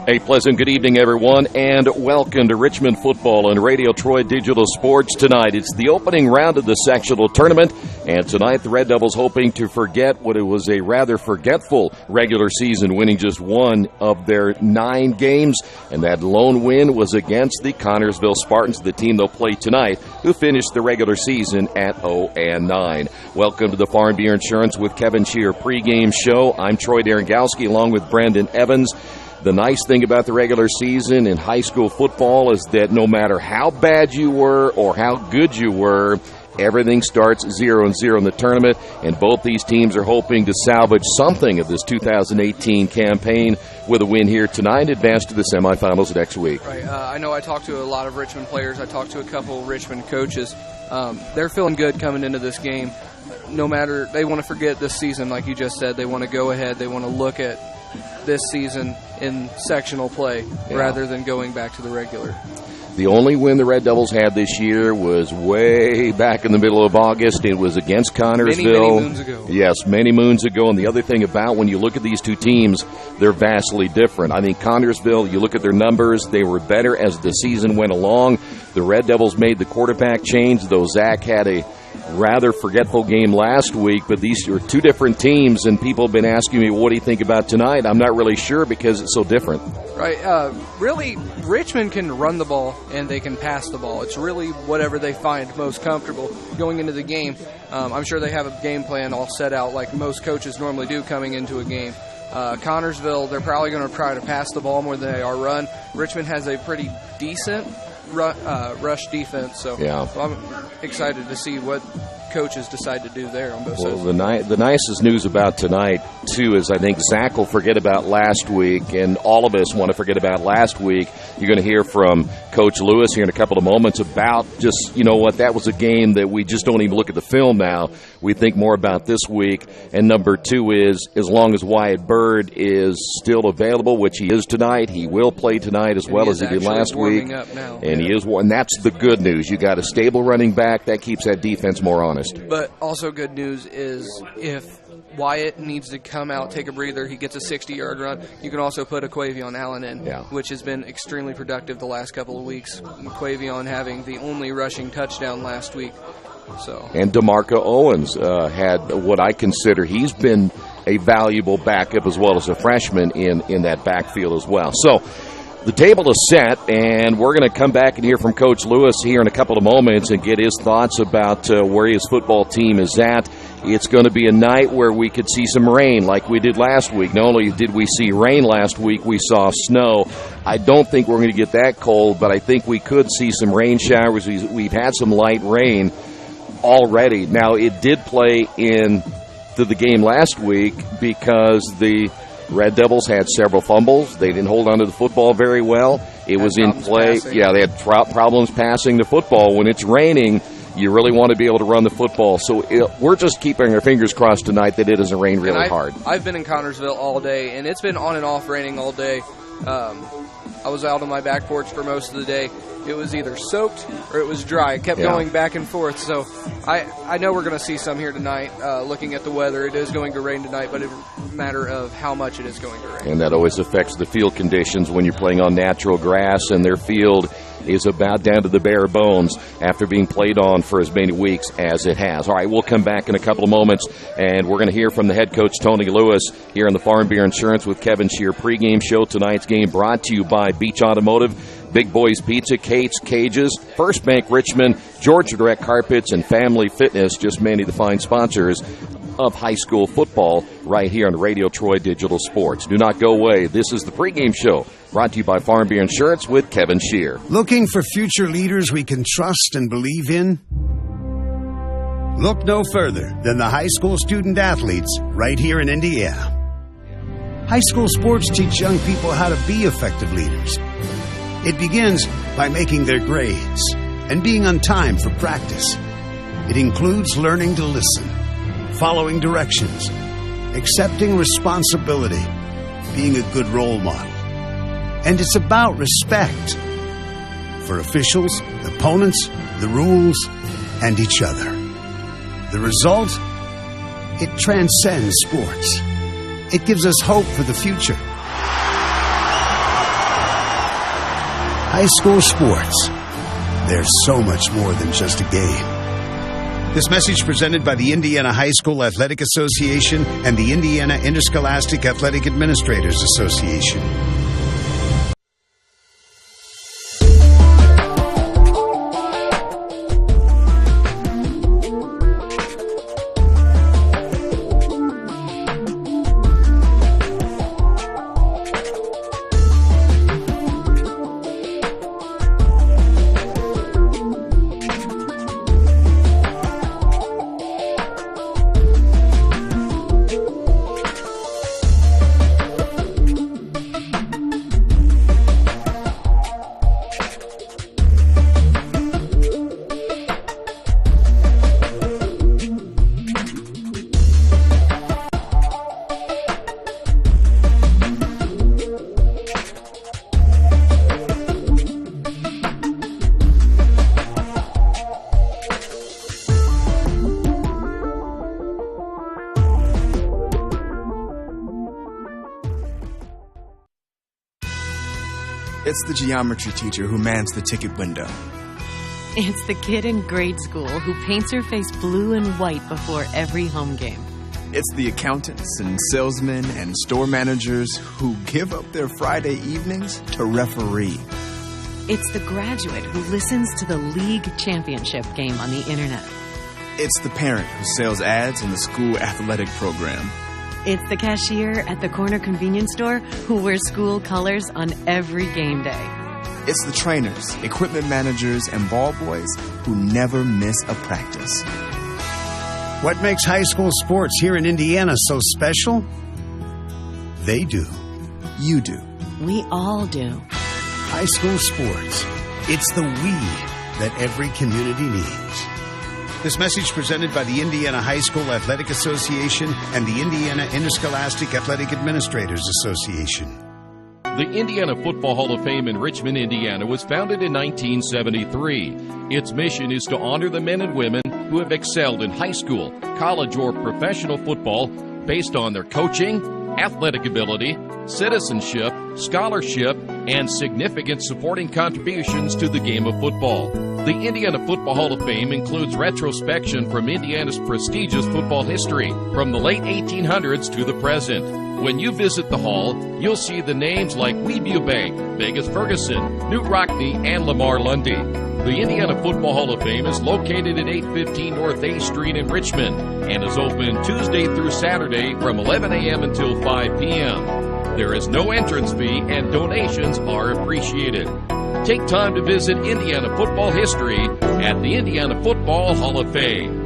A pleasant good evening, everyone, and welcome to Richmond football and Radio Troy Digital Sports tonight. It's the opening round of the sectional tournament, and tonight the Red Devils hoping to forget what it was a rather forgetful regular season, winning just one of their 9 games, and that lone win was against the Connersville Spartans, the team they'll play tonight, who finished the regular season at 0-9. Welcome to the Farm Beer Insurance with Kevin Shear pregame show. I'm Troy Darengowski along with Brendan Evans. The nice thing about the regular season in high school football is that no matter how bad you were or how good you were, everything starts 0-0 in the tournament, and both these teams are hoping to salvage something of this 2018 campaign with a win here tonight and advance to the semifinals next week. Right. I know I talked to a lot of Richmond players. I talked to a couple of Richmond coaches. They're feeling good coming into this game. No matter, they want to forget this season, like you just said. They want to go ahead. They want to look at this season in sectional play rather than going back to the regular. The only win the Red Devils had this year was way back in the middle of August. It was against Connersville. Many moons ago. Yes, many moons ago. And the other thing about when you look at these two teams, they're vastly different. I think Connersville, you look at their numbers, they were better as the season went along. The Red Devils made the quarterback change, though Zach had a rather forgetful game last week, but these are two different teams, and people have been asking me, what do you think about tonight? I'm not really sure because it's so different. Right. Really, Richmond can run the ball and they can pass the ball. It's really whatever they find most comfortable going into the game. I'm sure they have a game plan all set out like most coaches normally do coming into a game. Connersville, they're probably going to try to pass the ball more than they are run. Richmond has a pretty decent rush defense, so I'm excited to see what coaches decide to do there on both sides. The nicest news about tonight, too, is I think Zach will forget about last week, and all of us want to forget about last week. You're going to hear from Coach Lewis here in a couple of moments about just, you know what, that was a game that we just don't even look at the film now. We think more about this week. And number 2 is, as long as Wyatt Bird is still available, which he is tonight, he will play tonight as well as he did last week. And he is, and that's the good news. You got a stable running back that keeps that defense more honest. But also good news is if Wyatt needs to come out, take a breather, he gets a 60-yard run, you can also put a Quavion Allen in, which has been extremely productive the last couple of weeks. Quavion having the only rushing touchdown last week. And DeMarco Owens had what I consider, he's been a valuable backup as well as a freshman in that backfield as well. So the table is set, and we're going to come back and hear from Coach Lewis here in a couple of moments and get his thoughts about where his football team is at. It's going to be a night where we could see some rain like we did last week. Not only did we see rain last week, we saw snow. I don't think we're going to get that cold, but I think we could see some rain showers. We've had some light rain already. Now, it did play into the game last week because the Red Devils had several fumbles. They didn't hold on to the football very well. It was in play. Passing. Yeah, they had problems passing the football. When it's raining, you really want to be able to run the football. So we're just keeping our fingers crossed tonight that it doesn't rain really hard. I've been in Connersville all day, and it's been on and off raining all day. I was out on my back porch for most of the day. It was either soaked or it was dry. It kept going back and forth. So I know we're going to see some here tonight. Looking at the weather, it is going to rain tonight, but it's a matter of how much it is going to rain. And that always affects the field conditions when you're playing on natural grass, and their field is about down to the bare bones after being played on for as many weeks as it has. All right, we'll come back in a couple of moments, and we're going to hear from the head coach, Tony Lewis, here on the Farm Beer Insurance with Kevin Shear pregame show. Tonight's game brought to you by Beach Automotive, Big Boys Pizza, Kate's Cages, First Bank Richmond, Georgia Direct Carpets, and Family Fitness, just many of the fine sponsors of high school football right here on Radio Troy Digital Sports. Do not go away. This is the pregame show brought to you by Farm Beer Insurance with Kevin Shear. Looking for future leaders we can trust and believe in? Look no further than the high school student athletes right here in Indiana. High school sports teach young people how to be effective leaders. It begins by making their grades and being on time for practice. It includes learning to listen, following directions, accepting responsibility, being a good role model. And it's about respect for officials, opponents, the rules, and each other. The result? It transcends sports. It gives us hope for the future. High school sports. There's so much more than just a game. This message presented by the Indiana High School Athletic Association and the Indiana Interscholastic Athletic Administrators Association. It's the geometry teacher who mans the ticket window. It's the kid in grade school who paints her face blue and white before every home game. It's the accountants and salesmen and store managers who give up their Friday evenings to referee. It's the graduate who listens to the league championship game on the internet. It's the parent who sells ads in the school athletic program. It's the cashier at the corner convenience store who wears school colors on every game day. It's the trainers, equipment managers, and ball boys who never miss a practice. What makes high school sports here in Indiana so special? They do. You do. We all do. High school sports. It's the we that every community needs. This message presented by the Indiana High School Athletic Association and the Indiana Interscholastic Athletic Administrators Association. The Indiana Football Hall of Fame in Richmond, Indiana was founded in 1973. Its mission is to honor the men and women who have excelled in high school, college, or professional football based on their coaching, athletic ability, citizenship, scholarship, and significant supporting contributions to the game of football. The Indiana Football Hall of Fame includes retrospection from Indiana's prestigious football history from the late 1800s to the present. When you visit the hall, you'll see the names like Weeview Bank, Vegas Ferguson, Newt Rockne, and Lamar Lundy. The Indiana Football Hall of Fame is located at 815 North A Street in Richmond and is open Tuesday through Saturday from 11 a.m. until 5 p.m. There is no entrance fee and donations are appreciated. Take time to visit Indiana football history at the Indiana Football Hall of Fame.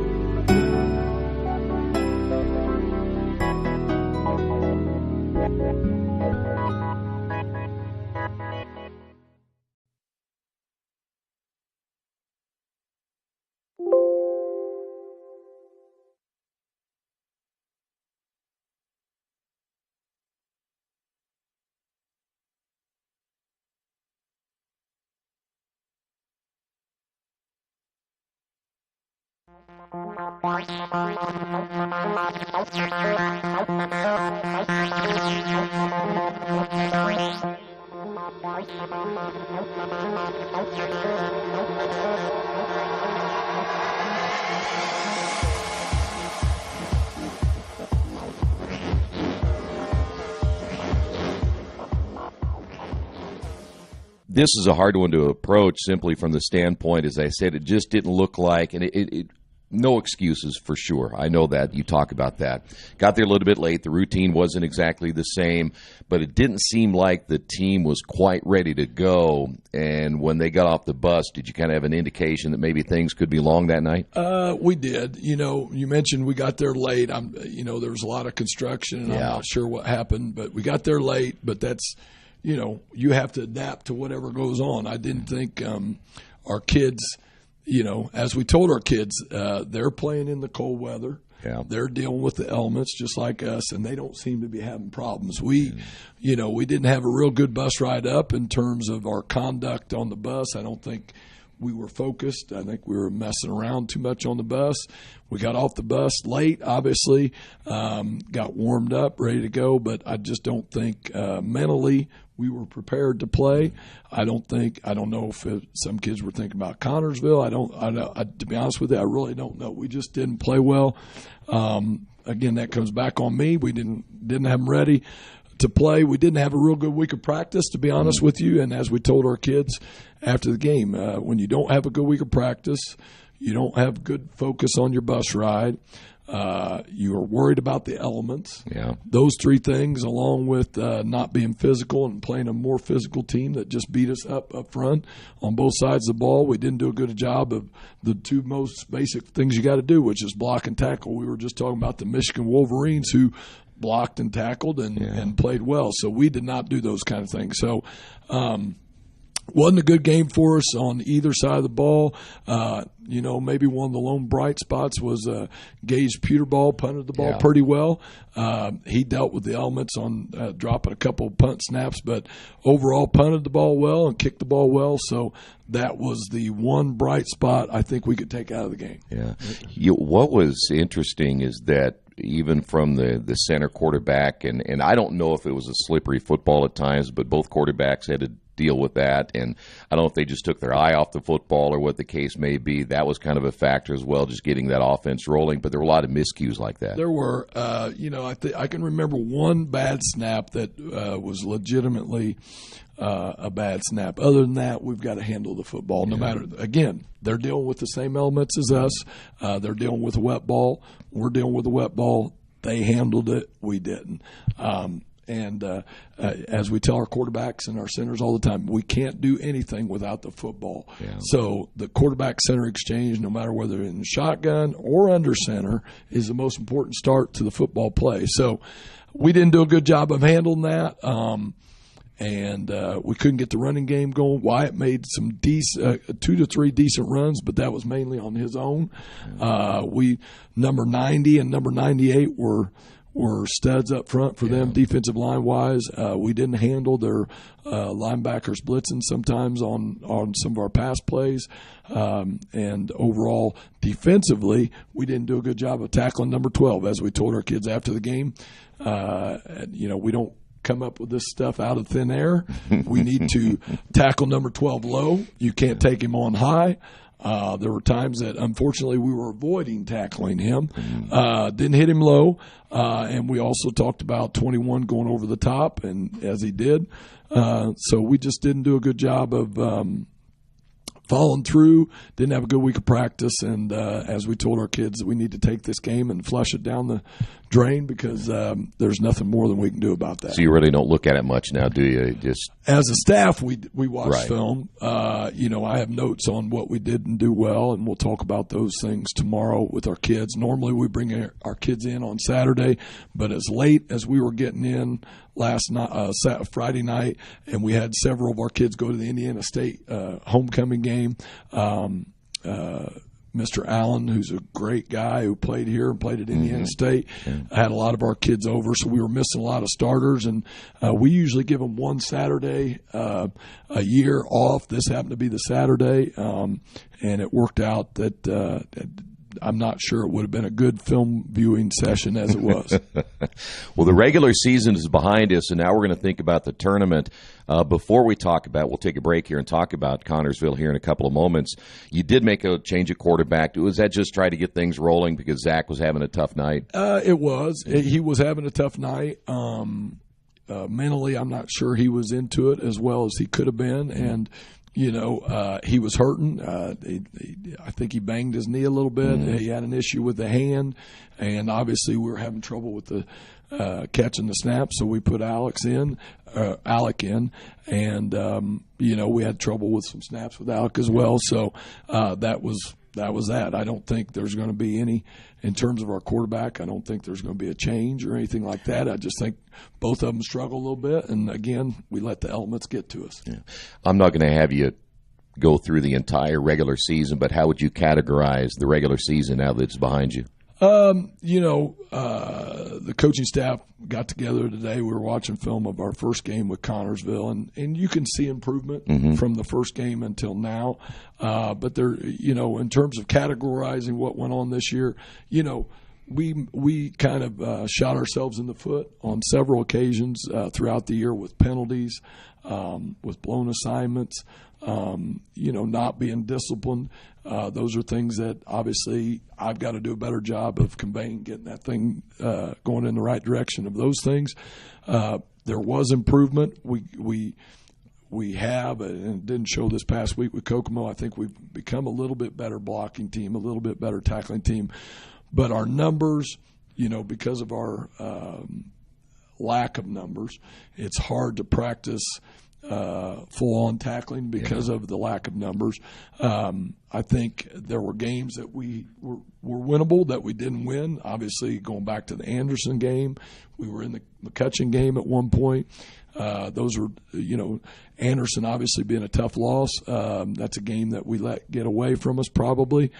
This is a hard one to approach simply from the standpoint, as I said, it just didn't look like, and it no excuses for sure. I know that. You talk about that. Got there a little bit late. The routine wasn't exactly the same, but it didn't seem like the team was quite ready to go. And when they got off the bus, did you kind of have an indication that maybe things could be long that night? We did. You know, you mentioned we got there late. There was a lot of construction, and I'm not sure what happened, but we got there late. But that's, you have to adapt to whatever goes on. I didn't think our kids – as we told our kids, they're playing in the cold weather. Yeah. They're dealing with the elements just like us, and they don't seem to be having problems. We didn't have a real good bus ride up in terms of our conduct on the bus. I don't think we were focused. I think we were messing around too much on the bus. We got off the bus late, obviously, got warmed up, ready to go, but I just don't think mentally we were prepared to play. I don't know if some kids were thinking about Connersville. To be honest with you, I really don't know. We just didn't play well. Again, that comes back on me. We didn't have them ready to play. We didn't have a real good week of practice, to be honest with you. And as we told our kids after the game, when you don't have a good week of practice, you don't have good focus on your bus ride, you are worried about the elements. Yeah. Those three things, along with not being physical and playing a more physical team that just beat us up front on both sides of the ball. We didn't do a good job of the two most basic things you got to do, which is block and tackle. We were just talking about the Michigan Wolverines, who blocked and tackled and played well. So we did not do those kind of things. So wasn't a good game for us on either side of the ball. Maybe one of the lone bright spots was Gage Peterball punted the ball pretty well. He dealt with the elements on dropping a couple of punt snaps, but overall punted the ball well and kicked the ball well. So that was the one bright spot I think we could take out of the game. Yeah. What was interesting is that even from the center quarterback, and I don't know if it was a slippery football at times, but both quarterbacks had to deal with that, and I don't know if they just took their eye off the football or what the case may be. That was kind of a factor as well, just getting that offense rolling, but there were a lot of miscues like that. There were. I can remember one bad snap that was legitimately a bad snap. Other than that, we've got to handle the football no matter. Again, they're dealing with the same elements as us. They're dealing with a wet ball. We're dealing with a wet ball. They handled it. We didn't. And as we tell our quarterbacks and our centers all the time, we can't do anything without the football. Yeah. So the quarterback-center exchange, no matter whether in shotgun or under center, is the most important start to the football play. So we didn't do a good job of handling that. And we couldn't get the running game going. Wyatt made some 2 to 3 decent runs, but that was mainly on his own. Number 90 and number 98 were studs up front for them defensive line-wise. We didn't handle their linebackers blitzing sometimes on some of our pass plays. And overall, defensively, we didn't do a good job of tackling number 12. As we told our kids after the game, we don't come up with this stuff out of thin air. We need to tackle number 12 low. You can't take him on high. There were times that, unfortunately, we were avoiding tackling him. Didn't hit him low. And we also talked about 21 going over the top, and as he did. So we just didn't do a good job of following through, didn't have a good week of practice, and as we told our kids, we need to take this game and flush it down the drain because there's nothing more than we can do about that. So you really don't look at it much now, do you? Just as a staff, we watch film. I have notes on what we didn't do well, and we'll talk about those things tomorrow with our kids. Normally, we bring our kids in on Saturday, but as late as we were getting in last night, Friday night, and we had several of our kids go to the Indiana State homecoming game. Mr. Allen, who's a great guy who played here and played at Indiana State, had a lot of our kids over, so we were missing a lot of starters. And we usually give them one Saturday a year off. This happened to be the Saturday, and it worked out that I'm not sure it would have been a good film viewing session as it was. Well, the regular season is behind us, and now we're going to think about the tournament. Before we talk about, we'll take a break here and talk about Connersville here in a couple of moments. You did make a change at quarterback. Was that just try to get things rolling because Zach was having a tough night? It was. He was having a tough night. Mentally, I'm not sure he was into it as well as he could have been, and he was hurting. I think he banged his knee a little bit. He had an issue with the hand, and obviously we were having trouble with the catching the snap, so we put Alec in, and we had trouble with some snaps with Alec as well. So that was that. I don't think there's going to be any, in terms of our quarterback, I don't think there's going to be a change or anything like that. I just think both of them struggle a little bit, and again, we let the elements get to us. Yeah. I'm not going to have you go through the entire regular season, but how would you categorize the regular season now that it's behind you? The coaching staff got together today. We were watching film of our first game with Connersville, and you can see improvement from the first game until now. But there, in terms of categorizing what went on this year, we kind of shot ourselves in the foot on several occasions throughout the year with penalties, with blown assignments, not being disciplined. Those are things that obviously I've got to do a better job of conveying, getting that thing going in the right direction of those things. There was improvement. We have, and it didn't show this past week with Kokomo. I think we've become a little bit better blocking team, a little bit better tackling team. But our numbers, because of our lack of numbers, it's hard to practice full-on tackling because of the lack of numbers. I think there were games that we were winnable that we didn't win. Obviously, going back to the Anderson game, we were in the McCutcheon game at one point. Those were, Anderson obviously being a tough loss. That's a game that we let get away from us probably.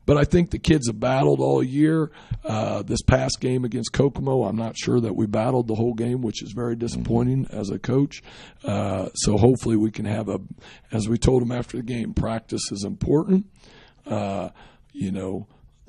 But I think the kids have battled all year. This past game against Kokomo, I'm not sure that we battled the whole game, which is very disappointing as a coach. So hopefully we can have as we told them after the game, practice is important.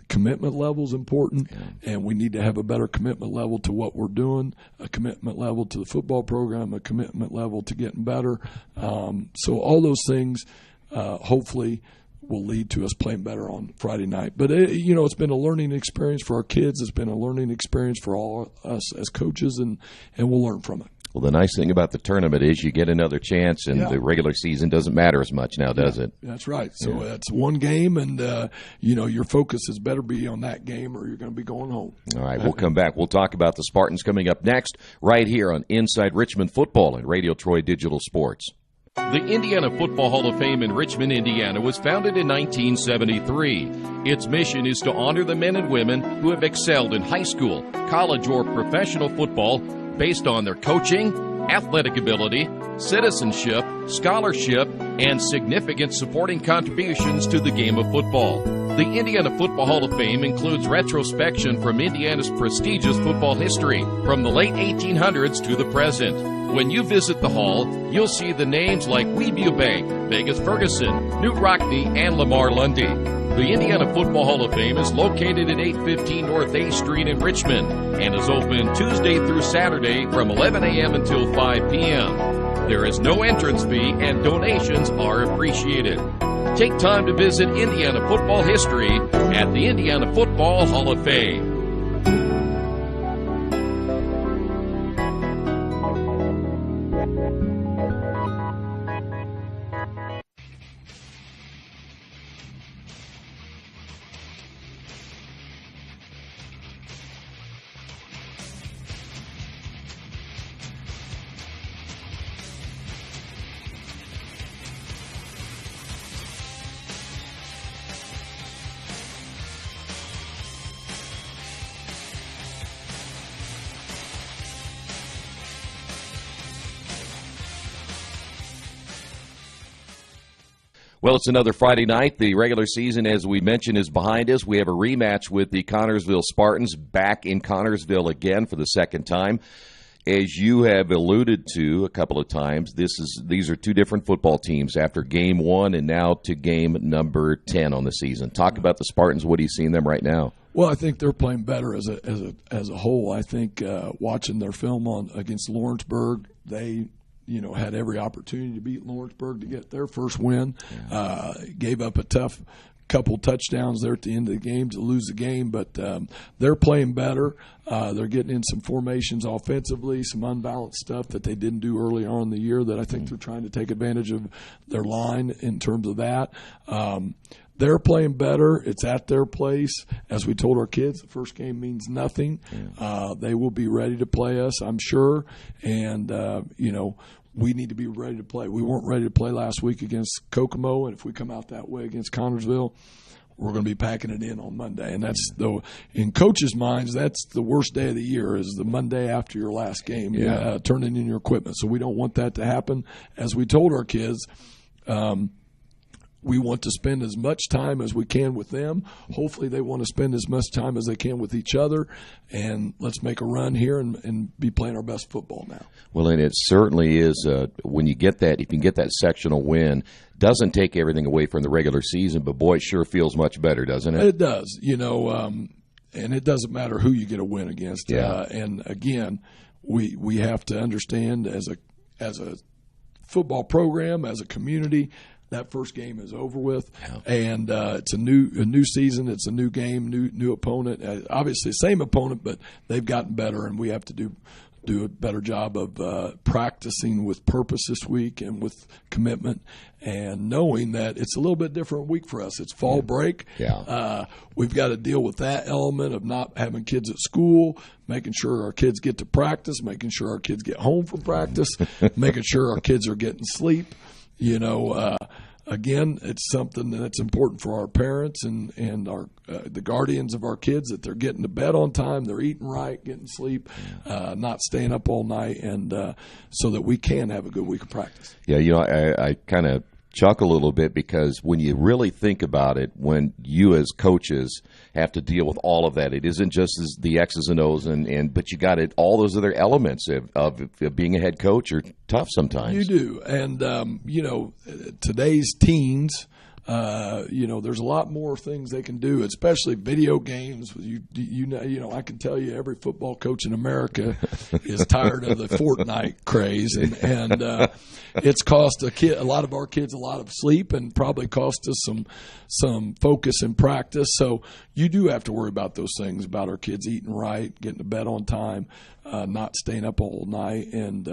Commitment level is important, and we need to have a better commitment level to what we're doing, a commitment level to the football program, a commitment level to getting better. So all those things hopefully will lead to us playing better on Friday night. But, it's been a learning experience for our kids. It's been a learning experience for all us as coaches, and we'll learn from it. Well, the nice thing about the tournament is you get another chance, and the regular season doesn't matter as much now, does it? That's right. So that's one game, and, your focus has better be on that game or you're going to be going home. All right, we'll come back. We'll talk about the Spartans coming up next right here on Inside Richmond Football and Radio Troy Digital Sports. The Indiana Football Hall of Fame in Richmond, Indiana was founded in 1973. Its mission is to honor the men and women who have excelled in high school, college, or professional football based on their coaching, athletic ability, citizenship, scholarship, and significant supporting contributions to the game of football. The Indiana Football Hall of Fame includes retrospection from Indiana's prestigious football history from the late 1800s to the present. When you visit the hall, you'll see the names like Weeview Bank, Vegas Ferguson, Newt Rockne, and Lamar Lundy. The Indiana Football Hall of Fame is located at 815 North A Street in Richmond and is open Tuesday through Saturday from 11 a.m. until 5 p.m. There is no entrance fee and donations are appreciated. Take time to visit Indiana football history at the Indiana Football Hall of Fame. Well, it's another Friday night. The regular season, as we mentioned, is behind us. We have a rematch with the Connersville Spartans back in Connersville again for the second time. As you have alluded to a couple of times, these are two different football teams after game one and now to game number 10 on the season. Talk about the Spartans. What do you see in them right now? Well, I think they're playing better as a whole. I think watching their film against Lawrenceburg, they had every opportunity to beat Lawrenceburg to get their first win. Gave up a tough couple touchdowns there at the end of the game to lose the game, but they're playing better. They're getting in some formations offensively, some unbalanced stuff that they didn't do early on in the year that I think they're trying to take advantage of their line in terms of that. They're playing better. It's at their place. As we told our kids, the first game means nothing. They will be ready to play us, I'm sure. And, we need to be ready to play. We weren't ready to play last week against Kokomo, and if we come out that way against Connersville, we're going to be packing it in on Monday. And that's, in coaches' minds, that's the worst day of the year is the Monday after your last game, turning in your equipment. So we don't want that to happen. As we told our kids, we want to spend as much time as we can with them. Hopefully they want to spend as much time as they can with each other, and let's make a run here and be playing our best football now. Well, and it certainly is when you get that, if you can get that sectional win, doesn't take everything away from the regular season, but boy, it sure feels much better, doesn't it? It does, and it doesn't matter who you get a win against. Yeah. And again, we have to understand as a football program, as a community, that first game is over with, and it's a new season. It's a new game, new opponent. Obviously, same opponent, but they've gotten better, and we have to do a better job of practicing with purpose this week and with commitment, and knowing that it's a little bit different week for us. It's fall break. Yeah. We've got to deal with that element of not having kids at school, making sure our kids get to practice, making sure our kids get home from practice, making sure our kids are getting sleep. Again, it's something that's important for our parents and our the guardians of our kids, that they're getting to bed on time, they're eating right, getting sleep, not staying up all night, and so that we can have a good week of practice. Yeah, I kind of chuckle a little bit, because when you really think about it, when you as coaches have to deal with all of that, it isn't just the X's and O's, but you got it. All those other elements of being a head coach are tough sometimes. You do, and today's teens. There's a lot more things they can do, especially video games. I can tell you every football coach in America is tired of the Fortnite craze, and it's cost a lot of our kids a lot of sleep, and probably cost us some focus in practice. So you do have to worry about those things, about our kids eating right, getting to bed on time, not staying up all night, and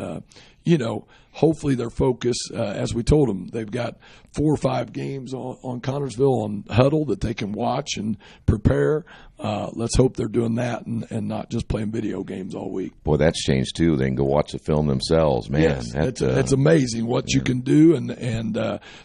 hopefully their focus, as we told them, they've got 4 or 5 games on Connersville on Huddle that they can watch and prepare. Let's hope they're doing that and not just playing video games all week. Boy, that's changed too. They can go watch the film themselves, man. Yes, it's amazing what you can do, and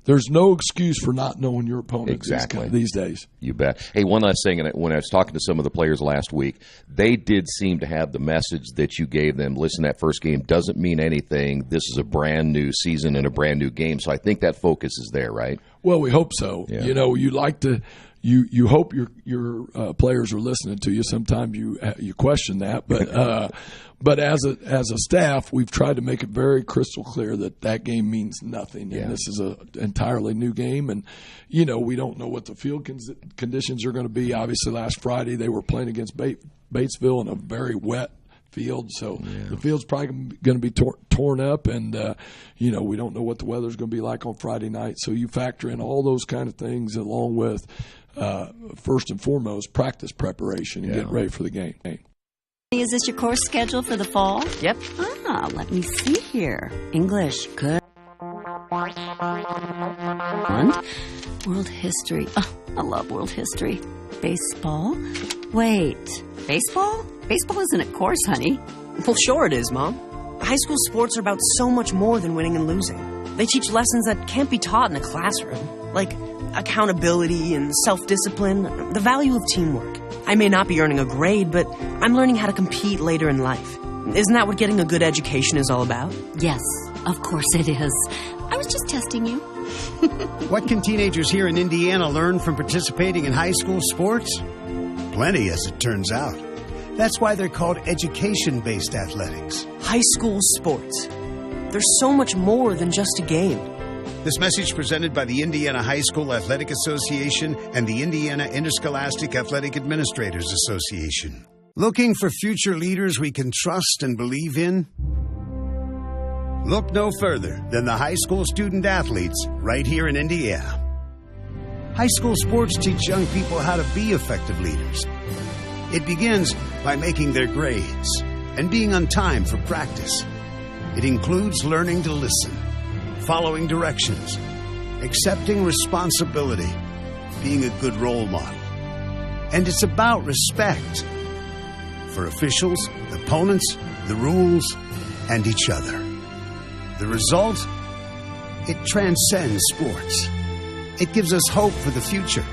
there's no excuse for not knowing your opponent these days. You bet. Hey, one last thing, and when I was talking to some of the players last week, they did seem to have the message that you gave them. Listen, that first game doesn't mean anything. This is a brand new season and a brand new game. So I think that focus is there, right? Well, we hope so. Yeah. You like to. You hope your players are listening to you. Sometimes you question that, but as a staff, we've tried to make it very crystal clear that game means nothing, and this is an entirely new game. And we don't know what the field conditions are going to be. Obviously, last Friday they were playing against Batesville in a very wet field, so the field's probably going to be torn up, and we don't know what the weather's going to be like on Friday night. So you factor in all those kind of things, along with first and foremost practice preparation and get ready for the game. Is this your course schedule for the fall? Yep. Let me see here. English, good. World history. Oh, I love world history. Baseball. Wait, baseball? Baseball isn't a course, honey. Well, sure it is, Mom. High school sports are about so much more than winning and losing. They teach lessons that can't be taught in a classroom, like accountability and self-discipline, the value of teamwork. I may not be earning a grade, but I'm learning how to compete later in life. Isn't that what getting a good education is all about? Yes, of course it is. I was just testing you. What can teenagers here in Indiana learn from participating in high school sports? Plenty, as it turns out. That's why they're called education-based athletics. High school sports. There's so much more than just a game. This message presented by the Indiana High School Athletic Association and the Indiana Interscholastic Athletic Administrators Association. Looking for future leaders we can trust and believe in? Look no further than the high school student athletes right here in Indiana. High school sports teach young people how to be effective leaders. It begins by making their grades and being on time for practice. It includes learning to listen, following directions, accepting responsibility, being a good role model. And it's about respect for officials, opponents, the rules, and each other. The result? It transcends sports. It gives us hope for the future.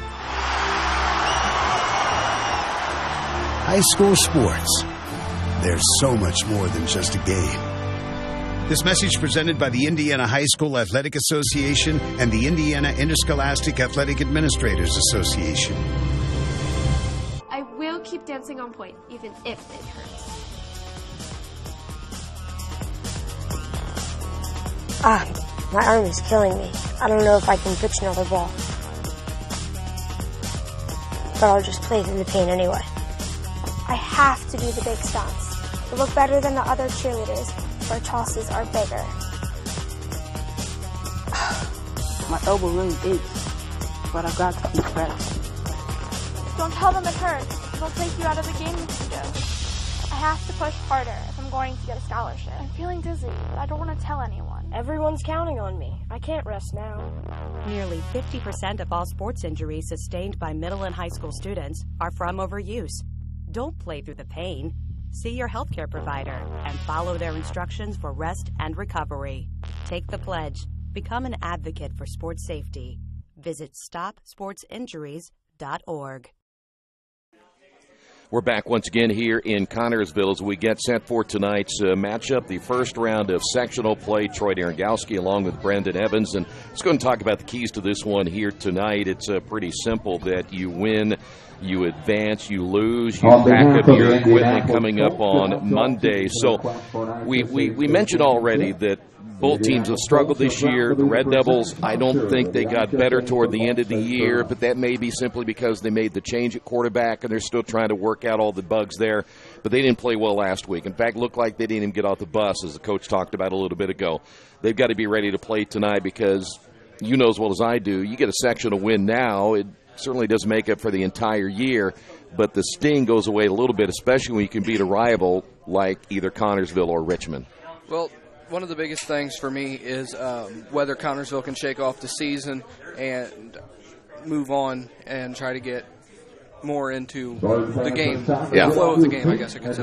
High school sports. There's so much more than just a game. This message presented by the Indiana High School Athletic Association and the Indiana Interscholastic Athletic Administrators Association. I will keep dancing on point, even if it hurts. My arm is killing me. I don't know if I can pitch another ball. But I'll just play through the pain anyway. I have to do the big stunts. To look better than the other cheerleaders. Our tosses are bigger. My elbow really aches, but I've got to keep better. Don't tell them it hurts. They'll take you out of the game if you do. I have to push harder if I'm going to get a scholarship. I'm feeling dizzy, but I don't want to tell anyone. Everyone's counting on me. I can't rest now. Nearly 50% of all sports injuries sustained by middle and high school students are from overuse. Don't play through the pain. See your healthcare provider and follow their instructions for rest and recovery. Take the pledge. Become an advocate for sports safety. Visit StopSportsInjuries.org. We're back once again here in Connersville as we get set for tonight's matchup, the first round of sectional play. Troy Darengowski along with Brendan Evans. And let's go and talk about the keys to this one here tonight. It's pretty simple that you win, you advance, you lose, you pack up your equipment coming up on Monday. So we mentioned already that both teams have struggled this year. The Red Devils, I don't think they got better toward the end of the year, but that may be simply because they made the change at quarterback and they're still trying to work out all the bugs there. But they didn't play well last week. In fact, looked like they didn't even get off the bus, as the coach talked about a little bit ago. They've got to be ready to play tonight because you know as well as I do, you get a sectional win now, it certainly doesn't make up for the entire year, but the sting goes away a little bit, especially when you can beat a rival like either Connersville or Richmond. Well, one of the biggest things for me is whether Connersville can shake off the season and move on and try to get more into the game, the flow of the game, I guess I could say.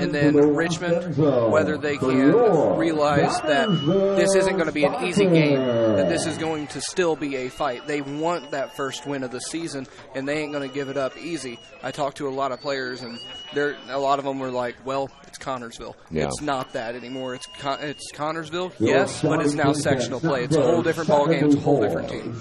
And then Richmond, whether they can realize that this isn't going to be an easy game, that this is going to still be a fight. They want that first win of the season, and they ain't going to give it up easy. I talked to a lot of players, and a lot of them were like, well, it's Connersville. Yeah. It's not that anymore. It's Connersville, yes, but it's now sectional play. It's a whole different ballgame. It's a whole different team.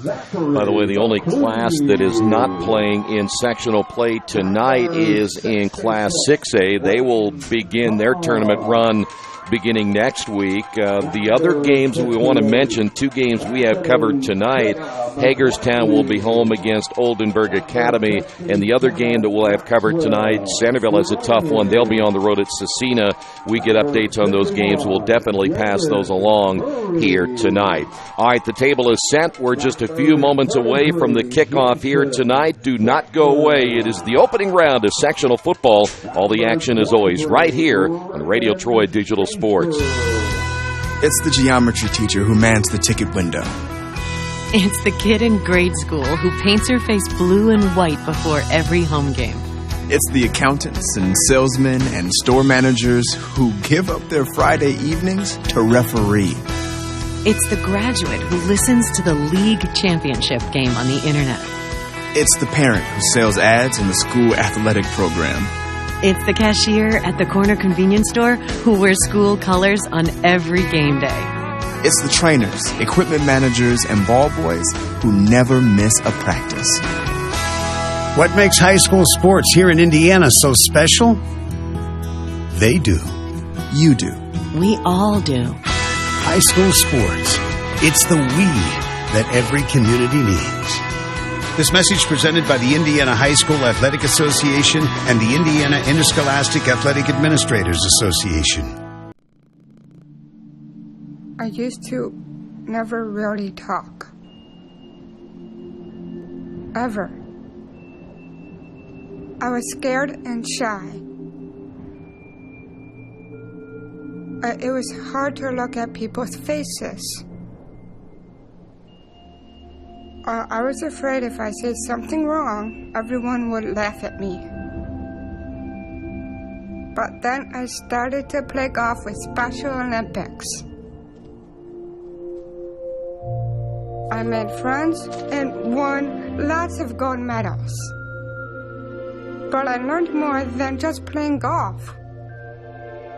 By the way, the only class that is not playing in sectional play tonight is in Class 6A. They will begin their tournament run beginning next week. The other games we want to mention, two games we have covered tonight. Hagerstown will be home against Oldenburg Academy, and the other game that we'll have covered tonight, Centerville has a tough one. They'll be on the road at Cecina. We get updates on those games. We'll definitely pass those along here tonight. All right, the table is set. We're just a few moments away from the kickoff here tonight. Do not go away. It is the opening round of sectional football. All the action is always right here on Radio Troy Digital Sports. It's the geometry teacher who mans the ticket window. It's the kid in grade school who paints her face blue and white before every home game. It's the accountants and salesmen and store managers who give up their Friday evenings to referee. It's the graduate who listens to the league championship game on the internet. It's the parent who sells ads in the school athletic program. It's the cashier at the corner convenience store who wears school colors on every game day. It's the trainers, equipment managers, and ball boys who never miss a practice. What makes high school sports here in Indiana so special? They do. You do. We all do. High school sports. It's the we that every community needs. This message presented by the Indiana High School Athletic Association and the Indiana Interscholastic Athletic Administrators Association. I used to never really talk. Ever. I was scared and shy. It was hard to look at people's faces. I was afraid if I said something wrong, everyone would laugh at me. But then I started to play golf with Special Olympics. I made friends and won lots of gold medals. But I learned more than just playing golf.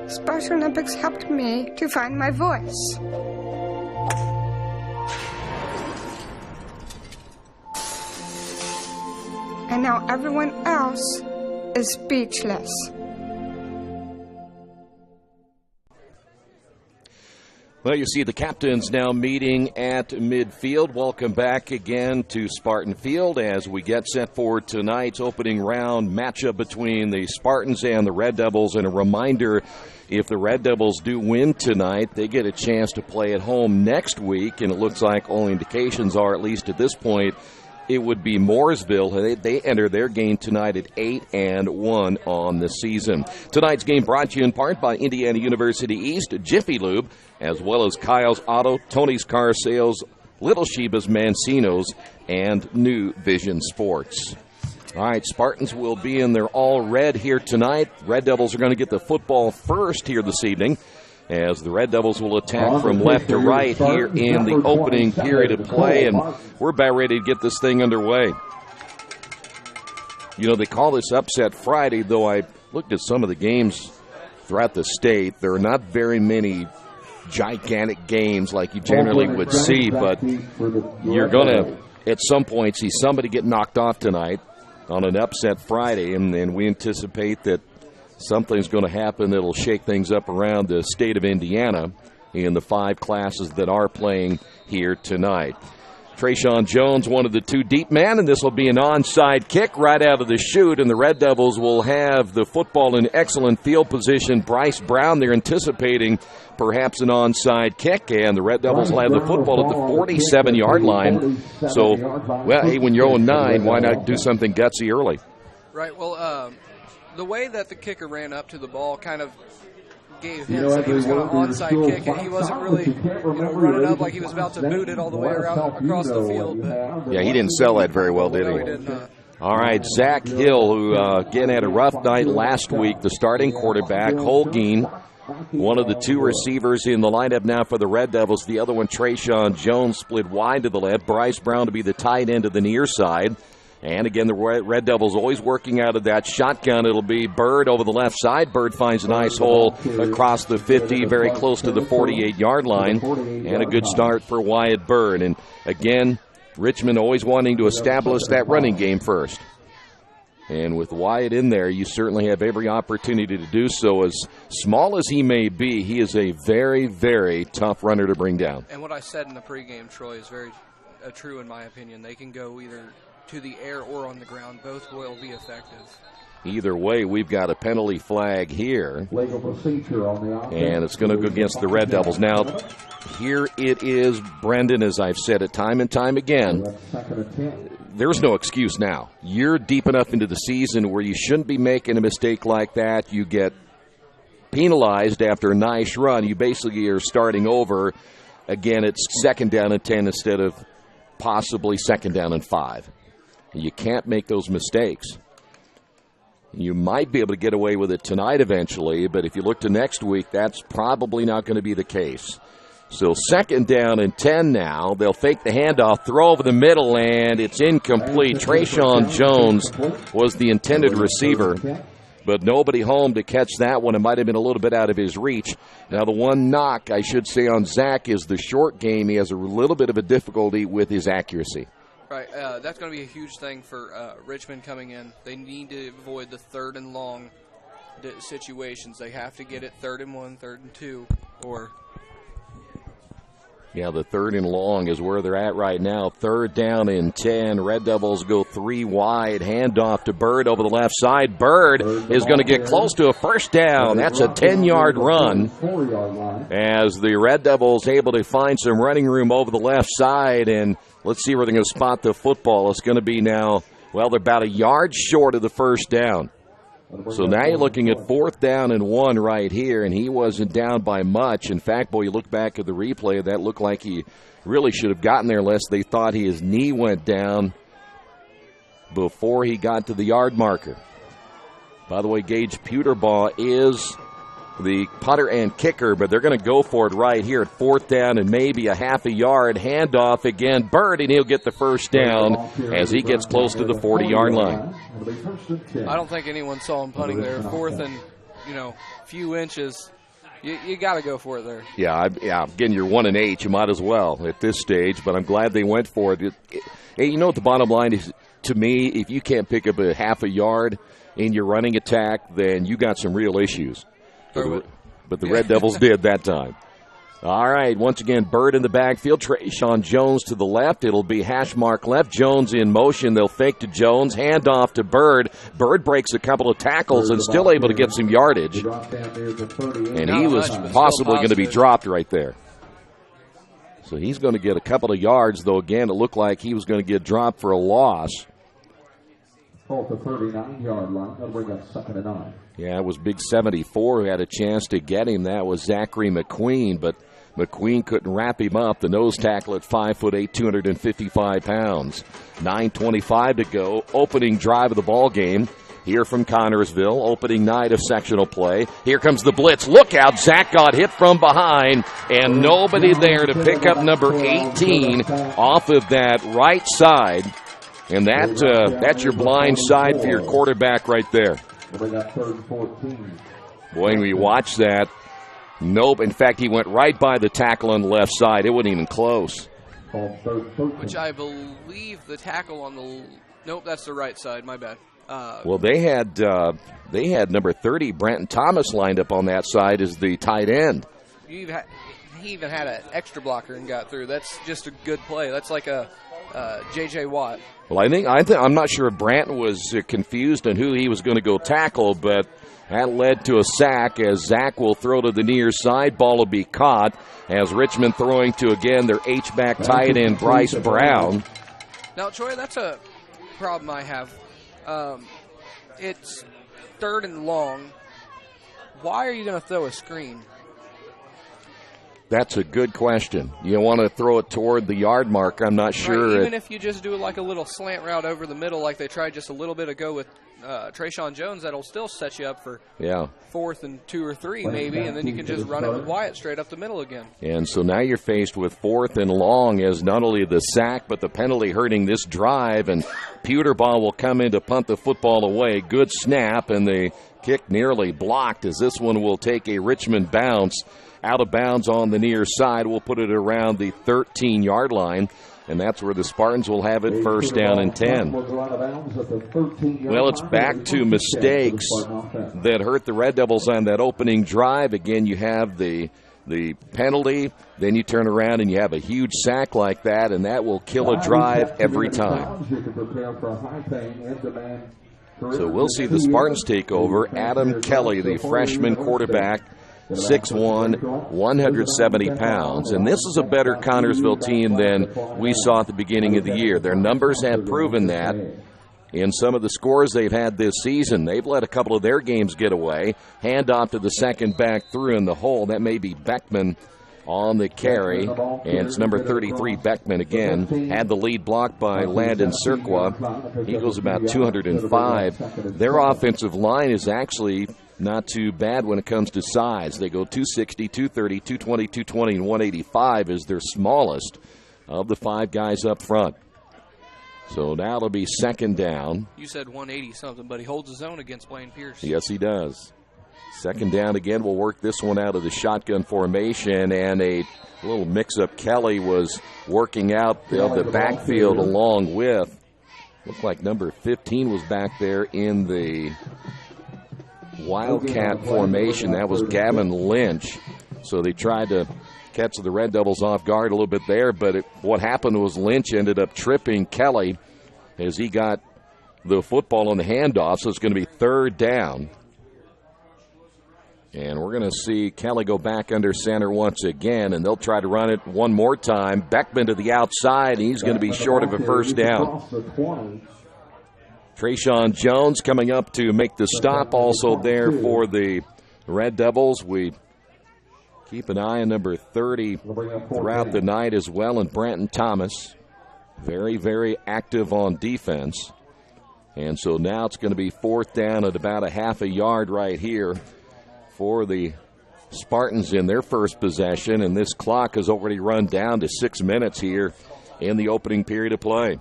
Special Olympics helped me to find my voice. And now everyone else is speechless. Well, you see the captains now meeting at midfield. Welcome back again to Spartan Field as we get set for tonight's opening round matchup between the Spartans and the Red Devils. And a reminder, if the Red Devils do win tonight, they get a chance to play at home next week. And it looks like all indications are, at least at this point, it would be Mooresville. They enter their game tonight at 8-1 on the season. Tonight's game brought to you in part by Indiana University East, Jiffy Lube, as well as Kyle's Auto, Tony's Car Sales, Little Sheba's Mancinos, and New Vision Sports. All right, Spartans will be in their all red here tonight. Red Devils are going to get the football first here this evening, as the Red Devils will attack from left to right here in the opening period of play, and we're about ready to get this thing underway. You know, they call this Upset Friday, though I looked at some of the games throughout the state. There are not very many gigantic games like you generally would see, but you're going to, at some point, see somebody get knocked off tonight on an Upset Friday, and we anticipate that something's going to happen that'll shake things up around the state of Indiana in the 5 classes that are playing here tonight. Trayshawn Jones, one of the 2 deep men, and this will be an onside kick right out of the chute, and the Red Devils will have the football in excellent field position. Bryce Brown, they're anticipating perhaps an onside kick, and the Red Devils will have the football at the 47-yard line. So, well, hey, when you're 0-9, why not do something gutsy early? Right, well, the way that the kicker ran up to the ball kind of gave hints that he was going to onside kick it. He wasn't really running up like he was about to boot it all the way around across the field. But yeah, he didn't sell that very well, did he? No, he did not. All right, Zach Hill, who again had a rough night last week, the starting quarterback. Holguin, one of the 2 receivers in the lineup now for the Red Devils. The other one, Trayshawn Jones, split wide to the left. Bryce Brown to be the tight end to the near side. And again, the Red Devils always working out of that shotgun. It'll be Bird over the left side. Bird finds a nice hole across the 50, very close to the 48-yard line. And a good start for Wyatt Bird. And again, Richmond always wanting to establish that running game first. And with Wyatt in there, you certainly have every opportunity to do so. As small as he may be, he is a very, very tough runner to bring down. And what I said in the pregame, Troy, is very true in my opinion. They can go either to the air or on the ground. Both will be effective. Either way, we've got a penalty flag here, and it's going to go against the Red Devils. Now, here it is, Brendan, as I've said it time and time again, there's no excuse now. You're deep enough into the season where you shouldn't be making a mistake like that. You get penalized after a nice run. You basically are starting over. Again, it's 2nd down and 10 instead of possibly 2nd down and 5. You can't make those mistakes. You might be able to get away with it tonight eventually, but if you look to next week, that's probably not going to be the case. So 2nd down and 10 now. They'll fake the handoff, throw over the middle, and it's incomplete. Trayshawn Jones was the intended receiver, but nobody home to catch that one. It might have been a little bit out of his reach. Now, the one knock, I should say, on Zach is the short game. He has a little bit of a difficulty with his accuracy. Right, that's going to be a huge thing for Richmond coming in. They need to avoid the 3rd and long situations. They have to get it 3rd and 1, 3rd and 2, or... Yeah, the 3rd and long is where they're at right now. 3rd down and 10. Red Devils go 3 wide. Handoff to Bird over the left side. Bird is going to get close to a 1st down. That's a 10-yard run as the Red Devils able to find some running room over the left side. And let's see where they're going to spot the football. It's going to be now, well, they're about a yard short of the 1st down. So now you're looking at 4th down and 1 right here, and he wasn't down by much. In fact, boy, you look back at the replay, that looked like he really should have gotten there unless they thought his knee went down before he got to the yard marker. By the way, Gage Puterbaugh is the punter and kicker, but they're going to go for it right here at 4th down and maybe a half a yard. Handoff again, Bird, and he'll get the 1st down as he gets close to the 40-yard line. I don't think anyone saw him punting there. 4th and, few inches. You got to go for it there. Yeah. Again, you're 1-8. You might as well at this stage, but I'm glad they went for it. Hey, you know what the bottom line is to me? If you can't pick up a half a yard in your running attack, then you got some real issues. But the Red Devils did that time. All right, once again, Bird in the backfield. Trayshawn Jones to the left. It'll be hash mark left. Jones in motion. They'll fake to Jones. Hand off to Bird. Bird breaks a couple of tackles and still able to get some yardage. And he was possibly going to be dropped right there. So he's going to get a couple of yards, though, again, it looked like he was going to get dropped for a loss. Call the 39-yard line. That'll bring up 2nd and 9. Yeah, it was Big 74 who had a chance to get him. That was Zachary McQueen, but McQueen couldn't wrap him up. The nose tackle at 5'8", 255 pounds. 9:25 to go. Opening drive of the ball game here from Connersville. Opening night of sectional play. Here comes the blitz. Look out. Zach got hit from behind, and nobody there to pick up number 18 off of that right side. And that's your blind side for your quarterback right there. Boy, when we watch that, nope. In fact, he went right by the tackle on the left side. It wasn't even close. Which I believe the tackle on the... Nope, that's the right side. My bad. Well, they had number 30, Brenton Thomas, lined up on that side as the tight end. He even had an extra blocker and got through. That's just a good play. That's like a J.J. Watt. Well, I'm not sure if Branton was confused on who he was going to go tackle, but that led to a sack as Zach will throw to the near side. Ball will be caught as Richmond throwing to, again, their H-back tight end, Bryce Brown. Now, Troy, that's a problem I have. It's 3rd and long. Why are you going to throw a screen? That's a good question. You want to throw it toward the yard mark. I'm not sure. Right, even if you just do like a little slant route over the middle like they tried just a little bit ago with Trayshawn Jones, that'll still set you up for 4th and 2 or 3 maybe, and then you can just run it with Wyatt straight up the middle again. And so now you're faced with 4th and long as not only the sack but the penalty hurting this drive, and Pewterball will come in to punt the football away. Good snap, and the kick nearly blocked as this one will take a Richmond bounce. Out of bounds on the near side. We'll put it around the 13-yard line, and that's where the Spartans will have it 1st down and 10. Well, it's back to mistakes that hurt the Red Devils on that opening drive. Again, you have the penalty, then you turn around and you have a huge sack like that, and that will kill a drive every time. So we'll see the Spartans take over. Adam Kelly, the freshman quarterback, 6'1", 170 pounds. And this is a better Connersville team than we saw at the beginning of the year. Their numbers have proven that in some of the scores they've had this season. They've let a couple of their games get away. Hand off to the second back through in the hole. That may be Beckman on the carry. And it's number 33, Beckman again. Had the lead blocked by Landon Serqua. He goes about 205. Their offensive line is actually not too bad when it comes to size. They go 260, 230, 220, 220, and 185 is their smallest of the 5 guys up front. So now it'll be 2nd down. You said 180-something, but he holds his own against Blaine Pierce. Yes, he does. 2nd down again. We'll work this one out of the shotgun formation, and a little mix-up. Kelly was working out the backfield along with, looked like number 15 was back there in the Wildcat formation. That was Gavin Lynch. So they tried to catch the Red Devils off guard a little bit there, but what happened was Lynch ended up tripping Kelly as he got the football on the handoff, so it's going to be 3rd down. And we're going to see Kelly go back under center once again, and they'll try to run it one more time. Beckman to the outside, and he's going to be short of a 1st down. Trayshawn Jones coming up to make the stop also there for the Red Devils. We keep an eye on number 30 throughout the night as well, and Brenton Thomas. Very, very active on defense. And so now it's going to be 4th down at about a half a yard right here for the Spartans in their first possession, and this clock has already run down to 6 minutes here in the opening period of play.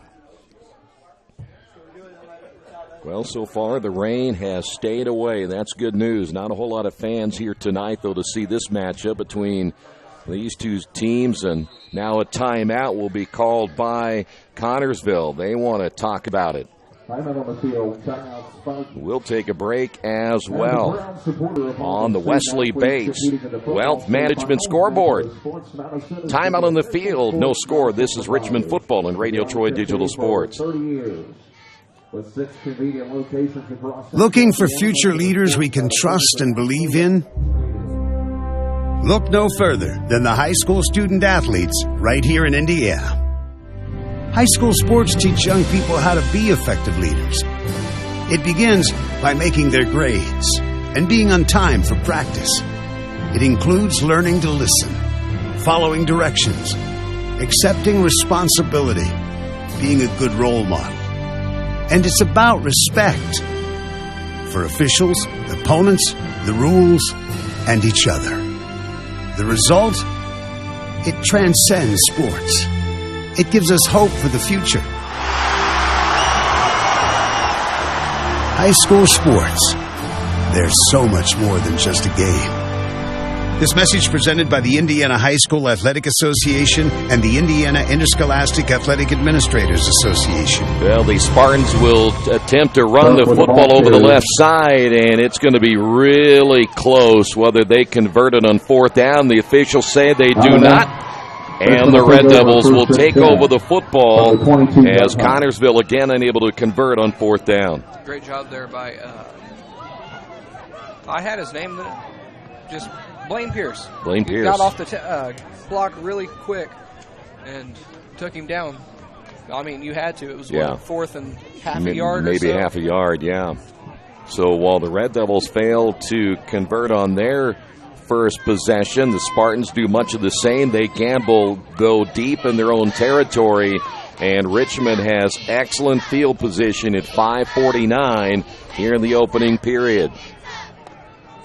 Well, so far the rain has stayed away. That's good news. Not a whole lot of fans here tonight, though, to see this matchup between these two teams. And now a timeout will be called by Connersville. They want to talk about it. Timeout on the field. Timeout Spartans. We'll take a break as well on the Wesley Bates Wealth Management scoreboard. Timeout on the field. No score. This is Richmond football and Radio Troy Digital Sports. Looking for future leaders we can trust and believe in? Look no further than the high school student athletes right here in Indiana. High school sports teach young people how to be effective leaders. It begins by making their grades and being on time for practice. It includes learning to listen, following directions, accepting responsibility, being a good role model. And it's about respect for officials, opponents, the rules, and each other. The result? It transcends sports. It gives us hope for the future. High school sports. There's so much more than just a game. This message presented by the Indiana High School Athletic Association and the Indiana Interscholastic Athletic Administrators Association. Well, the Spartans will attempt to run the football over the left side, and it's going to be really close whether they convert it on fourth down. The officials say they do not, and the Red Devils will take over the football as Connersville again unable to convert on fourth down. Great job there by, I had his name, just Blaine Pierce. Blaine Pierce. Got off the block really quick and took him down. I mean, you had to. It was fourth and half a yard or so. Maybe half a yard, yeah. So while the Red Devils failed to convert on their first possession, the Spartans do much of the same. They gamble, go deep in their own territory, and Richmond has excellent field position at 5:49 here in the opening period.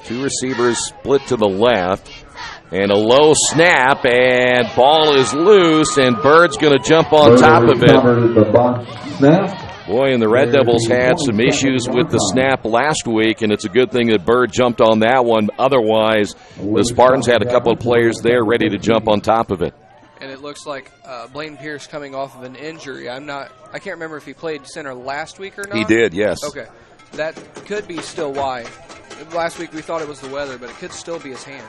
Two receivers split to the left, and a low snap, and ball is loose, and Bird's going to jump on top of it. Boy, and the Red Devils had some issues with the snap last week, and it's a good thing that Bird jumped on that one. Otherwise, the Spartans had a couple of players there ready to jump on top of it. And it looks like Blaine Pierce coming off of an injury. I can't remember if he played center last week or not. He did, yes. Okay. That could be still why. Last week we thought it was the weather, but it could still be his hand.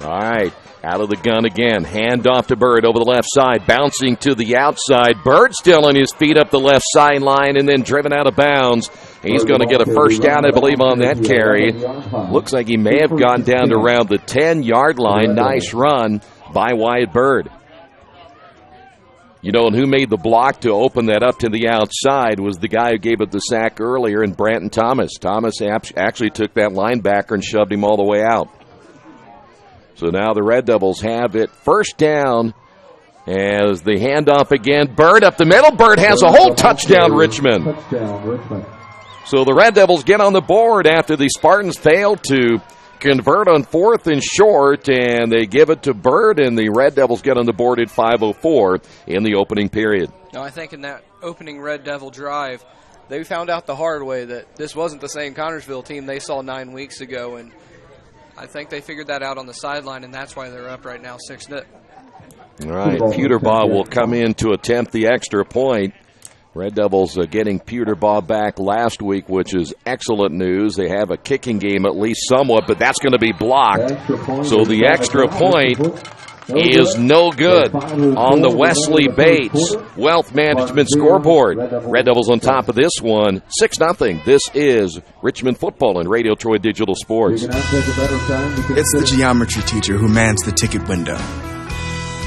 All right, out of the gun again. Hand off to Bird over the left side, bouncing to the outside. Bird still on his feet up the left sideline and then driven out of bounds. He's going to get a first down, I believe, on that carry. Looks like he may have gone down to around the 10-yard line. Nice run by Wyatt Bird. You know, and who made the block to open that up to the outside was the guy who gave it the sack earlier, and Branton Thomas. Thomas actually took that linebacker and shoved him all the way out. So now the Red Devils have it first down as the handoff again. Bird up the middle. Bird has a whole touchdown, Richmond. So the Red Devils get on the board after the Spartans failed to convert on fourth and short, and they give it to Bird, and the Red Devils get on the board at 5:04 in the opening period. Now, I think in that opening Red Devil drive, they found out the hard way that this wasn't the same Connersville team they saw 9 weeks ago, and I think they figured that out on the sideline, and that's why they're up right now 6-0. All right, Pewterbaugh will come in to attempt the extra point. Red Devils getting Pewterbaugh back last week, which is excellent news. They have a kicking game at least somewhat, but that's going to be blocked. So the extra point is no good on the Wesley Bates Wealth Management scoreboard. Red Devils on top of this one, 6-0. This is Richmond football and Radio Troy Digital Sports. It's the geometry teacher who mans the ticket window.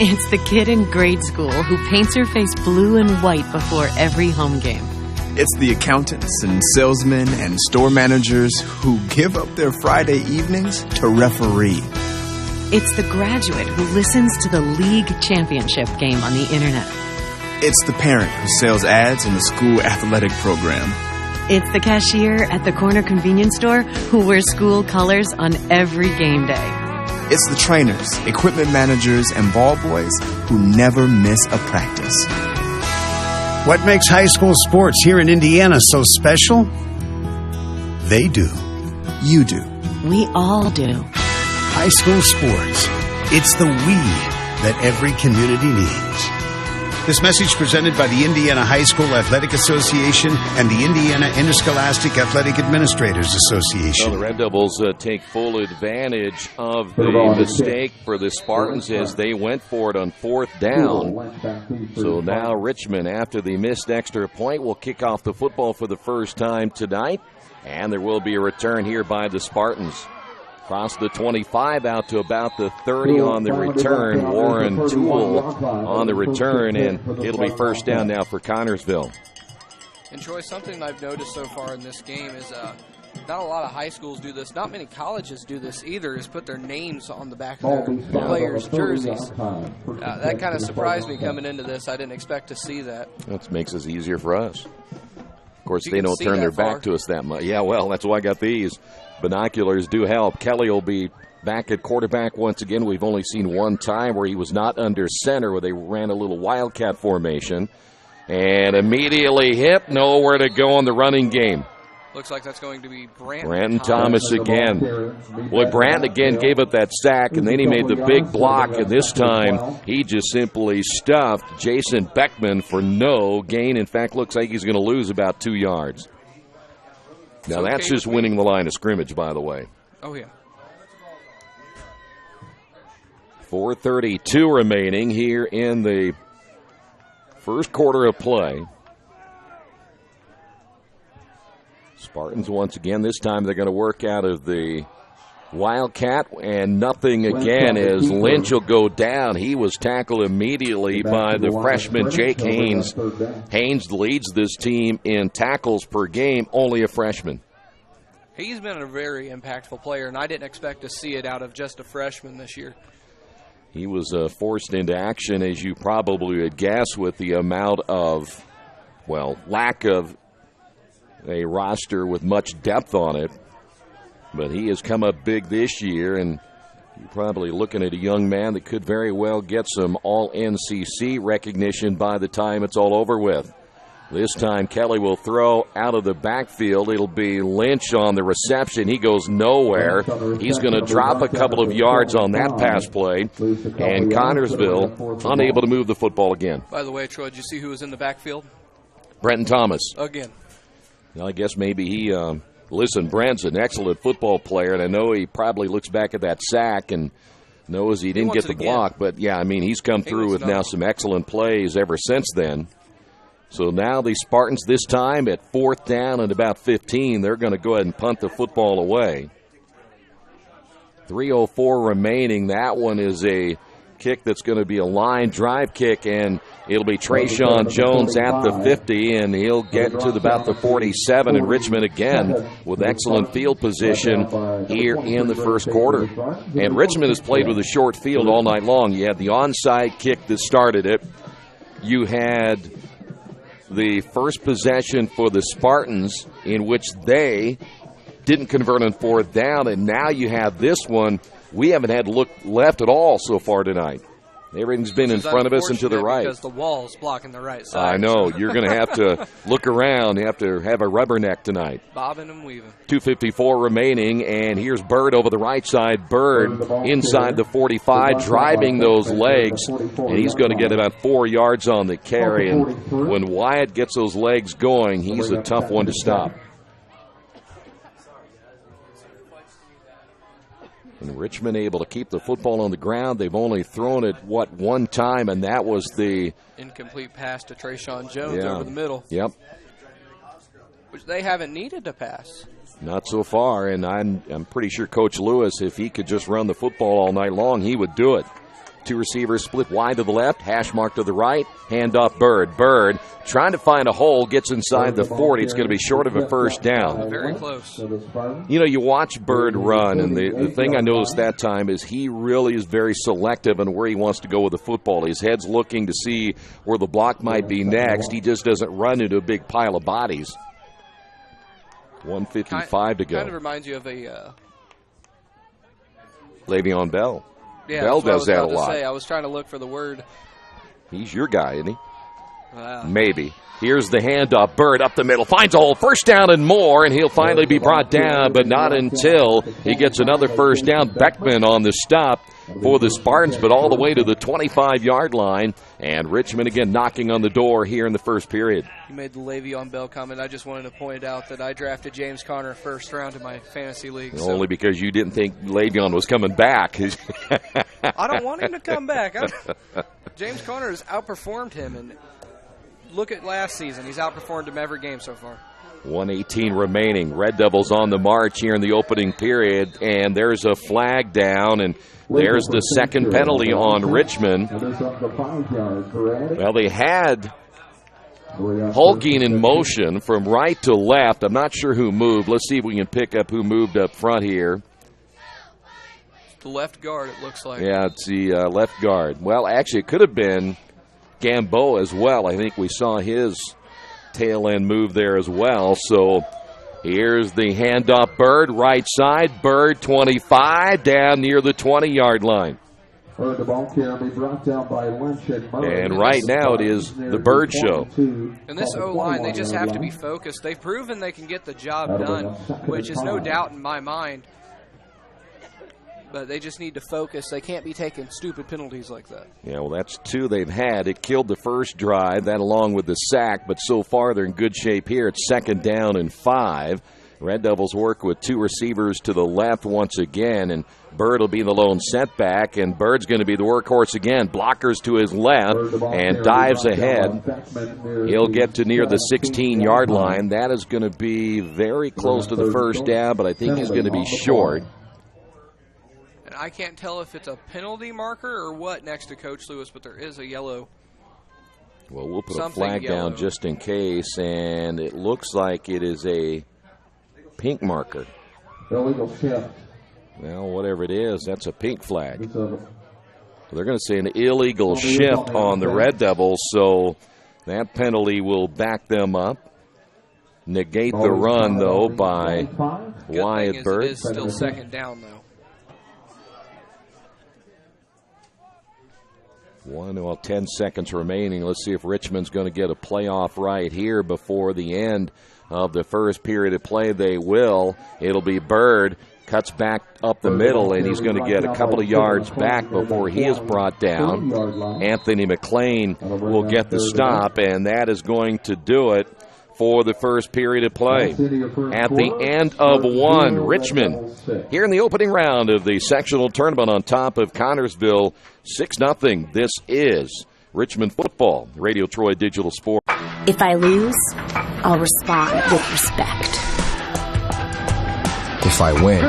It's the kid in grade school who paints her face blue and white before every home game. It's the accountants and salesmen and store managers who give up their Friday evenings to referee. It's the graduate who listens to the league championship game on the internet. It's the parent who sells ads in the school athletic program. It's the cashier at the corner convenience store who wears school colors on every game day. It's the trainers, equipment managers, and ball boys who never miss a practice. What makes high school sports here in Indiana so special? They do. You do. We all do. High school sports. It's the we that every community needs. This message presented by the Indiana High School Athletic Association and the Indiana Interscholastic Athletic Administrators Association. Well, the Red Devils take full advantage of the mistake for the Spartans as they went for it on 4th down. So now Richmond, after the missed extra point, will kick off the football for the first time tonight. And there will be a return here by the Spartans. Across the 25 out to about the 30 on the return. Warren Toole on the return, and it'll be first down now for Connersville. And Troy, something I've noticed so far in this game is not a lot of high schools do this. Not many colleges do this either, is put their names on the back of their players' jerseys. That kind of surprised me coming into this. I didn't expect to see that. That makes it easier for us. Of course, they don't turn their back to us that much. Yeah, well, that's why I got these. Binoculars do help. Kelly will be back at quarterback once again. We've only seen one time where he was not under center, where they ran a little wildcat formation. And immediately hit, nowhere to go in the running game. Looks like that's going to be Brandon Thomas again. Boy, Brandon again gave up that sack, and then he made the big block, and this time he just simply stuffed Jason Beckman for no gain. In fact, looks like he's going to lose about 2 yards. Now, that's just winning the line of scrimmage, by the way. Oh, yeah. 4:32 remaining here in the first quarter of play. Spartans once again. This time they're going to work out of the wildcat, and nothing again as Lynch will go down. He was tackled immediately by the freshman Jake Haynes. Haynes leads this team in tackles per game, only a freshman. He's been a very impactful player, and I didn't expect to see it out of just a freshman this year. He was forced into action, as you probably would guess, with the amount of, well, lack of a roster with much depth on it. But he has come up big this year, and you're probably looking at a young man that could very well get some all-NCC recognition by the time it's all over with. This time Kelly will throw out of the backfield. It'll be Lynch on the reception. He goes nowhere. He's going to drop a couple of yards on that pass play, and Connersville unable to move the football again. By the way, Troy, did you see who was in the backfield? Brenton Thomas. Again. Well, I guess maybe he listen, Brent's an excellent football player, and I know he probably looks back at that sack and knows he didn't get the block. But, yeah, I mean, he's come through with now some excellent plays ever since then. So now the Spartans this time at 4th down and about 15, they're going to go ahead and punt the football away. 3:04 remaining. That one is a kick that's going to be a line drive kick, and it'll be Trayshawn Jones at the 50, and he'll get to about the 47. And Richmond again with excellent field position here in the first quarter. And Richmond has played with a short field all night long. You had the onside kick that started it. You had the first possession for the Spartans in which they didn't convert on 4th down, and now you have this one. We haven't had to look left at all so far tonight. Everything's been in front of us and to the right. Because the wall's blocking the right side. I know. You're going to have to look around. You have to have a rubberneck tonight. Bobbing and weaving. 2:54 remaining, and here's Bird over the right side. Bird inside the 45, driving those legs, and he's going to get about 4 yards on the carry. And when Wyatt gets those legs going, he's a tough one to stop. And Richmond able to keep the football on the ground. They've only thrown it, one time, and that was the incomplete pass to Trayshawn Jones over the middle. Yep. Which they haven't needed to pass. Not so far, and I'm pretty sure Coach Lewis, if he could just run the football all night long, he would do it. 2 receivers split wide to the left, hash mark to the right, hand off Bird. Bird trying to find a hole, gets inside the 40. It's going to be short of a first down. Very close. You know, you watch Bird run, and the thing I noticed that time is he really is very selective on where he wants to go with the football. His head's looking to see where the block might be next. He just doesn't run into a big pile of bodies. 1:55 to go. Kind of reminds you of a Le'Veon Bell. Yeah, Bell does that a lot. I was trying to look for the word. He's your guy, isn't he? Wow. Maybe. Here's the handoff. Bird up the middle. Finds a hole. First down and more, and he'll finally be brought down, but not until he gets another first down. Beckman on the stop for the Spartans, but all the way to the 25-yard line. And Richmond again knocking on the door here in the first period. You made the Le'Veon Bell comment. I just wanted to point out that I drafted James Conner first round in my fantasy league. Only because you didn't think Le'Veon was coming back. I don't want him to come back. James Conner has outperformed him, and look at last season. He's outperformed him every game so far. 1:18 remaining. Red Devils on the march here in the opening period, and there's a flag down, and there's the second penalty on Richmond. Well, they had Holguin in motion from right to left. I'm not sure who moved. Let's see if we can pick up who moved up front here. The left guard, it looks like. Yeah, it's the left guard. Well, actually, it could have been Gamboa as well. I think we saw his tail end move there as well. So here's the handoff. Bird, right side. Bird, 25, down near the 20-yard line. The ball carrier will be brought down by Lynch and Murray. And right now it is the Bird show. And this O-line, they just have to be focused. They've proven they can get the job done, which is no doubt in my mind. But they just need to focus. They can't be taking stupid penalties like that. Yeah, well, that's two they've had. It killed the first drive, that along with the sack, but so far they're in good shape here. It's 2nd down and 5. Red Devils work with 2 receivers to the left once again, and Bird will be the lone setback, and Bird's going to be the workhorse again. Blockers to his left and dives ahead. He'll get to near the 16-yard line. That is going to be very close to the first down, but I think he's going to be short. And I can't tell if it's a penalty marker or what next to Coach Lewis, but there is a yellow. Well, we'll put a flag down just in case, and it looks like it is a pink marker. Illegal shift. Well, whatever it is, that's a pink flag. They're going to say an illegal shift on the Red Devils, so that penalty will back them up. Negate the run, though, by Wyatt Bird. It is still 2nd down, though. 10 seconds remaining. Let's see if Richmond's going to get a playoff right here before the end of the first period of play. They will. It'll be Bird. Cuts back up the middle, and he's going to get a couple of yards back before he is brought down. Anthony McLean will get the stop, and that is going to do it for the first period of play. At the end of 1, Richmond here in the opening round of the sectional tournament on top of Connersville, 6-0. This is Richmond football, Radio Troy Digital Sport. If I lose, I'll respond with respect. If I win,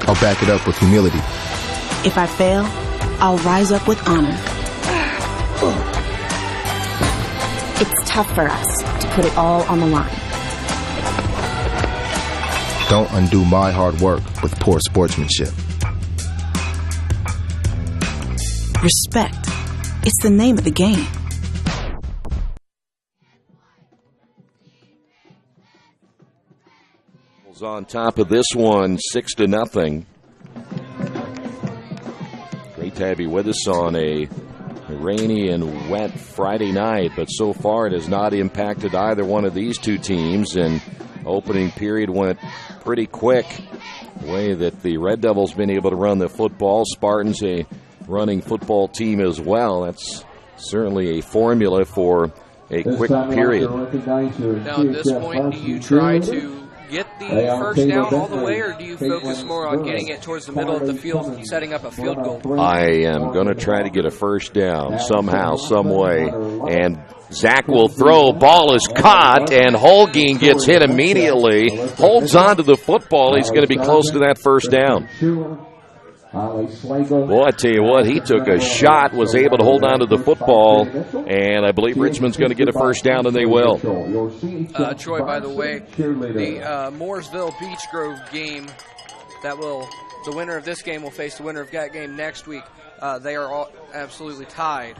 I'll back it up with humility. If I fail, I'll rise up with honor. It's tough for us to put it all on the line. Don't undo my hard work with poor sportsmanship. Respect. It's the name of the game. On top of this one, 6-0. Great to have you with us on a rainy and wet Friday night, but so far it has not impacted either one of these two teams, and opening period went pretty quick. The way that the Red Devils been able to run the football, Spartans a running football team as well. That's certainly a formula for a quick period. Now at this point, do you try to get the first down all the way, or do you focus more on getting it towards the middle of the field and setting up a field goal? I am going to try to get a first down somehow, some way. And Zach will throw. Ball is caught, and Holguin gets hit immediately. Holds on to the football. He's going to be close to that first down. Well, I tell you what, he took a shot, was able to hold on to the football, and I believe Richmond's going to get a first down, and they will. Troy, by the way, the Mooresville Beech Grove game, the winner of this game will face the winner of that game next week. They are all absolutely tied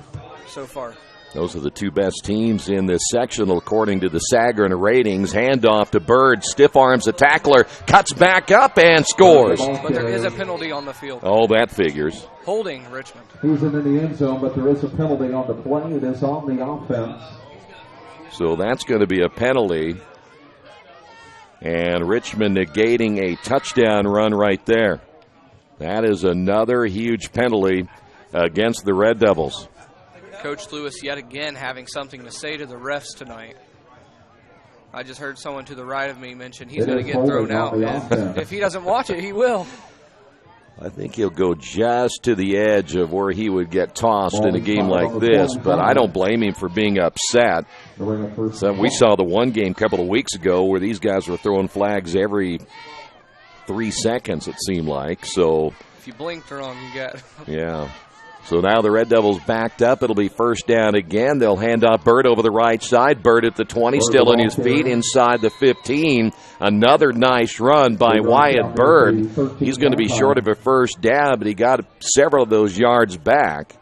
so far. Those are the two best teams in this sectional, according to the Sagarin ratings. Handoff to Bird, stiff arms a tackler, cuts back up and scores. But there is a penalty on the field. Oh, that figures. Holding Richmond. He's in the end zone, but there is a penalty on the play. It is on the offense. So that's going to be a penalty. And Richmond negating a touchdown run right there. That is another huge penalty against the Red Devils. Coach Lewis yet again having something to say to the refs tonight. I just heard someone to the right of me mention he's going to get thrown out. If he doesn't watch it, he will. I think he'll go just to the edge of where he would get tossed in a game like this, but I don't blame him for being upset. So we saw the one game a couple of weeks ago where these guys were throwing flags every 3 seconds, it seemed like. So if you blinked wrong, you got. Yeah. So now the Red Devils backed up. It'll be first down again. They'll hand off Bird over the right side. Bird at the 20, still on his feet inside the 15. Another nice run by Wyatt Bird. He's going to be short of a first down, but he got several of those yards back.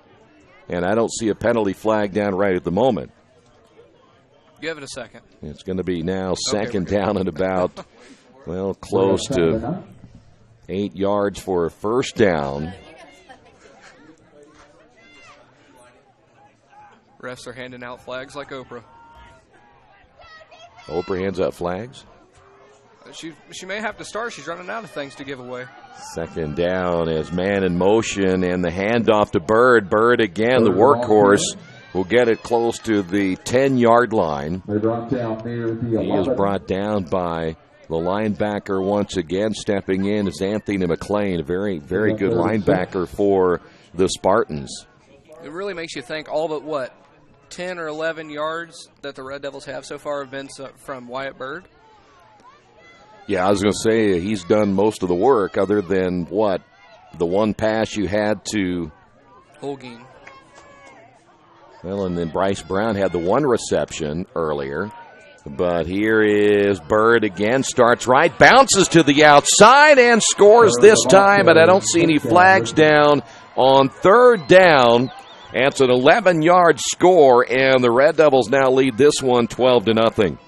And I don't see a penalty flag down right at the moment. Give it a second. It's going to be now second down and about, well, close to 8 yards for a first down. Refs are handing out flags like Oprah. Oprah hands out flags? She may have to start. She's running out of things to give away. Second down as man in motion, and the handoff to Bird. Bird again, the workhorse, will get it close to the 10-yard line. He is brought down by the linebacker once again. Stepping in is Anthony McLean, a very, very good linebacker for the Spartans. It really makes you think all but 10 or 11 yards that the Red Devils have so far have been from Wyatt Bird? Yeah, I was going to say he's done most of the work other than, the one pass you had to Holguin. Well, and then Bryce Brown had the one reception earlier. But here is Bird again, starts right, bounces to the outside and scores this time, but I don't see any flags down on third down. It's an 11-yard score, and the Red Devils now lead this one 12-0.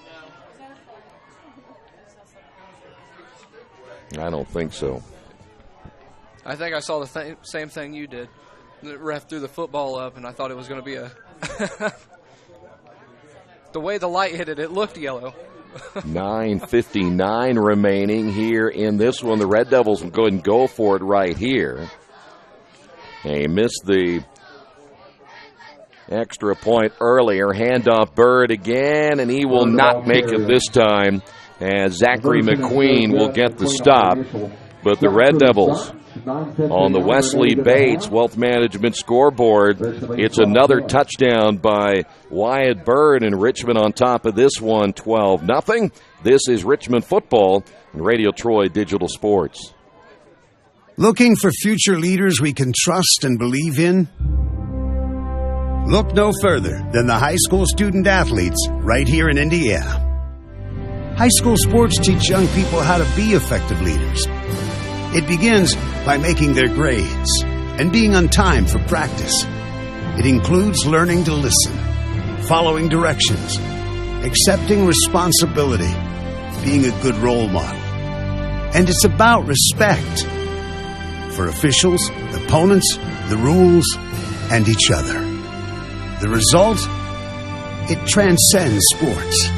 I don't think so. I think I saw the same thing you did. The ref threw the football up, and I thought it was going to be a... The way the light hit it, it looked yellow. 9:59 remaining here in this one. The Red Devils will go ahead and go for it right here. They missed the extra point earlier. Handoff Bird again, and he will not make it this time as Zachary McQueen will get the stop. But the Red Devils on the Wesley Bates Wealth Management scoreboard, it's another touchdown by Wyatt Bird, and Richmond on top of this one, 12-0. This is Richmond football and Radio Troy Digital Sports. Looking for future leaders we can trust and believe in? Look no further than the high school student athletes right here in Indiana. High school sports teach young people how to be effective leaders. It begins by making their grades and being on time for practice. It includes learning to listen, following directions, accepting responsibility, being a good role model. And it's about respect for officials, opponents, the rules, and each other. The result? It transcends sports.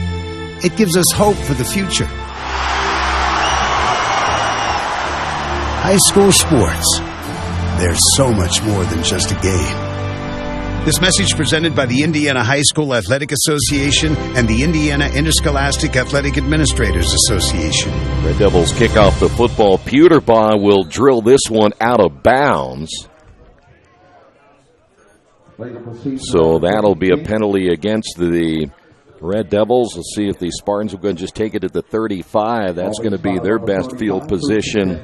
It gives us hope for the future. High school sports. There's so much more than just a game. This message presented by the Indiana High School Athletic Association and the Indiana Interscholastic Athletic Administrators Association. Red Devils kick off the football. Pewterbaugh will drill this one out of bounds. So that'll be a penalty against the Red Devils. We'll see if the Spartans are going to just take it at the 35. That's going to be their best field position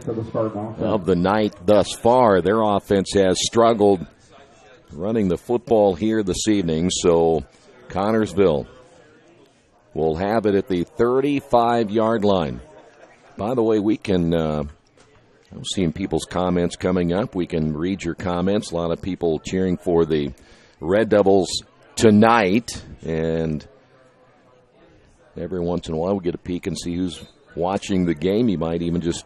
of the night thus far. Their offense has struggled running the football here this evening. So Connersville will have it at the 35-yard line. By the way, we can, I'm seeing people's comments coming up. We can read your comments. A lot of people cheering for the Red Devils tonight. And every once in a while we get a peek and see who's watching the game. You might even just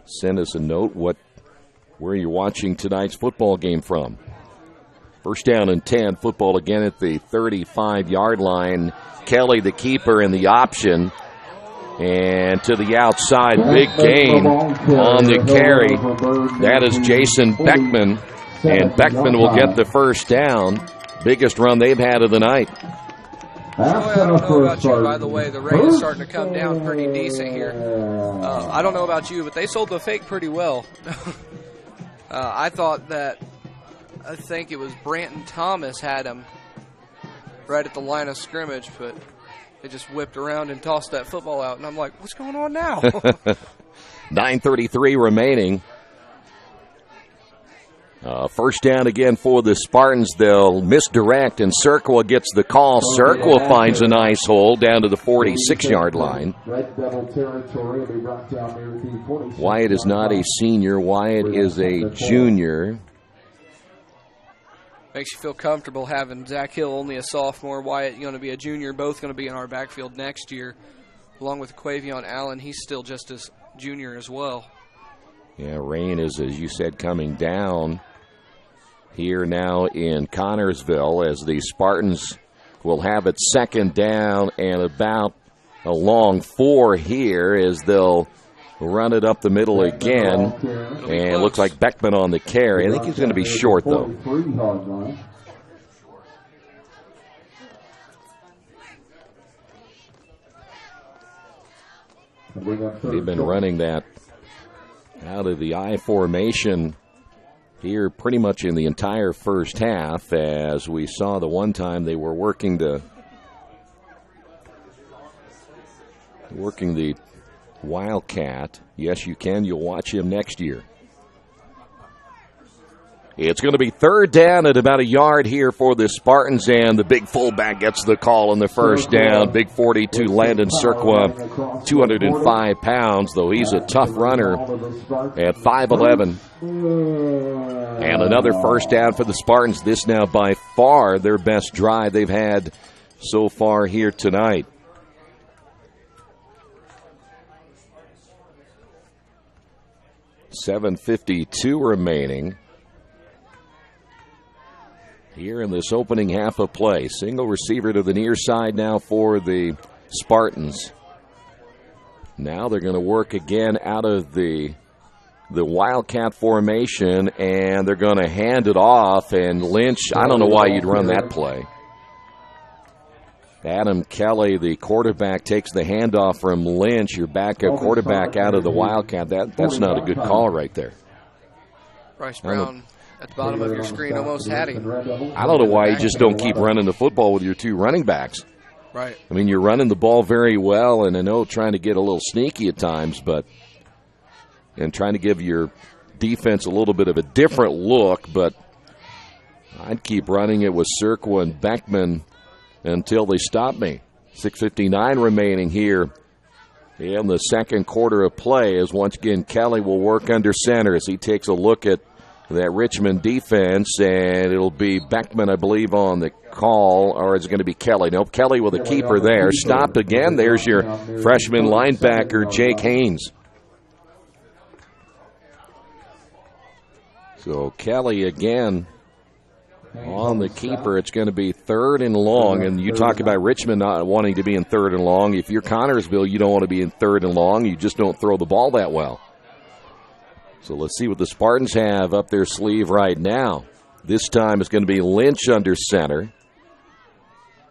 send us a note where you're watching tonight's football game from. First down and 10. Football again at the 35-yard line. Kelly, the keeper, in the option. And to the outside, big gain on the carry. That is Jason Beckman. And Beckman will get the first down. Biggest run they've had of the night. Boy, I don't know about you, by the way. The rain is starting to come down pretty decent here. I don't know about you, but they sold the fake pretty well. I think it was Branton Thomas had him right at the line of scrimmage, but they just whipped around and tossed that football out. And I'm like, what's going on now? 9:33 remaining. First down again for the Spartans. They'll misdirect, and Serqua gets the call. Serqua finds a nice hole down to the 46-yard line. Wyatt is not a senior. Wyatt is a junior. Makes you feel comfortable having Zach Hill only a sophomore, Wyatt going to be a junior, both going to be in our backfield next year, along with Quavion Allen. He's still just as junior as well. Yeah, rain is, as you said, coming down here now in Connersville as the Spartans will have it second down and about a long 4 here as they'll run it up the middle again. And it looks like Beckman on the carry. I think he's going to be short, though. They've been running that out of the I formation here pretty much in the entire first half. As we saw the one time they were working the Wildcat. Yes, you can. You'll watch him next year. It's going to be third down at about a yard here for the Spartans, and the big fullback gets the call on the first down. Big 42, Landon Serqua, 205 pounds, though he's a tough runner at 5'11". And another first down for the Spartans. This now by far their best drive they've had so far here tonight. .752 remaining here in this opening half of play. Single receiver to the near side now for the Spartans. Now they're going to work again out of the Wildcat formation, and they're going to hand it off, and Lynch, I don't know why you'd run that play. Adam Kelly, the quarterback, takes the handoff from Lynch, your backup quarterback out of the Wildcat. That's not a good call right there. Bryce Brown at the bottom of your screen almost had him. I don't know why you just don't keep running the football with your two running backs. Right. I mean, you're running the ball very well, and I know trying to get a little sneaky at times, and trying to give your defense a little bit of a different look, but I'd keep running it with Serqua and Beckman until they stop me. 6:59 remaining here in the second quarter of play, as once again Kelly will work under center as he takes a look at that Richmond defense, and it'll be Beckman, I believe, on the call, or is it going to be Kelly? Nope, Kelly with a keeper there. Stopped again. There's your freshman linebacker, Jake Haynes. So Kelly again on the keeper. It's going to be third and long, and you talk about Richmond not wanting to be in third and long. If you're Connersville, you don't want to be in third and long. You just don't throw the ball that well. So let's see what the Spartans have up their sleeve right now. This time it's going to be Lynch under center.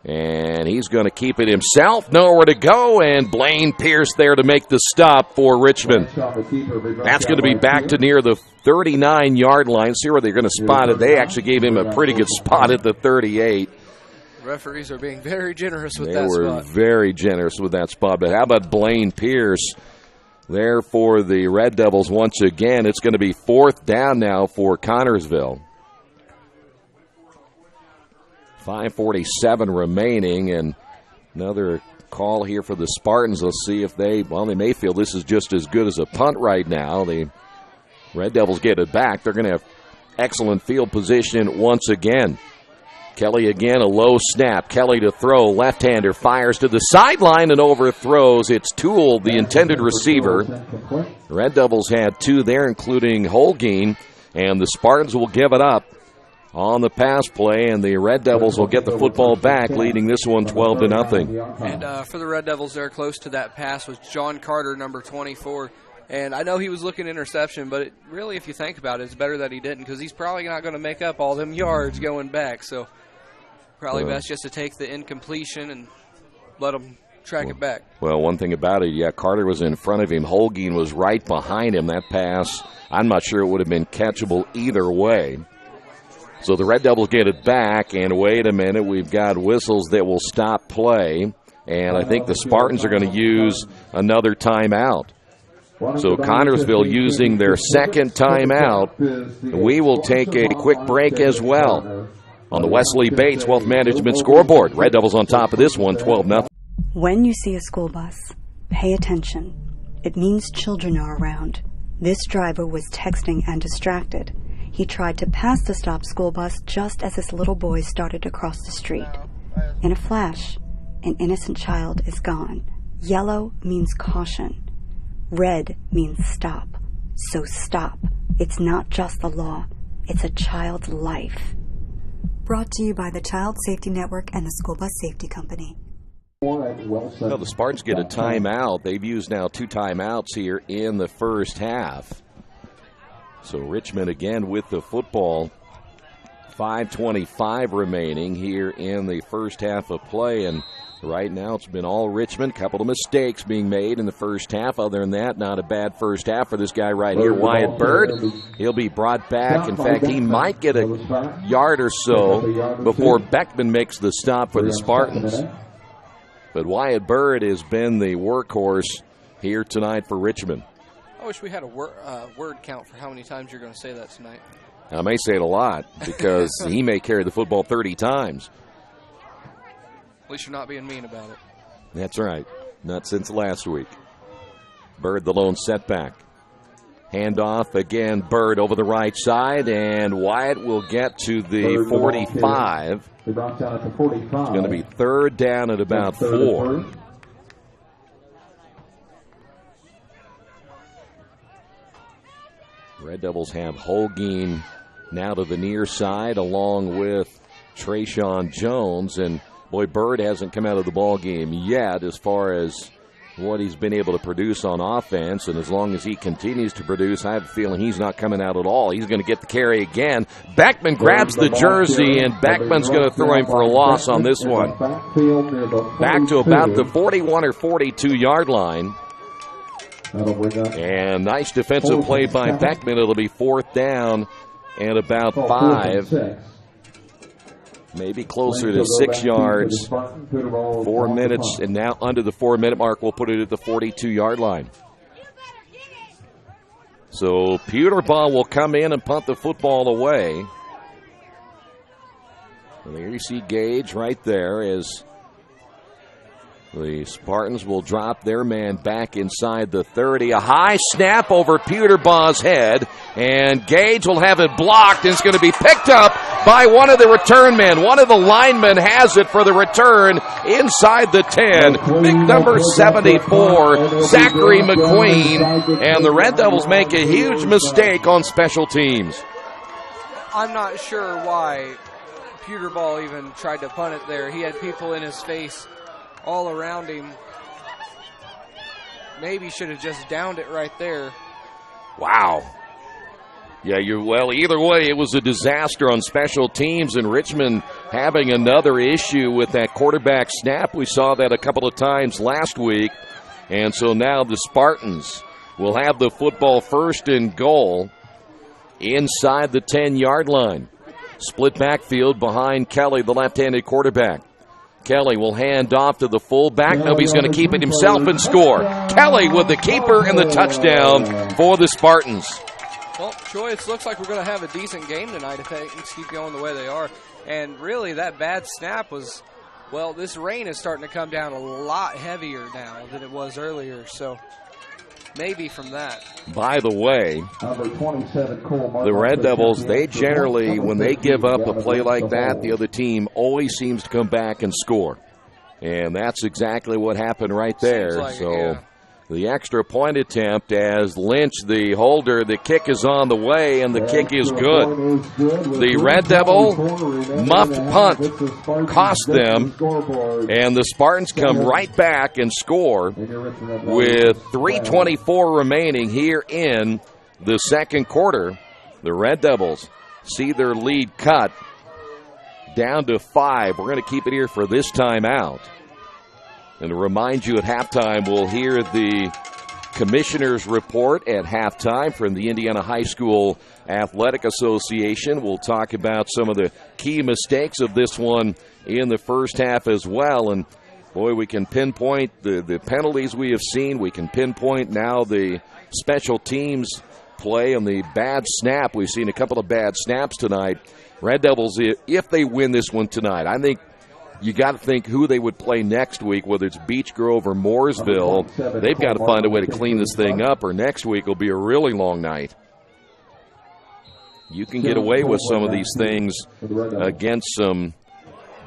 And he's going to keep it himself. Nowhere to go, and Blaine Pierce there to make the stop for Richmond. That's going to be back to near the 39-yard line. See where they're going to spot it. They actually gave him a pretty good spot at the 38. Referees are being very generous with that spot. They were very generous with that spot. But how about Blaine Pierce there for the Red Devils once again? It's going to be fourth down now for Connersville. 5:47 remaining, and another call here for the Spartans. Let's see if they may feel this is just as good as a punt right now. The Red Devils get it back. They're going to have excellent field position once again. Kelly again, a low snap. Kelly to throw. Left-hander fires to the sideline and overthrows. It's Toole, the intended receiver. The Red Devils had 2 there, including Holguin, and the Spartans will give it up on the pass play, and the Red Devils will get the football back, leading this one 12-0. And for the Red Devils there, close to that pass was John Carter, number 24. And I know he was looking interception, but really, if you think about it, it's better that he didn't, because he's probably not going to make up all them yards going back. So probably best just to take the incompletion and let him track it back. Well, one thing about it, Carter was in front of him. Holguin was right behind him. That pass, I'm not sure it would have been catchable either way. So the Red Devils get it back, and wait a minute, we've got whistles that will stop play, and I think the Spartans are going to use another timeout. So Connersville using their second timeout. We will take a quick break as well. On the Wesley Bates Wealth Management scoreboard, Red Devils on top of this one, 12-0. When you see a school bus, pay attention. It means children are around. This driver was texting and distracted. He tried to pass the stopped school bus just as his little boy started to cross the street. In a flash, an innocent child is gone. Yellow means caution. Red means stop. So stop. It's not just the law. It's a child's life. Brought to you by the Child Safety Network and the School Bus Safety Company. Well, the Spartans get a timeout. They've used now 2 timeouts here in the first half. So Richmond again with the football. 5:25 remaining here in the first half of play, and right now it's been all Richmond. Couple of mistakes being made in the first half. Other than that, not a bad first half for this guy right here, Wyatt Bird. He'll be brought back. In fact, he might get a yard or so before Beckman makes the stop for the Spartans. But Wyatt Bird has been the workhorse here tonight for Richmond. I wish we had a word count for how many times you're going to say that tonight. I may say it a lot because he may carry the football 30 times. At least you're not being mean about it. That's right. Not since last week. Bird the lone setback. Handoff again. Bird over the right side, and Wyatt will get to the 45. It's going to be 3rd down at about 4. Red Devils have Holguin now to the near side along with Trayshawn Jones. And, boy, Bird hasn't come out of the ball game yet as far as what he's been able to produce on offense. And as long as he continues to produce, I have a feeling he's not coming out at all. He's going to get the carry again. Beckman grabs the jersey, and Beckman's going to throw him for a loss on this one. Back to about the 41 or 42-yard line. And nice defensive play by Beckman. It'll be 4th down and about 5. Maybe closer to 6 yards. 4 minutes, and now under the 4-minute mark, we'll put it at the 42-yard line. So Peterball will come in and punt the football away. And there you see Gage right there as the Spartans will drop their man back inside the 30. A high snap over Peterbaugh's head, and Gage will have it blocked, and it's going to be picked up by one of the return men. One of the linemen has it for the return inside the 10. Big number 74, Zachary McQueen, and the Red Devils make a huge mistake on special teams. I'm not sure why Peterball even tried to punt it there. He had people in his face all around him. Maybe should have just downed it right there. Wow. Yeah, well, either way, it was a disaster on special teams, and Richmond having another issue with that quarterback snap. We saw that a couple of times last week, and so now the Spartans will have the football 1st and goal inside the 10-yard line. Split backfield behind Kelly, the left-handed quarterback. Kelly will hand off to the fullback. Nobody's going to keep it himself and score. Kelly with the keeper and the touchdown for the Spartans. Well, Troy, it looks like we're going to have a decent game tonight if things keep going the way they are. And really, that bad snap was, well, this rain is starting to come down a lot heavier now than it was earlier. So maybe from that. By the way, the Red Devils, they generally, when they give up a play like that, the other team always seems to come back and score. And that's exactly what happened right there. Like the extra point attempt as Lynch, the holder, the kick is on the way, and the kick is good. The Red Devil muffed punt cost them, and the Spartans come right back and score with 3:24 remaining here in the second quarter. The Red Devils see their lead cut down to 5. We're going to keep it here for this timeout. And to remind you, at halftime, we'll hear the commissioner's report at halftime from the Indiana High School Athletic Association. We'll talk about some of the key mistakes of this one in the first half as well. And, boy, we can pinpoint the penalties we have seen. We can pinpoint now the special teams play and the bad snap. We've seen a couple of bad snaps tonight. Red Devils, if they win this one tonight, I think you got to think who they would play next week, whether it's Beech Grove or Mooresville. They've got to find a way to clean this thing up, or next week will be a really long night. You can get away with some of these things against some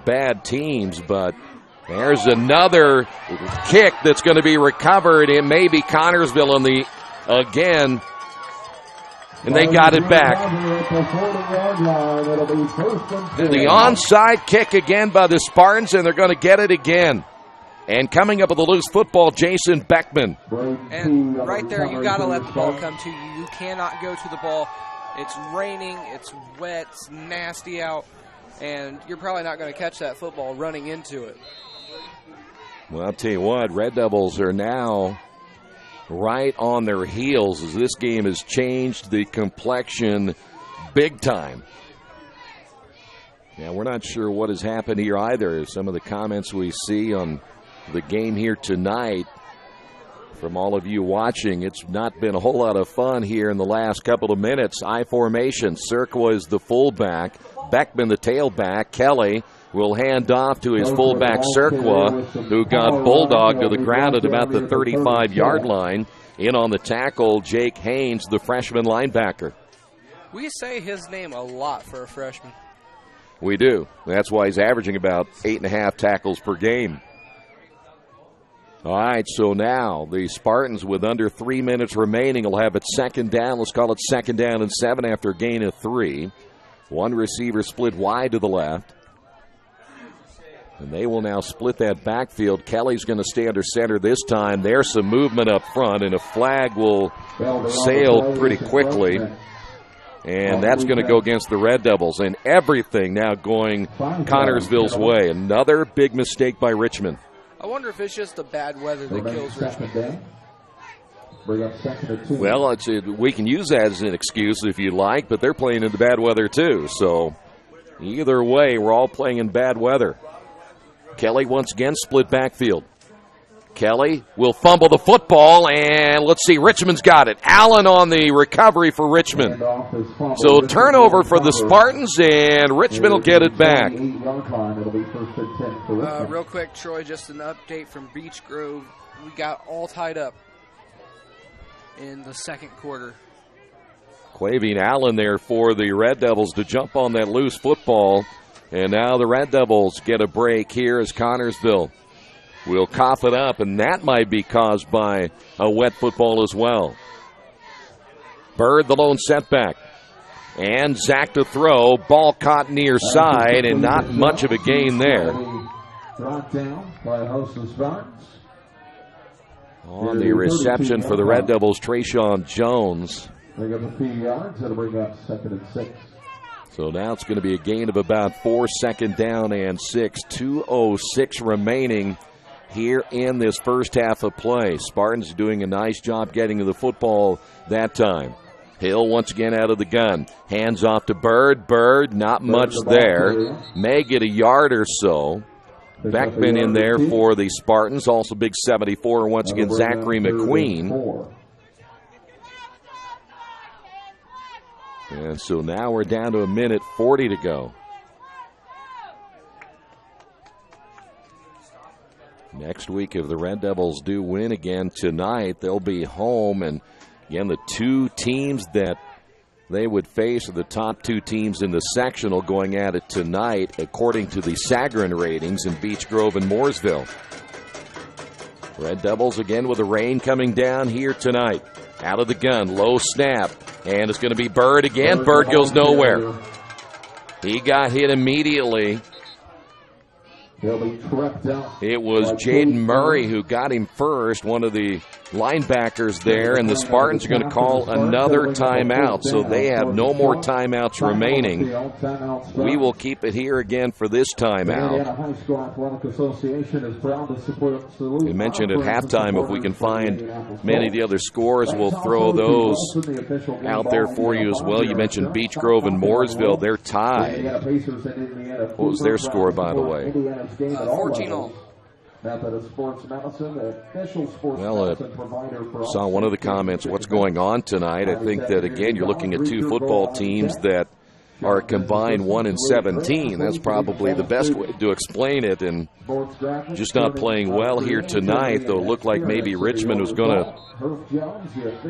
bad teams, but there's another kick that's going to be recovered. It may be Connersville again. And they got it back. The onside kick again by the Spartans, and they're going to get it again. And coming up with a loose football, Jason Beckman. And right there, you got to let the ball come to you. You cannot go to the ball. It's raining, it's wet, it's nasty out, and you're probably not going to catch that football running into it. Well, I'll tell you what, Red Devils are now right on their heels as this game has changed the complexion big time. Now, we're not sure what has happened here either. Some of the comments we see on the game here tonight from all of you watching, it's not been a whole lot of fun here in the last couple of minutes. I formation, Cirqua is the fullback, Beckman the tailback, Kelly will hand off to his fullback, Cirqua, who got bulldogged to the ground at about the 35-yard line. In on the tackle, Jake Haynes, the freshman linebacker. We say his name a lot for a freshman. We do. That's why he's averaging about 8.5 tackles per game. All right, so now the Spartans, with under 3 minutes remaining, will have it second down. Let's call it second down and 7 after a gain of 3. One receiver split wide to the left. And they will now split that backfield. Kelly's going to stay under center this time. There's some movement up front, and a flag will sail pretty quickly. And that's going to go against the Red Devils. And everything now going Connersville's way. Another big mistake by Richmond. I wonder if it's just the bad weather that kills Richmond. Well, we can use that as an excuse if you like, but they're playing in the bad weather too. So either way, we're all playing in bad weather. Kelly once again split backfield. Kelly will fumble the football, and let's see, Richmond's got it. Allen on the recovery for Richmond. So turnover for the Spartans, and Richmond will get it back. Real quick, Troy, just an update from Beech Grove. We got all tied up in the second quarter. Quavian Allen there for the Red Devils to jump on that loose football. And now the Red Devils get a break here as Connersville will cough it up, and that might be caused by a wet football as well. Bird, the lone setback. And Zach to throw. Ball caught near side, and not much of a gain there. On the reception for the Red Devils, Trayshawn Jones. Bring up a few yards. That'll bring up second and 6. So now it's going to be a gain of about 4, second down and 6. 2:06 remaining here in this first half of play. Spartans doing a nice job getting to the football that time. Hill once again out of the gun. Hands off to Bird. Bird, not much there. May get a yard or so. Beckman in there for the Spartans. Also big 74. Once again, Zachary McQueen. And so now we're down to 1:40 to go. Next week, if the Red Devils do win again tonight, they'll be home. And again, the two teams that they would face are the top two teams in the sectional going at it tonight, according to the Sagarin ratings in Beech Grove and Mooresville. Red Devils again with the rain coming down here tonight. Out of the gun, low snap, and it's going to be Bird again. Bird goes nowhere. He got hit immediately. It was Jaden Murray who got him first, one of the linebackers there, and the Spartans are going to call another timeout, so they have no more timeouts remaining. We will keep it here again for this timeout. We mentioned at halftime if we can find many of the other scores, we'll throw those out there for you as well. You mentioned Beech Grove and Mooresville. They're tied. What was their score, by the way? 14-all. Well, saw one of the comments, what's going on tonight? I think that, again, you're looking at two football teams that are combined 1-17. That's probably the best way to explain it, and just not playing well here tonight, though it looked like maybe Richmond was going to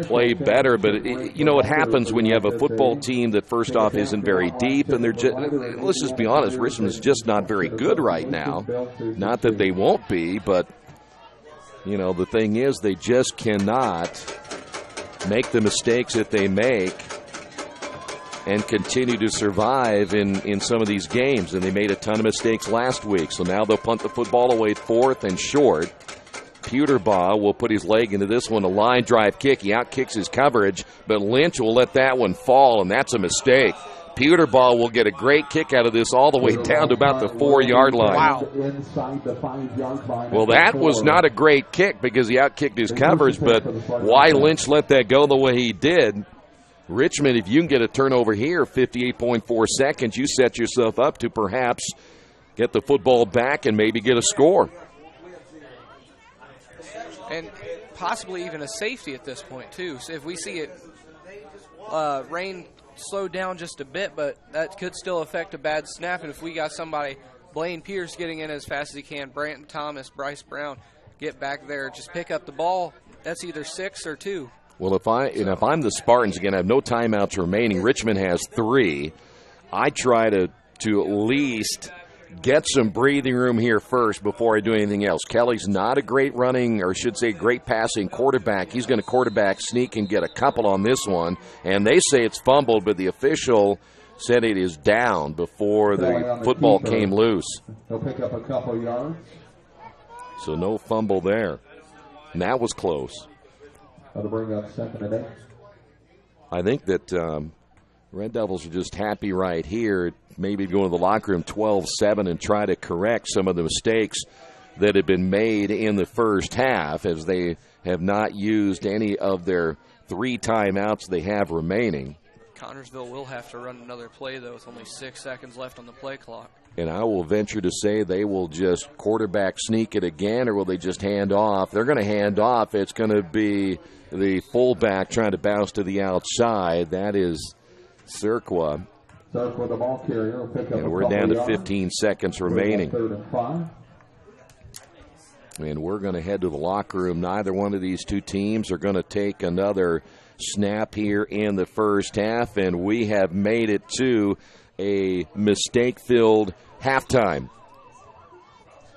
play better. But, it happens when you have a football team that, first off, isn't very deep, and they're just, let's just be honest, Richmond's just not very good right now. Not that they won't be, but, the thing is they just cannot make the mistakes that they make and continue to survive in some of these games. And they made a ton of mistakes last week. So now they'll punt the football away 4th and short. Pewterbaugh will put his leg into this one, a line drive kick. He outkicks his coverage, but Lynch will let that one fall, and that's a mistake. Pewterbaugh will get a great kick out of this all the way down to about the 4-yard line. Wow. Well, that was not a great kick because he outkicked his coverage, but why Lynch let that go the way he did? Richmond, if you can get a turnover here, 58.4 seconds, you set yourself up to perhaps get the football back and maybe get a score. And possibly even a safety at this point, too. So if we see it rain slow down just a bit, but that could still affect a bad snap. And if we got somebody, Blaine Pierce, getting in as fast as he can, Branton Thomas, Bryce Brown, get back there, just pick up the ball, that's either 6 or 2. Well, if I'm the Spartans, again, I have no timeouts remaining. Richmond has 3. I try to at least get some breathing room here first before I do anything else. Kelly's not a great running, or should say great passing quarterback. He's going to quarterback sneak and get a couple on this one. And they say it's fumbled, but the official said it is down before the football came loose. He'll pick up a couple yards. So no fumble there. And that was close. That'll bring up 2nd and 8. I think that Red Devils are just happy right here, maybe go to the locker room 12-7 and try to correct some of the mistakes that have been made in the first half, as they have not used any of their 3 timeouts they have remaining. Connersville will have to run another play, though, with only 6 seconds left on the play clock. And I will venture to say they will just quarterback sneak it again, or will they just hand off? They're going to hand off. It's going to be the fullback trying to bounce to the outside. That is Serqua. Serqua, the ball carrier, will pick up and we're down to yards. 15 seconds remaining. 3rd and 5. And we're going to head to the locker room. Neither one of these two teams are going to take another snap here in the first half, and we have made it to a mistake-filled halftime.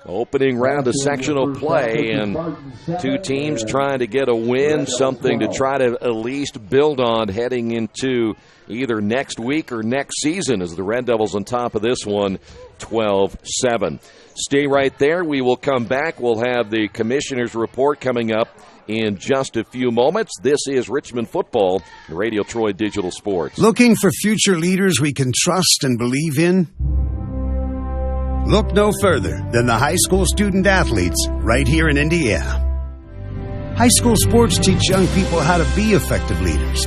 Opening round of sectional play, and two teams trying to get a win, something to try to at least build on heading into either next week or next season, as the Red Devils on top of this one, 12-7. Stay right there. We will come back. We'll have the commissioner's report coming up in just a few moments. This is Richmond Football, Radio Troy Digital Sports. Looking for future leaders we can trust and believe in? Look no further than the high school student athletes right here in Indiana. High school sports teach young people how to be effective leaders.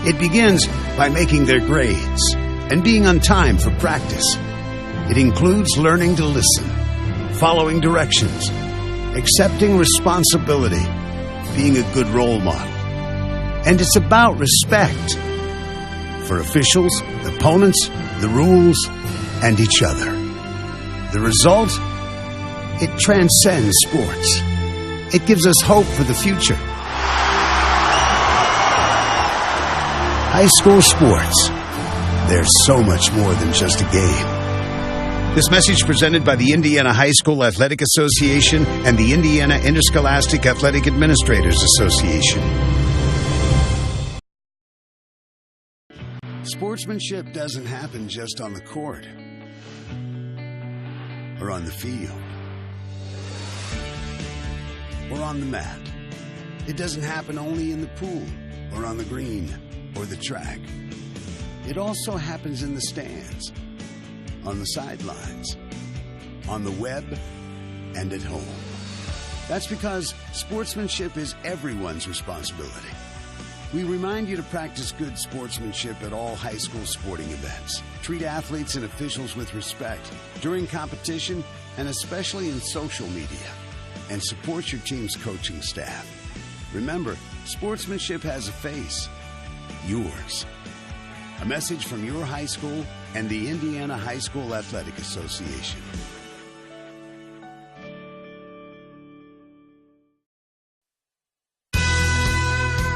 It begins by making their grades and being on time for practice. It includes learning to listen, following directions, accepting responsibility, being a good role model. And it's about respect for officials, opponents, the rules, and each other. The result? It transcends sports. It gives us hope for the future. High school sports. They're so much more than just a game. This message presented by the Indiana High School Athletic Association and the Indiana Interscholastic Athletic Administrators Association. Sportsmanship doesn't happen just on the court or on the field or on the mat. It doesn't happen only in the pool or on the green or the track. It also happens in the stands, on the sidelines, on the web, and at home. That's because sportsmanship is everyone's responsibility. We remind you to practice good sportsmanship at all high school sporting events. Treat athletes and officials with respect during competition and especially in social media. And support your team's coaching staff. Remember, sportsmanship has a face. Yours. A message from your high school and the Indiana High School Athletic Association.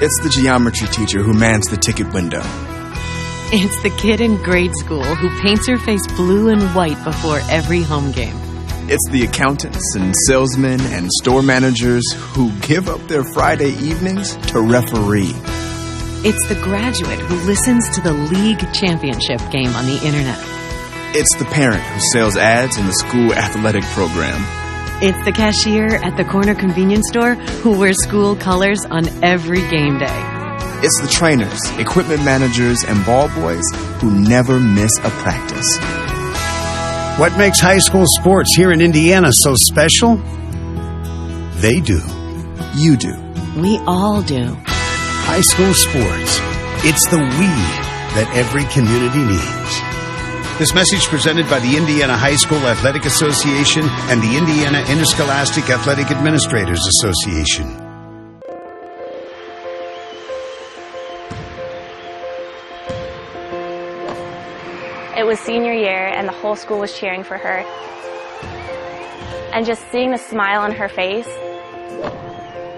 It's the geometry teacher who mans the ticket window. It's the kid in grade school who paints her face blue and white before every home game. It's the accountants and salesmen and store managers who give up their Friday evenings to referee. It's the graduate who listens to the league championship game on the internet. It's the parent who sells ads in the school athletic program. It's the cashier at the corner convenience store who wears school colors on every game day. It's the trainers, equipment managers, and ball boys who never miss a practice. What makes high school sports here in Indiana so special? They do. You do. We all do. High school sports. It's the we that every community needs. This message presented by the Indiana High School Athletic Association and the Indiana Interscholastic Athletic Administrators Association. It was senior year and the whole school was cheering for her. And just seeing the smile on her face,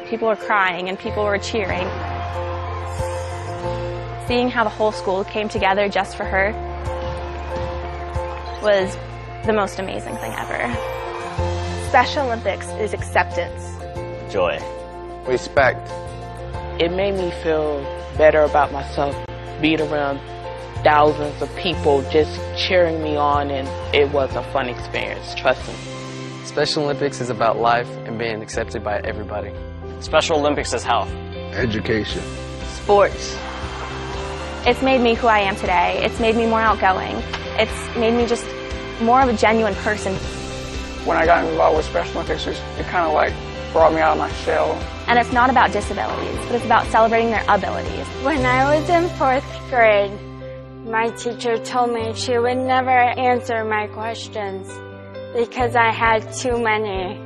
people were crying and people were cheering. Seeing how the whole school came together just for her was the most amazing thing ever. Special Olympics is acceptance. Joy. Respect. It made me feel better about myself, being around thousands of people just cheering me on, and it was a fun experience, trust me. Special Olympics is about life and being accepted by everybody. Special Olympics is health. Education. Sports. It's made me who I am today. It's made me more outgoing. It's made me just more of a genuine person. When I got involved with Special Olympics, it kind of like brought me out of my shell. And it's not about disabilities, but it's about celebrating their abilities. When I was in 4th grade, my teacher told me she would never answer my questions because I had too many,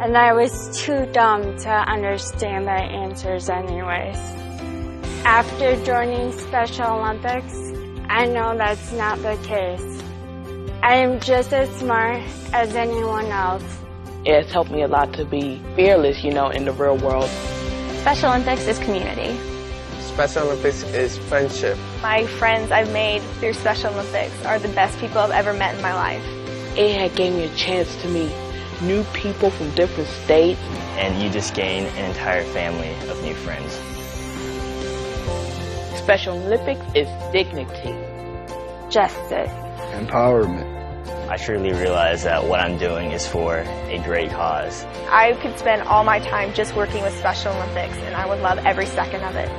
and I was too dumb to understand the answers anyways. After joining Special Olympics, I know that's not the case. I am just as smart as anyone else. It has helped me a lot to be fearless, in the real world. Special Olympics is community. Special Olympics is friendship. My friends I've made through Special Olympics are the best people I've ever met in my life. It had gave me a chance to meet new people from different states. And you just gain an entire family of new friends. Special Olympics is dignity. Justice. Empowerment. I truly realize that what I'm doing is for a great cause. I could spend all my time just working with Special Olympics, and I would love every second of it.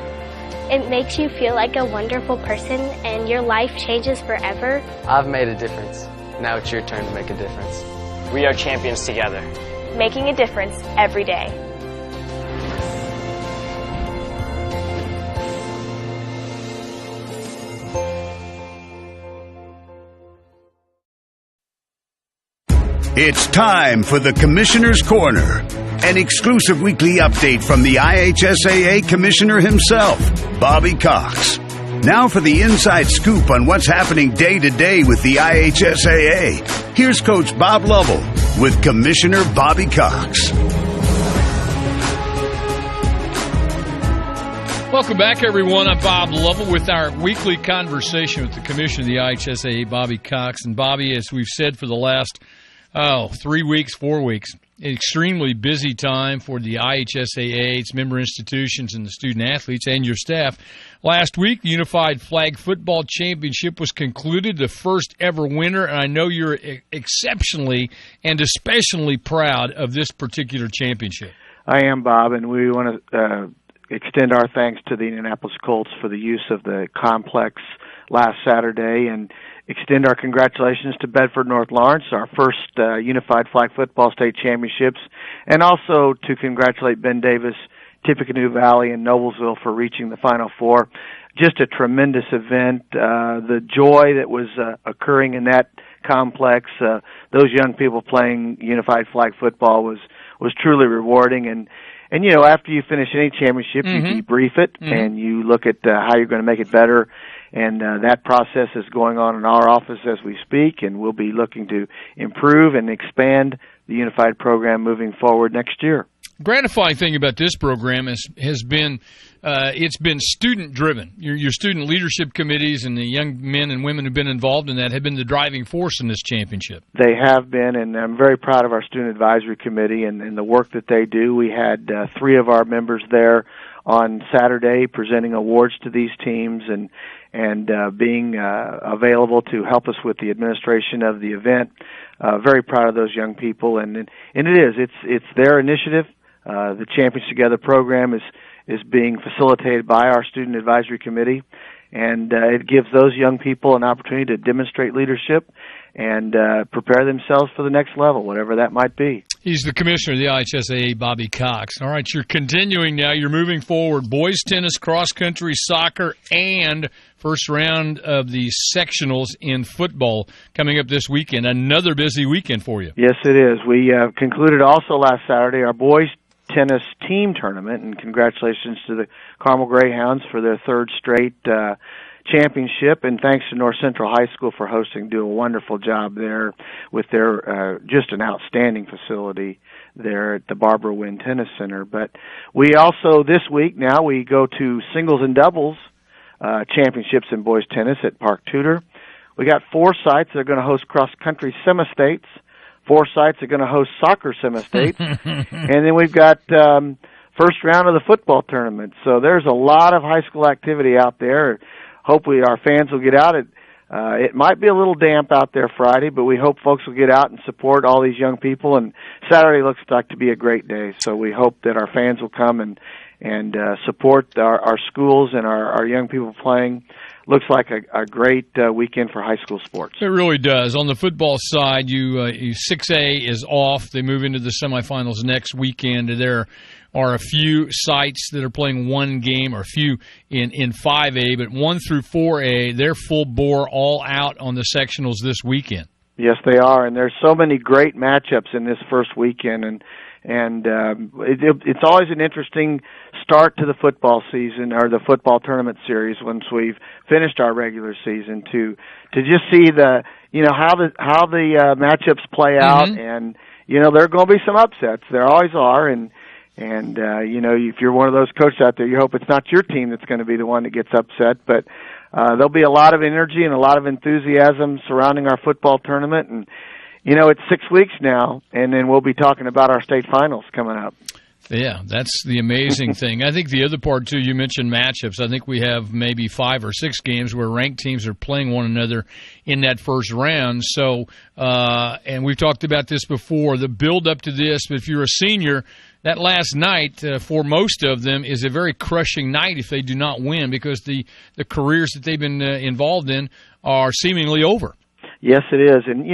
It makes you feel like a wonderful person, and your life changes forever. I've made a difference. Now it's your turn to make a difference. We are champions together. Making a difference every day. It's time for the Commissioner's Corner, an exclusive weekly update from the IHSAA Commissioner himself, Bobby Cox. Now for the inside scoop on what's happening day to day with the IHSAA. Here's Coach Bob Lovell. with Commissioner Bobby Cox. Welcome back, everyone. I'm Bob Lovell with our weekly conversation with the Commissioner of the IHSAA, Bobby Cox. And Bobby, as we've said for the last 3 weeks, 4 weeks, extremely busy time for the IHSAA, its member institutions, and the student athletes and your staff. Last week, the Unified Flag Football Championship was concluded, the first ever winner, and I know you're exceptionally and especially proud of this particular championship. I am, Bob, and we want to extend our thanks to the Indianapolis Colts for the use of the complex last Saturday, and extend our congratulations to Bedford North Lawrence, our first Unified Flag Football State Championships, and also to congratulate Ben Davis, Tippecanoe Valley, and Noblesville for reaching the Final Four. Just a tremendous event. The joy that was occurring in that complex, those young people playing Unified Flag Football was truly rewarding. And you know, after you finish any championship, you debrief it, and you look at how you're going to make it better. And that process is going on in our office as we speak, and we'll be looking to improve and expand the Unified program moving forward next year. Gratifying thing about this program has been it's been student-driven. Your student leadership committees and the young men and women who've been involved in that have been the driving force in this championship. They have been, and I'm very proud of our student advisory committee and the work that they do. We had 3 of our members there on Saturday presenting awards to these teams and being available to help us with the administration of the event. Very proud of those young people, and it's their initiative. The Champions Together program is being facilitated by our student advisory committee, and it gives those young people an opportunity to demonstrate leadership and prepare themselves for the next level, whatever that might be. He's the commissioner of the IHSAA, Bobby Cox. All right, you're continuing now. You're moving forward. Boys tennis, cross-country, soccer, and first round of the sectionals in football coming up this weekend. Another busy weekend for you. Yes, it is. We concluded also last Saturday our boys tennis team tournament, and congratulations to the Carmel Greyhounds for their 3rd straight championship, and thanks to North Central High School for hosting. Do a wonderful job there with their just an outstanding facility there at the Barbara Wynn Tennis Center. But we also, this week now, we go to singles and doubles championships in boys tennis at Park Tudor. We got 4 sites that are going to host cross-country semi-states. 4 sites are going to host soccer semi-states. And then we've got first round of the football tournament. So there's a lot of high school activity out there. Hopefully our fans will get out. It might be a little damp out there Friday, but we hope folks will get out and support all these young people. And Saturday looks like to be a great day. So we hope that our fans will come and support our schools and our young people playing. Looks like a great weekend for high school sports. It really does. On the football side, 6A is off. They move into the semifinals next weekend. There are a few sites that are playing one game, or a few in 5A, but 1 through 4A, they're full bore, all out on the sectionals this weekend. Yes, they are, and there's so many great matchups in this first weekend, and it's always an interesting start to the football season, or the football tournament series, once we've finished our regular season, to just see how the matchups play out. And there are going to be some upsets. There always are, and if you're one of those coaches out there, you hope it's not your team that's going to be the one that gets upset. But there'll be a lot of energy and a lot of enthusiasm surrounding our football tournament, and it's 6 weeks now, and then we'll be talking about our state finals coming up. Yeah, that's the amazing thing. I think the other part, too, you mentioned matchups. I think we have maybe 5 or 6 games where ranked teams are playing one another in that first round. So, and we've talked about this before, the build-up to this. But if you're a senior, that last night, for most of them, is a very crushing night if they do not win, because the careers that they've been involved in are seemingly over. Yes, it is. And,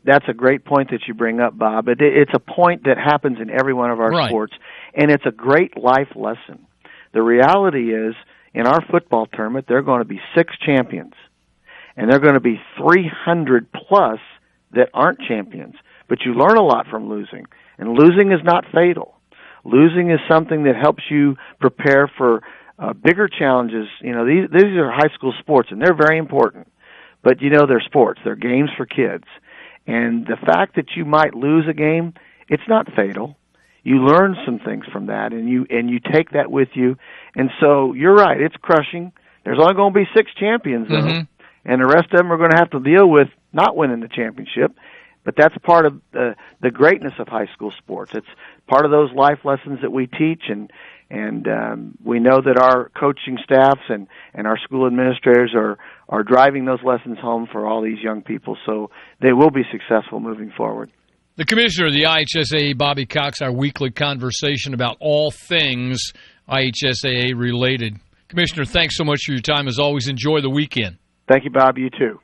that's a great point that you bring up, Bob. It's a point that happens in every one of our sports, and it's a great life lesson. The reality is, in our football tournament, there are going to be 6 champions, and there are going to be 300-plus that aren't champions. But you learn a lot from losing, and losing is not fatal. Losing is something that helps you prepare for bigger challenges. These are high school sports, and they're very important. But, they're sports. They're games for kids. And the fact that you might lose a game, it's not fatal. You learn some things from that, and you take that with you. And so you're right, it's crushing. There's only going to be 6 champions, though, and the rest of them are going to have to deal with not winning the championship. But that's part of the greatness of high school sports. It's part of those life lessons that we teach, and we know that our coaching staffs and our school administrators are driving those lessons home for all these young people, so they will be successful moving forward. The commissioner of the IHSAA, Bobby Cox, our weekly conversation about all things IHSAA related. Commissioner, thanks so much for your time. As always, enjoy the weekend. Thank you, Bob. You too.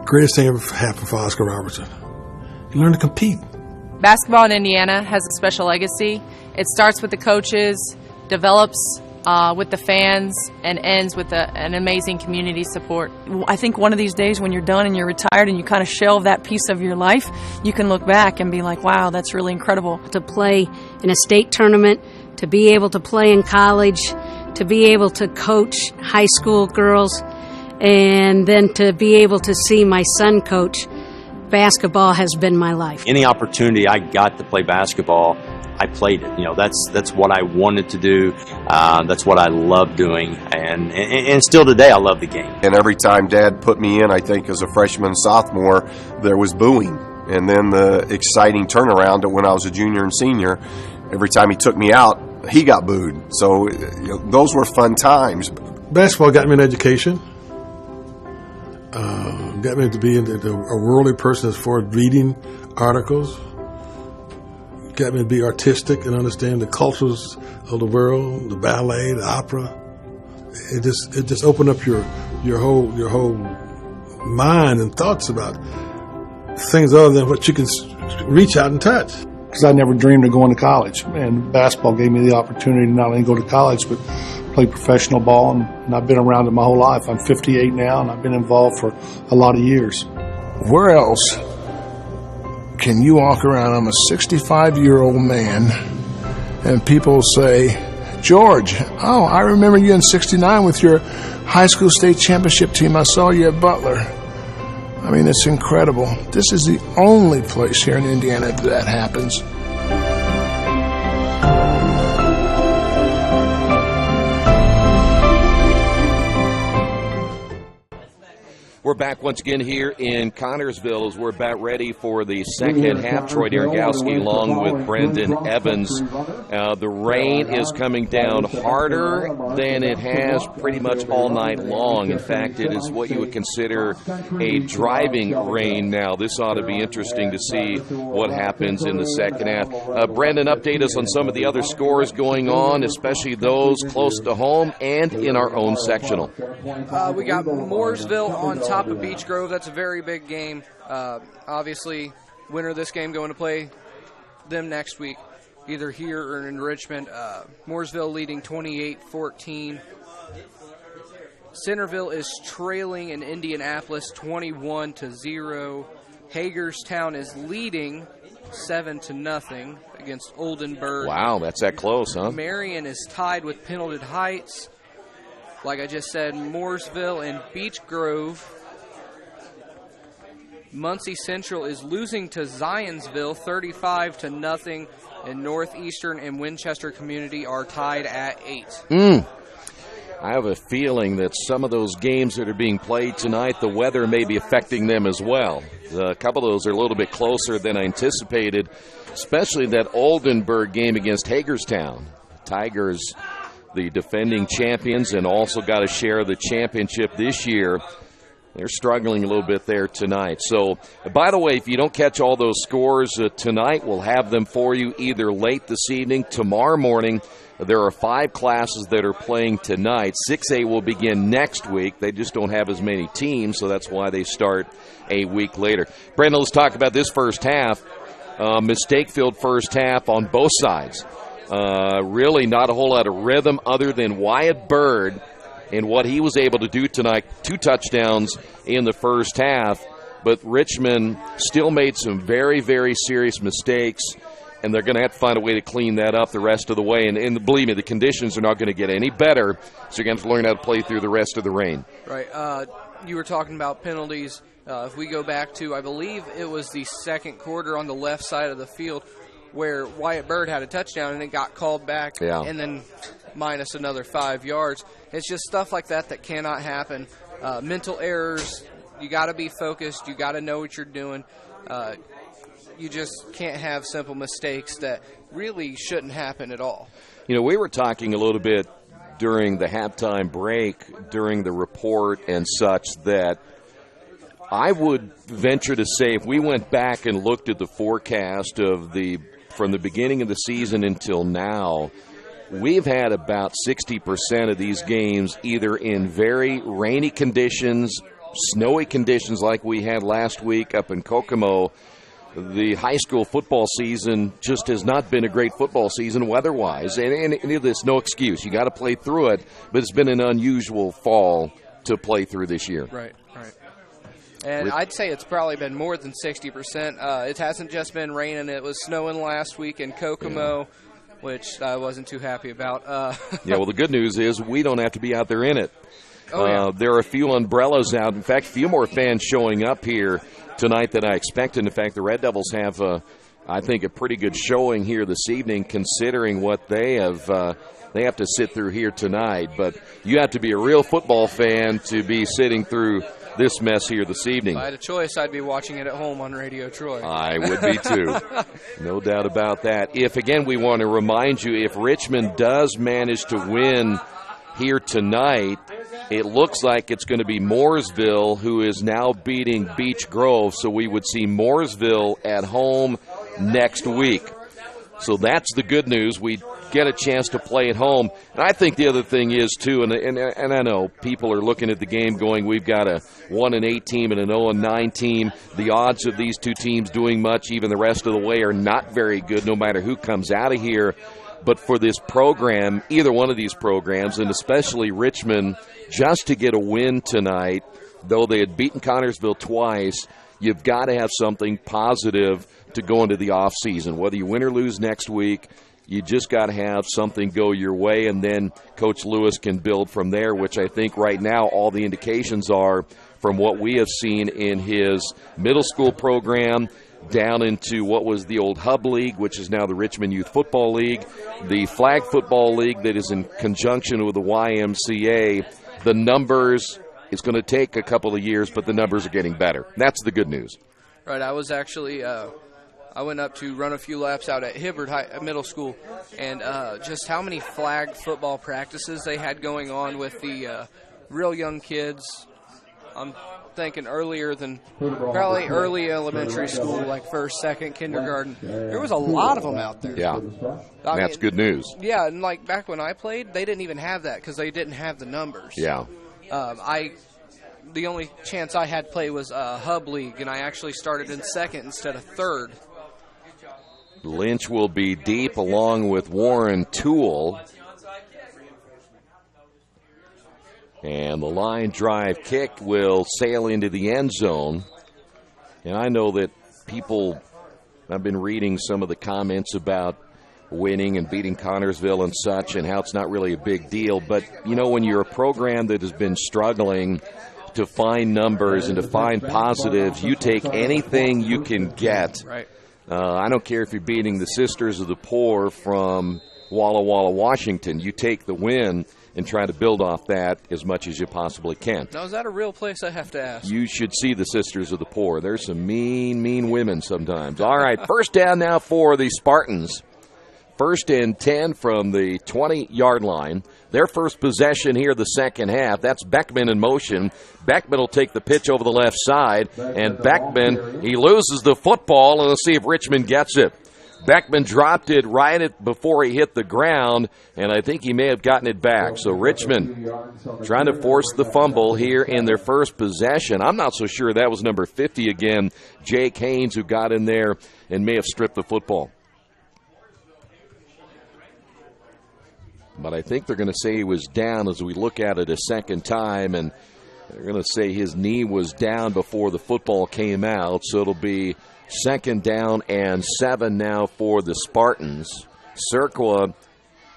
Greatest thing ever happened for Oscar Robertson. You learn to compete. Basketball in Indiana has a special legacy. It starts with the coaches, develops with the fans, and ends with an amazing community support. I think one of these days when you're done and you're retired and you kind of shelve that piece of your life, you can look back and be like, wow, that's really incredible. To play in a state tournament, to be able to play in college, to be able to coach high school girls, and then to be able to see my son coach, basketball has been my life. Any opportunity I got to play basketball, I played it. You know, that's what I wanted to do. That's what I love doing, and still today I love the game. And every time Dad put me in, I think as a freshman, sophomore, there was booing. And then the exciting turnaround when I was a junior and senior, every time he took me out, he got booed. So those were fun times. Basketball got me an education. Got me to be a worldly person as far as reading articles. Got me to be artistic and understand the cultures of the world, the ballet, the opera. It just opened up your whole mind and thoughts about things other than what you can reach out and touch. Because I never dreamed of going to college, and basketball gave me the opportunity to not only go to college but play professional ball, and I've been around it my whole life. I'm 58 now, and I've been involved for a lot of years. Where else can you walk around? I'm a 65-year-old man, and people say, George, oh, I remember you in '69 with your high school state championship team. I saw you at Butler. I mean, it's incredible. This is the only place here in Indiana that happens. We're back once again here in Connersville as we're about ready for the second half. Troy Dergowski along with Brendan Evans. The rain is coming down harder than it has pretty much all night long. In fact, it is what you would consider a driving rain now. This ought to be interesting to see what happens in the second half. Brendan, update us on some of the other scores going on, especially those close to home and in our own sectional. We got Mooresville on top of Beech Grove. That's a very big game. Obviously, winner of this game going to play them next week, either here or in Richmond. Mooresville leading 28-14. Centerville is trailing in Indianapolis 21-0. Hagerstown is leading 7-0 against Oldenburg. Wow, that's that close, huh? Marion is tied with Pendleton Heights. Like I just said, Mooresville and Beech Grove. Muncie Central is losing to Zionsville 35-0, and Northeastern and Winchester Community are tied at 8. I have a feeling that some of those games that are being played tonight, the weather may be affecting them as well. A couple of those are a little bit closer than I anticipated, especially that Oldenburg game against Hagerstown. Tigers, the defending champions, and also got a share of the championship this year. They're struggling a little bit there tonight. So, by the way, if you don't catch all those scores tonight, we'll have them for you either late this evening, tomorrow morning. There are 5 classes that are playing tonight. 6A will begin next week. They just don't have as many teams, so that's why they start a week later. Brandon, let's talk about this first half. Mistake-filled first half on both sides. Really not a whole lot of rhythm other than Wyatt Bird and what he was able to do tonight. 2 touchdowns in the first half, but Richmond still made some very, very serious mistakes. and they're going to have to find a way to clean that up the rest of the way. And believe me, the conditions are not going to get any better, so you're going to have to learn how to play through the rest of the rain. Right. You were talking about penalties. If we go back to, I believe it was the second quarter on the left side of the field where Wyatt Bird had a touchdown and it got called back and then minus another 5 yards. It's just stuff like that cannot happen. Mental errors, you got to be focused. You got to know what you're doing. You just can't have simple mistakes that really shouldn't happen at all. You know, we were talking a little bit during the halftime break, during the report and such, that I would venture to say if we went back and looked at the forecast from the beginning of the season until now, we've had about 60% of these games either in very rainy conditions, snowy conditions like we had last week up in Kokomo. The high school football season just has not been a great football season weather-wise, and there's no excuse. You got to play through it, but it's been an unusual fall to play through this year. Right. And I'd say it's probably been more than 60%. It hasn't just been raining. It was snowing last week in Kokomo, which I wasn't too happy about. Well, the good news is we don't have to be out there in it. There are a few umbrellas out. In fact, a few more fans showing up here tonight than I expected. In fact, the Red Devils have, I think, a pretty good showing here this evening considering what they have to sit through here tonight. But you have to be a real football fan to be sitting through this mess here this evening. If I had a choice, I'd be watching it at home on Radio Troy. I would be too. No doubt about that. Again, we want to remind you, if Richmond does manage to win here tonight, it looks like it's going to be Mooresville who is now beating Beech Grove, so we would see Mooresville at home next week. So that's the good news. We get a chance to play at home. And I think the other thing is, too, and I know people are looking at the game going, we've got a 1-8 team and an 0-9 team. The odds of these two teams doing much even the rest of the way are not very good no matter who comes out of here. But for this program, either one of these programs, and especially Richmond, just to get a win tonight, though they had beaten Connersville twice, you've got to have something positive to go into the offseason. Whether you win or lose next week, you just got to have something go your way, and then Coach Lewis can build from there, which I think right now all the indications are from what we have seen in his middle school program down into what was the old Hub League, which is now the Richmond Youth Football League, the Flag Football League that is in conjunction with the YMCA. The numbers, it's going to take a couple of years, but the numbers are getting better. That's the good news. Right, I was actually I went up to run a few laps out at Hibbard Middle School, and just how many flag football practices they had going on with the real young kids. I'm thinking earlier than probably early elementary school, like first, second, kindergarten. There was a lot of them out there. Yeah, that's good news. Yeah, and like back when I played, they didn't even have that because they didn't have the numbers. Yeah. The only chance I had to play was Hub League, and I actually started in second instead of third. Lynch will be deep along with Warren Toole. And the line drive kick will sail into the end zone. And I know that people, I've been reading some of the comments about winning and beating Connersville and such and how it's not really a big deal. But, you know, when you're a program that has been struggling to find numbers and to find positives, you take anything you can get. Right. I don't care if you're beating the Sisters of the Poor from Walla Walla, Washington. You take the win and try to build off that as much as you possibly can. Now, is that a real place, I have to ask? You should see the Sisters of the Poor. There's some mean, mean women sometimes. All right, first down now for the Spartans. 1st and 10 from the 20-yard line. Their first possession here the second half. That's Beckman in motion. Beckman will take the pitch over the left side. And Beckman, he loses the football, and let's see if Richmond gets it. Beckman dropped it before he hit the ground, and I think he may have gotten it back. So Richmond trying to force the fumble here in their first possession. I'm not so sure that was number 50 again, Jake Haynes, who got in there and may have stripped the football. But I think they're going to say he was down as we look at it a second time, and they're going to say his knee was down before the football came out, so it'll be Second down and 7 now for the Spartans. Serqua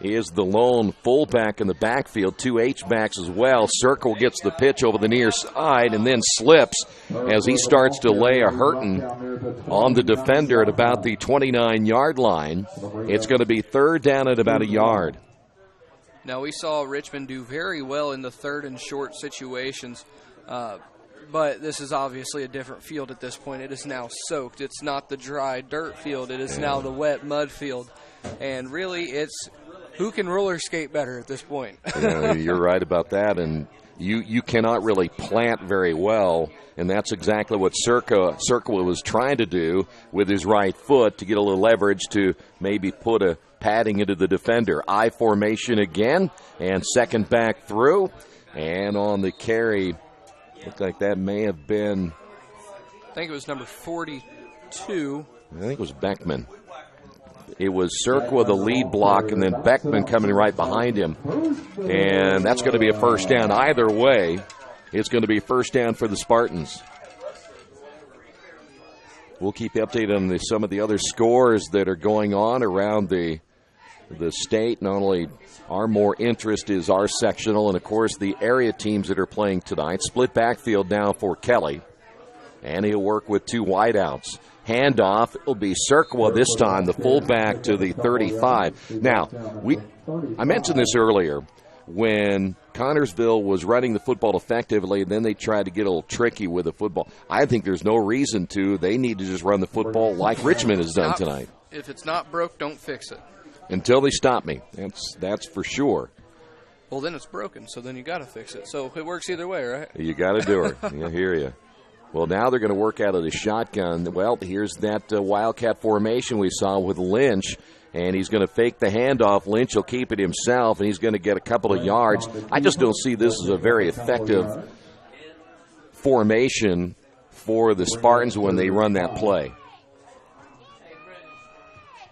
is the lone fullback in the backfield, 2 H-backs as well. Serqua gets the pitch over the near side and then slips as he starts to lay a hurting on the defender at about the 29-yard line. It's going to be third down at about a yard. Now, we saw Richmond do very well in the third and short situations, but this is obviously a different field at this point. It is now soaked. It's not the dry dirt field. It is now the wet mud field. And really, it's who can roller skate better at this point. You're right about that, and you cannot really plant very well, and that's exactly what Serqua was trying to do with his right foot to get a little leverage to maybe put a padding into the defender. I formation again, and second back through, and on the carry, looked like that may have been, I think it was number 42. I think it was Beckman. It was Serqua, the lead block, and then Beckman coming right behind him. And that's going to be a first down. Either way, it's going to be first down for the Spartans. We'll keep you updated on some of the other scores that are going on around the state. Not only our more interest is our sectional, and, of course, the area teams that are playing tonight. Split backfield now for Kelly, and he'll work with 2 wideouts. Handoff, it'll be Serqua this time, the fullback to the 35. Now, I mentioned this earlier. When Connersville was running the football effectively, and then they tried to get a little tricky with the football. I think there's no reason to. They need to just run the football like Richmond has done tonight. If it's not broke, don't fix it. Until they stop me. That's for sure. Well, then it's broken, so then you got to fix it. So it works either way, right? You got to do it. I hear you. Well, now they're going to work out of the shotgun. Well, here's that Wildcat formation we saw with Lynch, and he's going to fake the handoff. Lynch will keep it himself, and he's going to get a couple of yards. I just don't see this as a very effective formation for the Spartans when they run that play.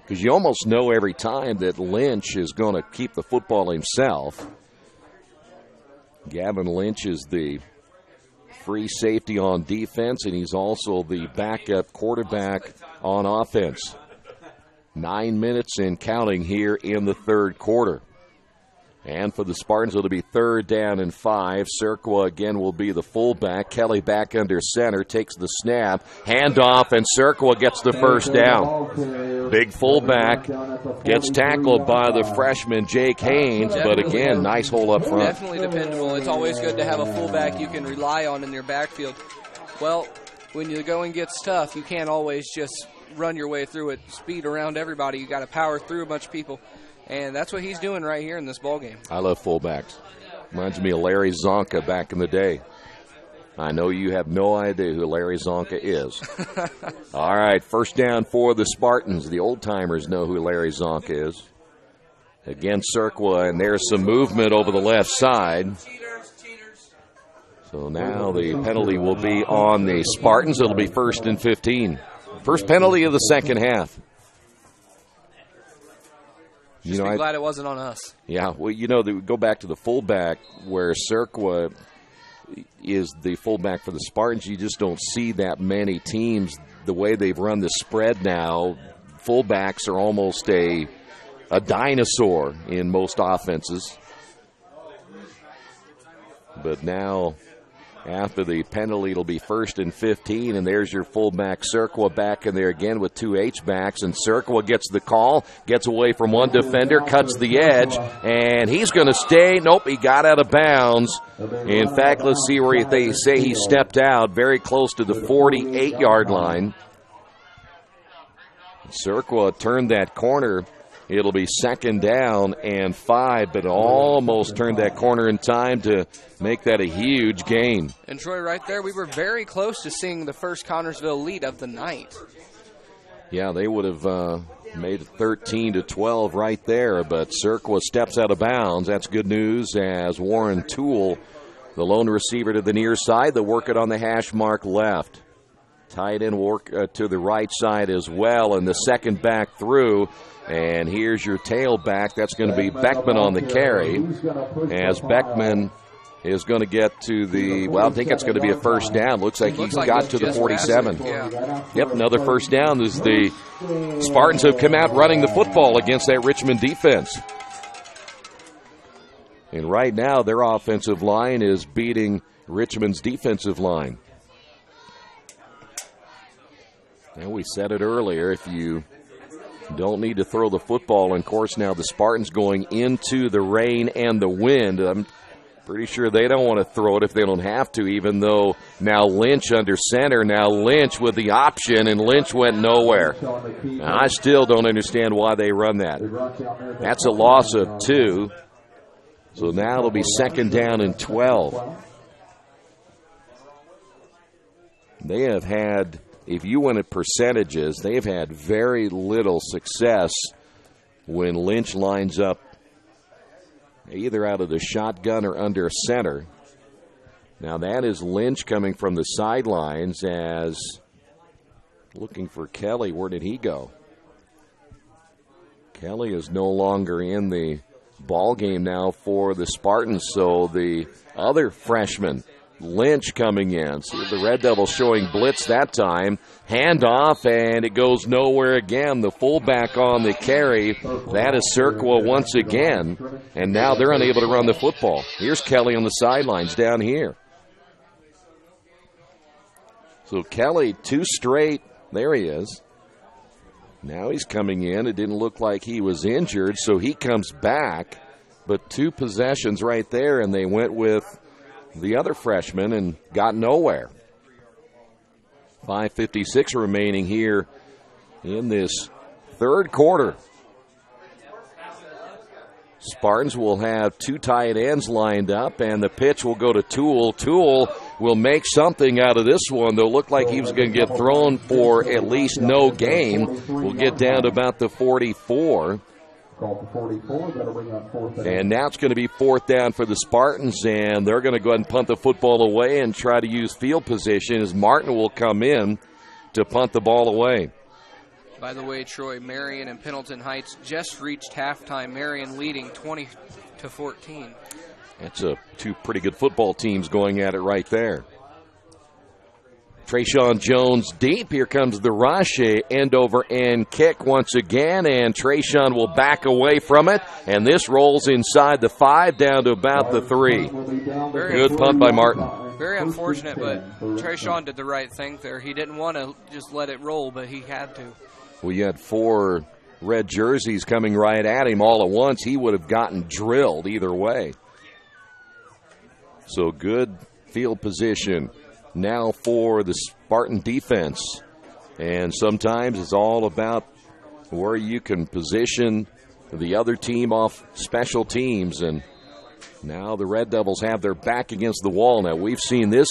Because you almost know every time that Lynch is going to keep the football himself. Gavin Lynch is the free safety on defense, and he's also the backup quarterback on offense. 9 minutes and counting here in the third quarter. And for the Spartans, it'll be third down and 5. Serqua again will be the fullback. Kelly back under center, takes the snap, handoff, and Serqua gets the first down. Big fullback gets tackled by the freshman Jake Haynes, but again, nice hole up front. Definitely dependable. It's always good to have a fullback you can rely on in your backfield. Well, when the going gets tough, you can't always just run your way through it, speed around everybody. You got to power through a bunch of people. And that's what he's doing right here in this ballgame. I love fullbacks. Reminds me of Larry Zonka back in the day. I know you have no idea who Larry Zonka is. All right, first down for the Spartans. The old-timers know who Larry Zonka is. Again, Serqua, and there's some movement over the left side. So now the penalty will be on the Spartans. It'll be 1st and 15. First penalty of the second half. Just be glad it wasn't on us. Yeah, well, go back to the fullback where Serqua is the fullback for the Spartans. You just don't see that many teams the way they've run the spread now. Fullbacks are almost a dinosaur in most offenses. But now, after the penalty, it'll be 1st and 15, and there's your fullback Serqua back in there again with 2 H-backs, and Serqua gets the call, gets away from one defender, cuts the edge, and he's going to stay. Nope, he got out of bounds. In fact, let's see where they say he stepped out, very close to the 48-yard line. Serqua turned that corner. It'll be 2nd down and 5, but almost turned that corner in time to make that a huge gain. And Troy, right there, we were very close to seeing the first Connersville lead of the night. Yeah, they would have made it 13-12 right there, but Serqua steps out of bounds. That's good news as Warren Toole, the lone receiver to the near side, they'll work it on the hash mark left. Tight end work to the right side as well, and the second back through. And here's your tailback. That's going to be Beckman on the carry as Beckman is going to get to the, well, I think it's going to be a first down. Looks like he's got to the 47. Yep, another first down as the Spartans have come out running the football against that Richmond defense. And right now, their offensive line is beating Richmond's defensive line. And we said it earlier, if you don't need to throw the football, and of course now the Spartans going into the rain and the wind, I'm pretty sure they don't want to throw it if they don't have to, even though now Lynch under center, now Lynch with the option, and Lynch went nowhere. Now, I still don't understand why they run that. That's a loss of 2. So now it'll be second down and 12. They have had, if you went at percentages, they've had very little success when Lynch lines up either out of the shotgun or under center. Now that is Lynch coming from the sidelines as looking for Kelly. Where did he go? Kelly is no longer in the ball game now for the Spartans, so the other freshman, Lynch, coming in. See the Red Devils showing blitz that time. Handoff, and it goes nowhere again. The fullback on the carry. That is Cirqua once again, and now they're unable to run the football. Here's Kelly on the sidelines down here. So Kelly, 2 straight. There he is. Now he's coming in. It didn't look like he was injured, so he comes back. But 2 possessions right there, and they went with the other freshman and got nowhere. 5:56 remaining here in this third quarter. Spartans will have 2 tight ends lined up, and the pitch will go to Toole. Toole will make something out of this one. They'll look like he was going to get thrown for at least no gain. We'll get down to about the 44. And now it's going to be 4th down for the Spartans, and they're going to go ahead and punt the football away and try to use field position as Martin will come in to punt the ball away. By the way, Troy, Marion and Pendleton Heights just reached halftime. Marion leading 20-14. That's 2 pretty good football teams going at it right there. Trayshawn Jones deep. Here comes the rush. A end-over-end kick once again, and Trayshawn will back away from it. And this rolls inside the 5 down to about the 3. Good punt by Martin. Very unfortunate, but Trayshawn did the right thing there. He didn't want to just let it roll, but he had to. Well, you had 4 red jerseys coming right at him all at once. He would have gotten drilled either way. So good field position now for the Spartan defense. And sometimes it's all about where you can position the other team off special teams. And now the Red Devils have their back against the wall. Now, we've seen this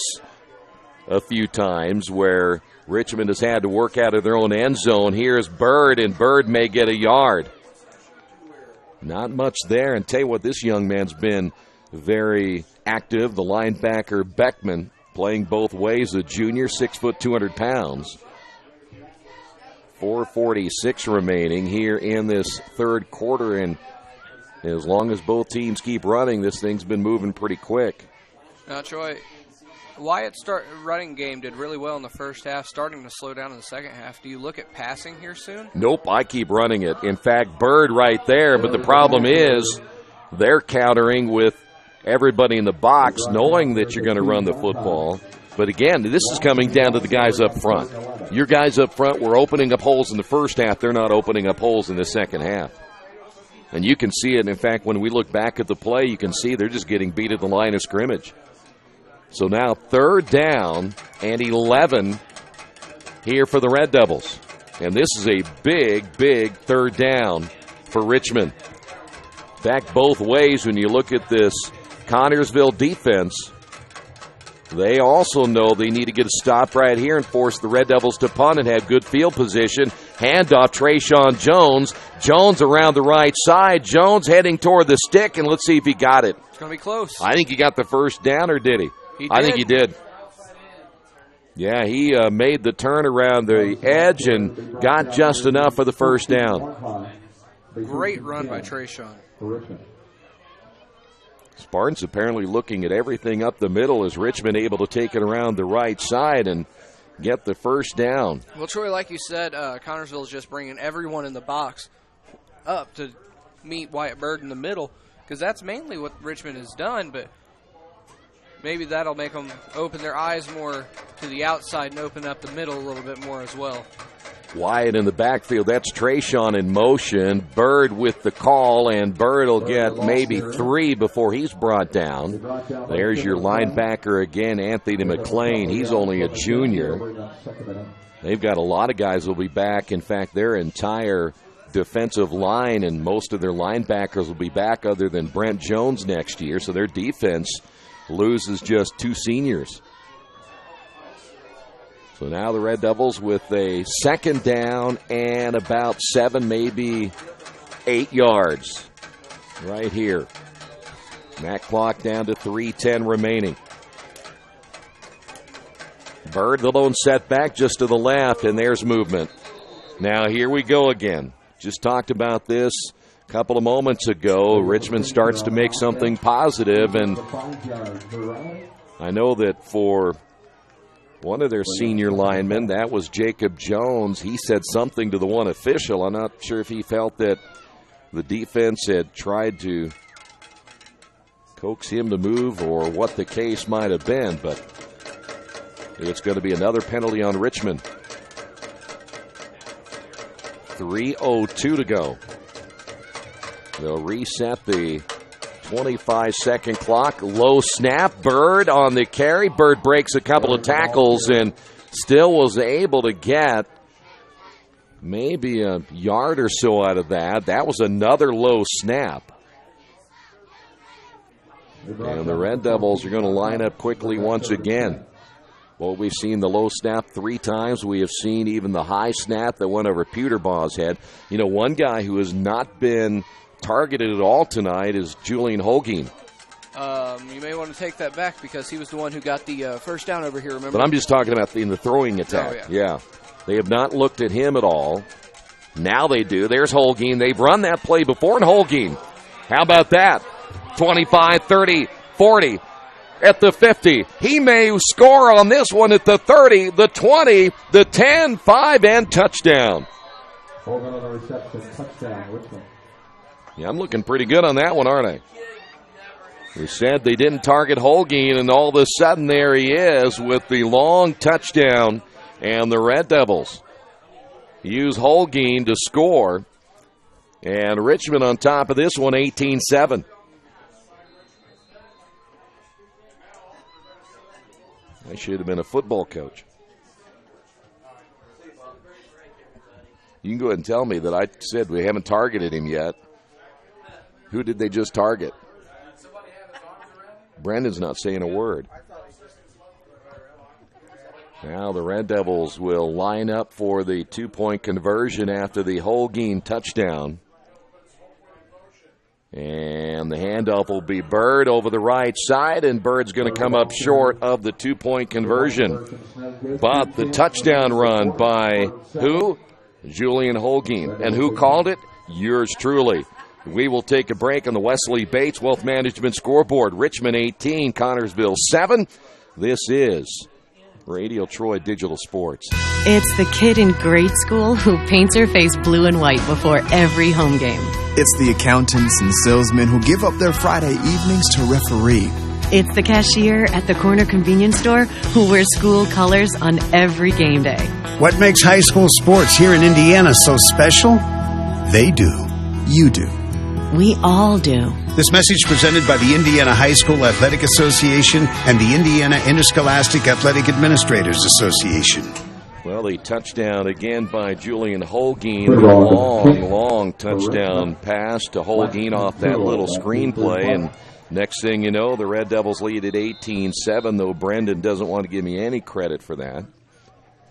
a few times where Richmond has had to work out of their own end zone. Here's Bird, and Bird may get a yard. Not much there. And tell you what, this young man's been very active. The linebacker, Beckman, playing both ways, a junior, 6 foot, 200 pounds. 4:46 remaining here in this third quarter, and as long as both teams keep running, this thing's been moving pretty quick. Now, Troy, Wyatt's running game did really well in the first half, starting to slow down in the second half. Do you look at passing here soon? Nope, I keep running it. In fact, Bird right there, but the problem is they're countering with everybody in the box knowing that you're going to run the football. But again, this is coming down to the guys up front. Your guys up front were opening up holes in the first half. They're not opening up holes in the second half. And you can see it. In fact, when we look back at the play, you can see they're just getting beat at the line of scrimmage. So now 3rd down and 11 here for the Red Devils. And this is a big, big 3rd down for Richmond. Back both ways when you look at this Connersville defense. They also know they need to get a stop right here and force the Red Devils to punt and have good field position. Handoff, Trayshawn Jones. Jones around the right side. Jones heading toward the stick, and let's see if he got it. It's going to be close. I think he got the first down, or did he? I think he did. Yeah, he made the turn around the edge and got just enough for the first down. Great run by Trayshawn. Spartans apparently looking at everything up the middle as Richmond able to take it around the right side and get the first down. Well, Troy, like you said, Connersville is just bringing everyone in the box up to meet Wyatt Bird in the middle, because that's mainly what Richmond has done, but maybe that'll make them open their eyes more to the outside and open up the middle a little bit more as well. Wyatt in the backfield. That's Trayshawn in motion. Bird with the call, and Bird will get maybe 3 before he's brought down. There's your linebacker again, Anthony McLean. He's only a junior. They've got a lot of guys who will be back. In fact, their entire defensive line and most of their linebackers will be back other than Brent Jones next year, so their defense loses just 2 seniors. So now the Red Devils with a second down and about 7, maybe 8 yards right here. That clock down to 3:10 remaining. Bird, the lone setback just to the left, and there's movement. Now here we go again. Just talked about this a couple of moments ago. Richmond starts to make something positive, and I know that for one of their senior linemen, that was Jacob Jones. He said something to the one official. I'm not sure if he felt that the defense had tried to coax him to move or what the case might have been, but it's going to be another penalty on Richmond. 3:02 to go. They'll reset the 25-second clock. Low snap. Bird on the carry. Bird breaks a couple of tackles and still was able to get maybe a yard or so out of that. That was another low snap. And the Red Devils are going to line up quickly once again. Well, we've seen the low snap 3 times. We have seen even the high snap that went over Peterbaugh's head. You know, one guy who has not been targeted at all tonight is Julian Holguin. You may want to take that back because he was the one who got the first down over here, remember? But I'm just talking about in the throwing attack. Oh, yeah. They have not looked at him at all. Now they do. There's Holguin. They've run that play before, and Holguin. How about that? 25, 30, 40. At the 50. He may score on this one at the 30, the 20, the 10, 5, and touchdown. Holguin on the reception, touchdown, Richmond. Yeah, I'm looking pretty good on that one, aren't I? We said they didn't target Holguin, and all of a sudden there he is with the long touchdown, and the Red Devils use Holguin to score, and Richmond on top of this one, 18-7. I should have been a football coach. You can go ahead and tell me that I said we haven't targeted him yet. Who did they just target? Brendan's not saying a word. Now the Red Devils will line up for the 2-point conversion after the Holguin touchdown. And the handoff will be Bird over the right side, and Bird's going to come up short of the 2-point conversion. But the touchdown run by who? Julian Holguin. And who called it? Yours truly. We will take a break on the Wesley Bates Wealth Management scoreboard. Richmond 18, Connersville 7. This is Radio Troy Digital Sports. It's the kid in grade school who paints her face blue and white before every home game. It's the accountants and salesmen who give up their Friday evenings to referee. It's the cashier at the corner convenience store who wears school colors on every game day. What makes high school sports here in Indiana so special? They do. You do. We all do. This message presented by the Indiana High School Athletic Association and the Indiana Interscholastic Athletic Administrators Association. Well, a touchdown again by Julian Holguin. A long touchdown pass to Holguin off that little screenplay. And next thing you know, the Red Devils lead at 18-7, though Brendan doesn't want to give me any credit for that.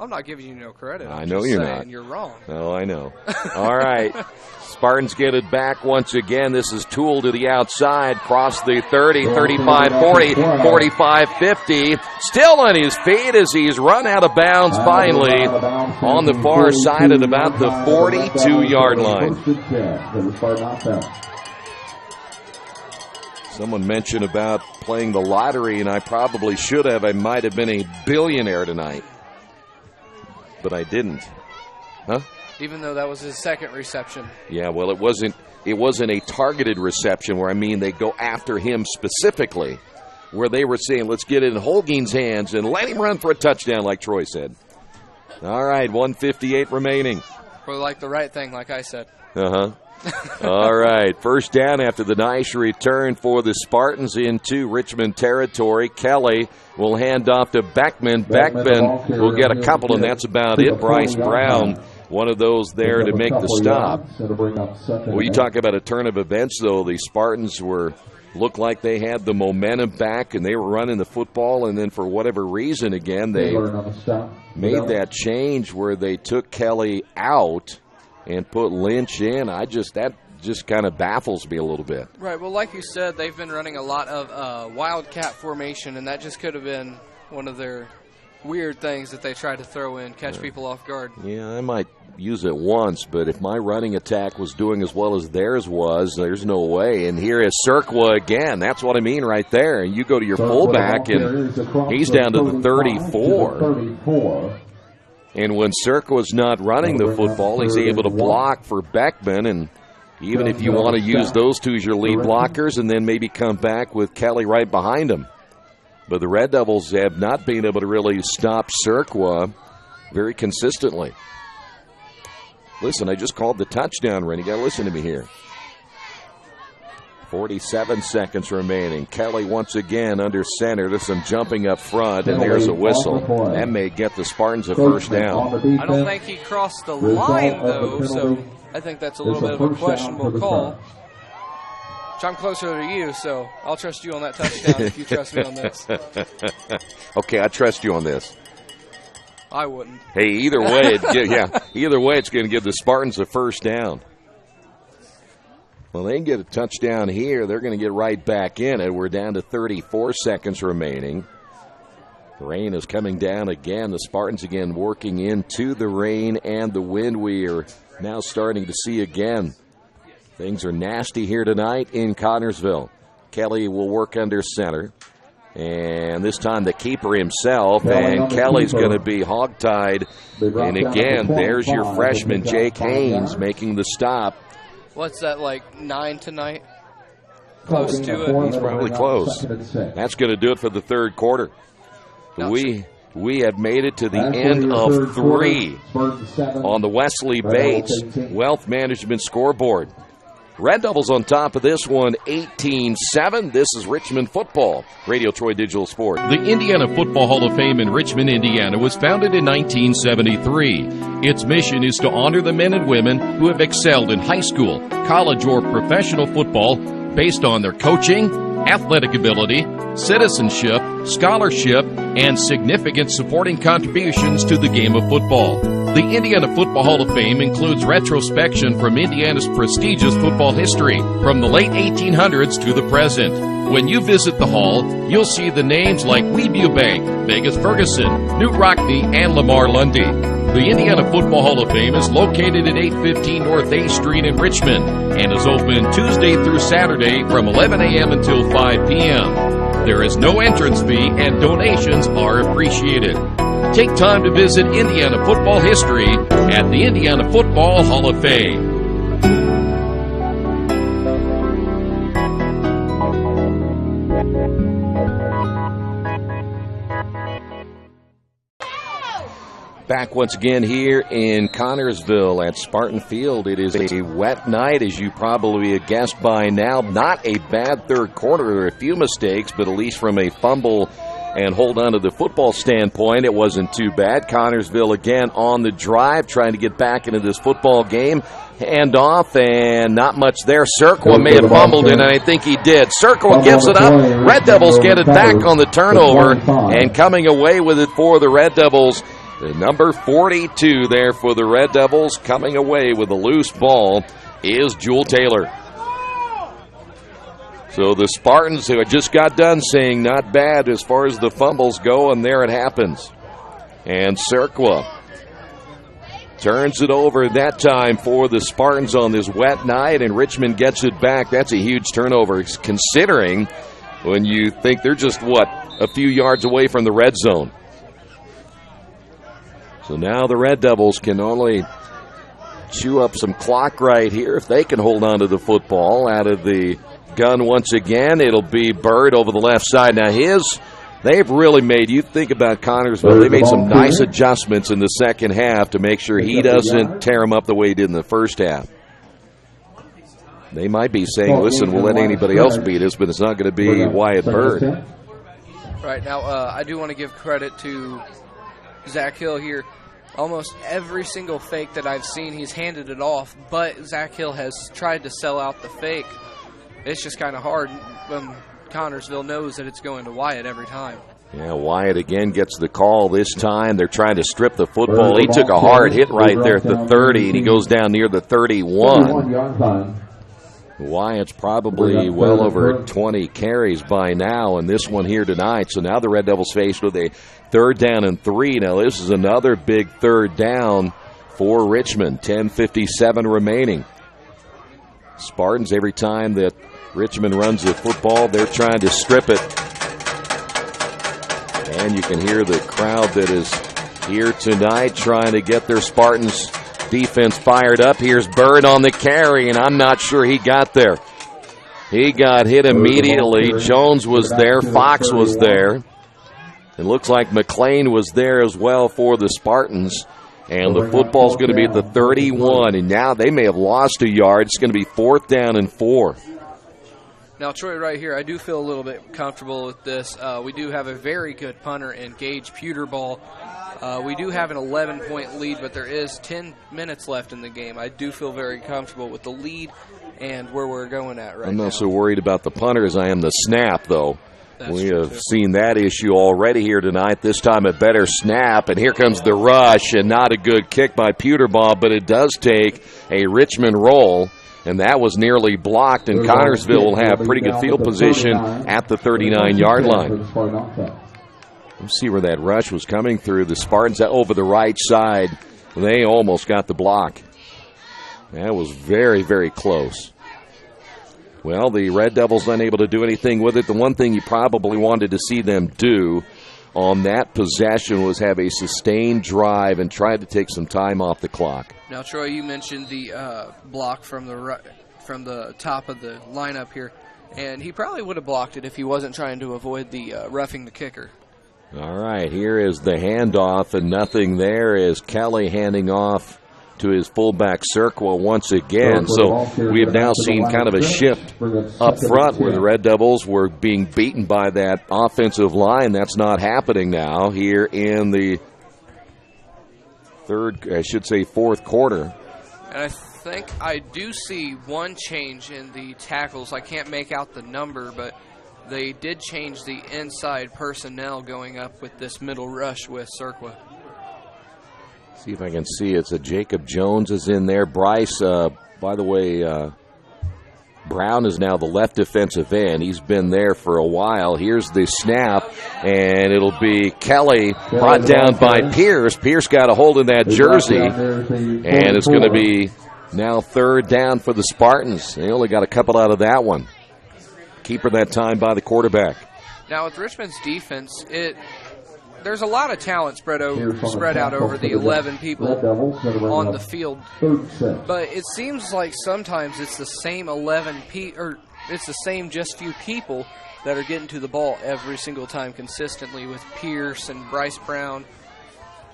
I'm not giving you no credit. I know you're not. You're wrong. Oh, I know. All right. Spartans get it back once again. This is Toole to the outside, cross the 30, 35, 40, 45, 50. Still on his feet as he's run out of bounds finally on the far side at about the 42-yard line. Someone mentioned about playing the lottery, and I probably should have. I might have been a billionaire tonight, but I didn't. Huh? Even though that was his second reception. Yeah, well, it wasn't a targeted reception where, they go after him specifically, where they were saying, let's get it in Holguin's hands and let him run for a touchdown, like Troy said. All right, 1:58 remaining. Or like the right thing, like I said. Uh-huh. All right, first down after the nice return for the Spartans into Richmond territory. Kelly will hand off to Beckman. Beckman will get a couple, and that's about it. Bryce Brown, one of those there to make the stop. Well, you talk about a turn of events, though. The Spartans looked like they had the momentum back, and they were running the football, and then for whatever reason, again, they made that change where they took Kelly out and put Lynch in. That just kind of baffles me a little bit. Right. Well, like you said, they've been running a lot of wildcat formation, and that just could have been one of their weird things that they tried to throw in, catch people off guard. Yeah, I might use it once, but if my running attack was doing as well as theirs was, there's no way. And here is Serqua again. That's what I mean right there. You go to your fullback, and he's down to the 34. And when Serqua's not running the football, he's able to block for Beckman. And even if you want to use those two as your lead blockers and then maybe come back with Kelly right behind him. But the Red Devils have not been able to really stop Serqua very consistently. Listen, I just called the touchdown run. You got to listen to me here. 47 seconds remaining. Kelly once again under center. There's some jumping up front, and there's a whistle. That may get the Spartans a first down. I don't think he crossed the line, though, so I think that's a little bit of a questionable call. Which I'm closer to you, so I'll trust you on that touchdown if you trust me on this. Okay, I trust you on this. I wouldn't. Hey, either way, either way, it's going to give the Spartans a first down. Well, they can get a touchdown here. They're going to get right back in it. We're down to 34 seconds remaining. The rain is coming down again. The Spartans again working into the rain and the wind we are now starting to see again. Things are nasty here tonight in Connersville. Kelly will work under center. And this time the keeper himself, and Kelly's going to be hogtied. And again, there's your freshman, Jake Haynes, making the stop. What's that, like 9 tonight? Close to it? He's probably close. That's going to do it for the third quarter. We have made it to the end of 3 on the Wesley Bates Wealth Management scoreboard. Red Devils on top of this one, 18-7. This is Richmond football. Radio Troy Digital Sport. The Indiana Football Hall of Fame in Richmond, Indiana was founded in 1973. Its mission is to honor the men and women who have excelled in high school, college, or professional football based on their coaching, athletic ability, citizenship, scholarship, and significant supporting contributions to the game of football. The Indiana Football Hall of Fame includes retrospection from Indiana's prestigious football history from the late 1800s to the present. When you visit the hall, you'll see the names like Weebu Bank, Vegas Ferguson, Newt Rockne, and Lamar Lundy. The Indiana Football Hall of Fame is located at 815 North A Street in Richmond and is open Tuesday through Saturday from 11 a.m. until 5 p.m. There is no entrance fee and donations are appreciated. Take time to visit Indiana football history at the Indiana Football Hall of Fame. Back once again here in Connersville at Spartan Field. It is a wet night, as you probably have guessed by now. Not a bad third quarter. There are a few mistakes, but at least from a fumble and hold on to the football standpoint, it wasn't too bad. Connersville again on the drive, trying to get back into this football game. Hand off, and not much there. Serqua may have fumbled, and I think he did. Serqua gives it up. Red Devils get it back on the turnover, and coming away with it for the Red Devils. The number 42 there for the Red Devils, coming away with a loose ball, is Jewel Taylor. So the Spartans, who had just got done saying not bad as far as the fumbles go, and there it happens. And Serqua Turns it over that time for the Spartans on this wet night, and Richmond gets it back. That's a huge turnover, considering when you think they're just, a few yards away from the red zone. So now the Red Devils can only chew up some clock right here if they can hold on to the football. Out of the gun once again, it'll be Bird over the left side. Now they've really made, you think about Connersville, they made some nice adjustments in the second half to make sure he doesn't tear him up the way he did in the first half. They might be saying, listen, we'll let anybody else beat us, but it's not going to be Wyatt Bird. Right, now I do want to give credit to Zach Hill here. Almost every single fake that I've seen, he's handed it off, but Zach Hill has tried to sell out the fake. It's just kind of hard when Connersville knows that it's going to Wyatt every time. Yeah, Wyatt again gets the call this time. They're trying to strip the football. He took a hard hit right there at the 30, and he goes down near the 31. Wyatt's probably well over 20 carries by now in this one here tonight. So now the Red Devils faced with a 3rd down and 3. Now this is another big 3rd down for Richmond. 10:57 remaining. Spartans, every time that Richmond runs the football, they're trying to strip it. And you can hear the crowd that is here tonight trying to get their Spartans defense fired up. Here's Bird on the carry, and I'm not sure he got there. He got hit immediately. Jones was there. Fox was there. It looks like McLean was there as well for the Spartans. And the football's going to be at the 31, and now they may have lost a yard. It's going to be 4th down and 4. Now, Troy, right here, I do feel a little bit comfortable with this. We do have a very good punter in Gage Pewterball. We do have an 11-point lead, but there is 10 minutes left in the game. I do feel very comfortable with the lead and where we're going at right now. I'm not so worried about the punter as I am the snap, though. We have seen that issue already here tonight. This time a better snap, and here comes the rush, and not a good kick by Pewterball, but it does take a Richmond roll, and that was nearly blocked, and Connersville will have pretty good field position at the 39-yard line. Let's see where that rush was coming through. The Spartans over the right side. They almost got the block. That was very, very close. Well, the Red Devils unable to do anything with it. The one thing you probably wanted to see them do on that possession was have a sustained drive and try to take some time off the clock. Now, Troy, you mentioned the block from the top of the lineup here, and he probably would have blocked it if he wasn't trying to avoid the roughing the kicker. All right, here is the handoff, and nothing there is Kelly handing off to his fullback Cirqua once again. So we have now seen kind of a shift up front where the Red Devils were being beaten by that offensive line. That's not happening now here in the fourth quarter. And I think I do see one change in the tackles. I can't make out the number, but they did change the inside personnel going up with this middle rush with Cirqua. See if I can see. It's a Jacob Jones is in there. Bryce, by the way, Brown is now the left defensive end. He's been there for a while. Here's the snap, and it'll be Kelly brought down by Pierce. Pierce got a hold of that jersey, and it's going to be now 3rd down for the Spartans. They only got a couple out of that one. Keeper that time by the quarterback. Now with Richmond's defense, there's a lot of talent spread out over the 11 people on the field, but it seems like sometimes it's the same it's the same just few people that are getting to the ball every single time consistently with Pierce and Bryce Brown.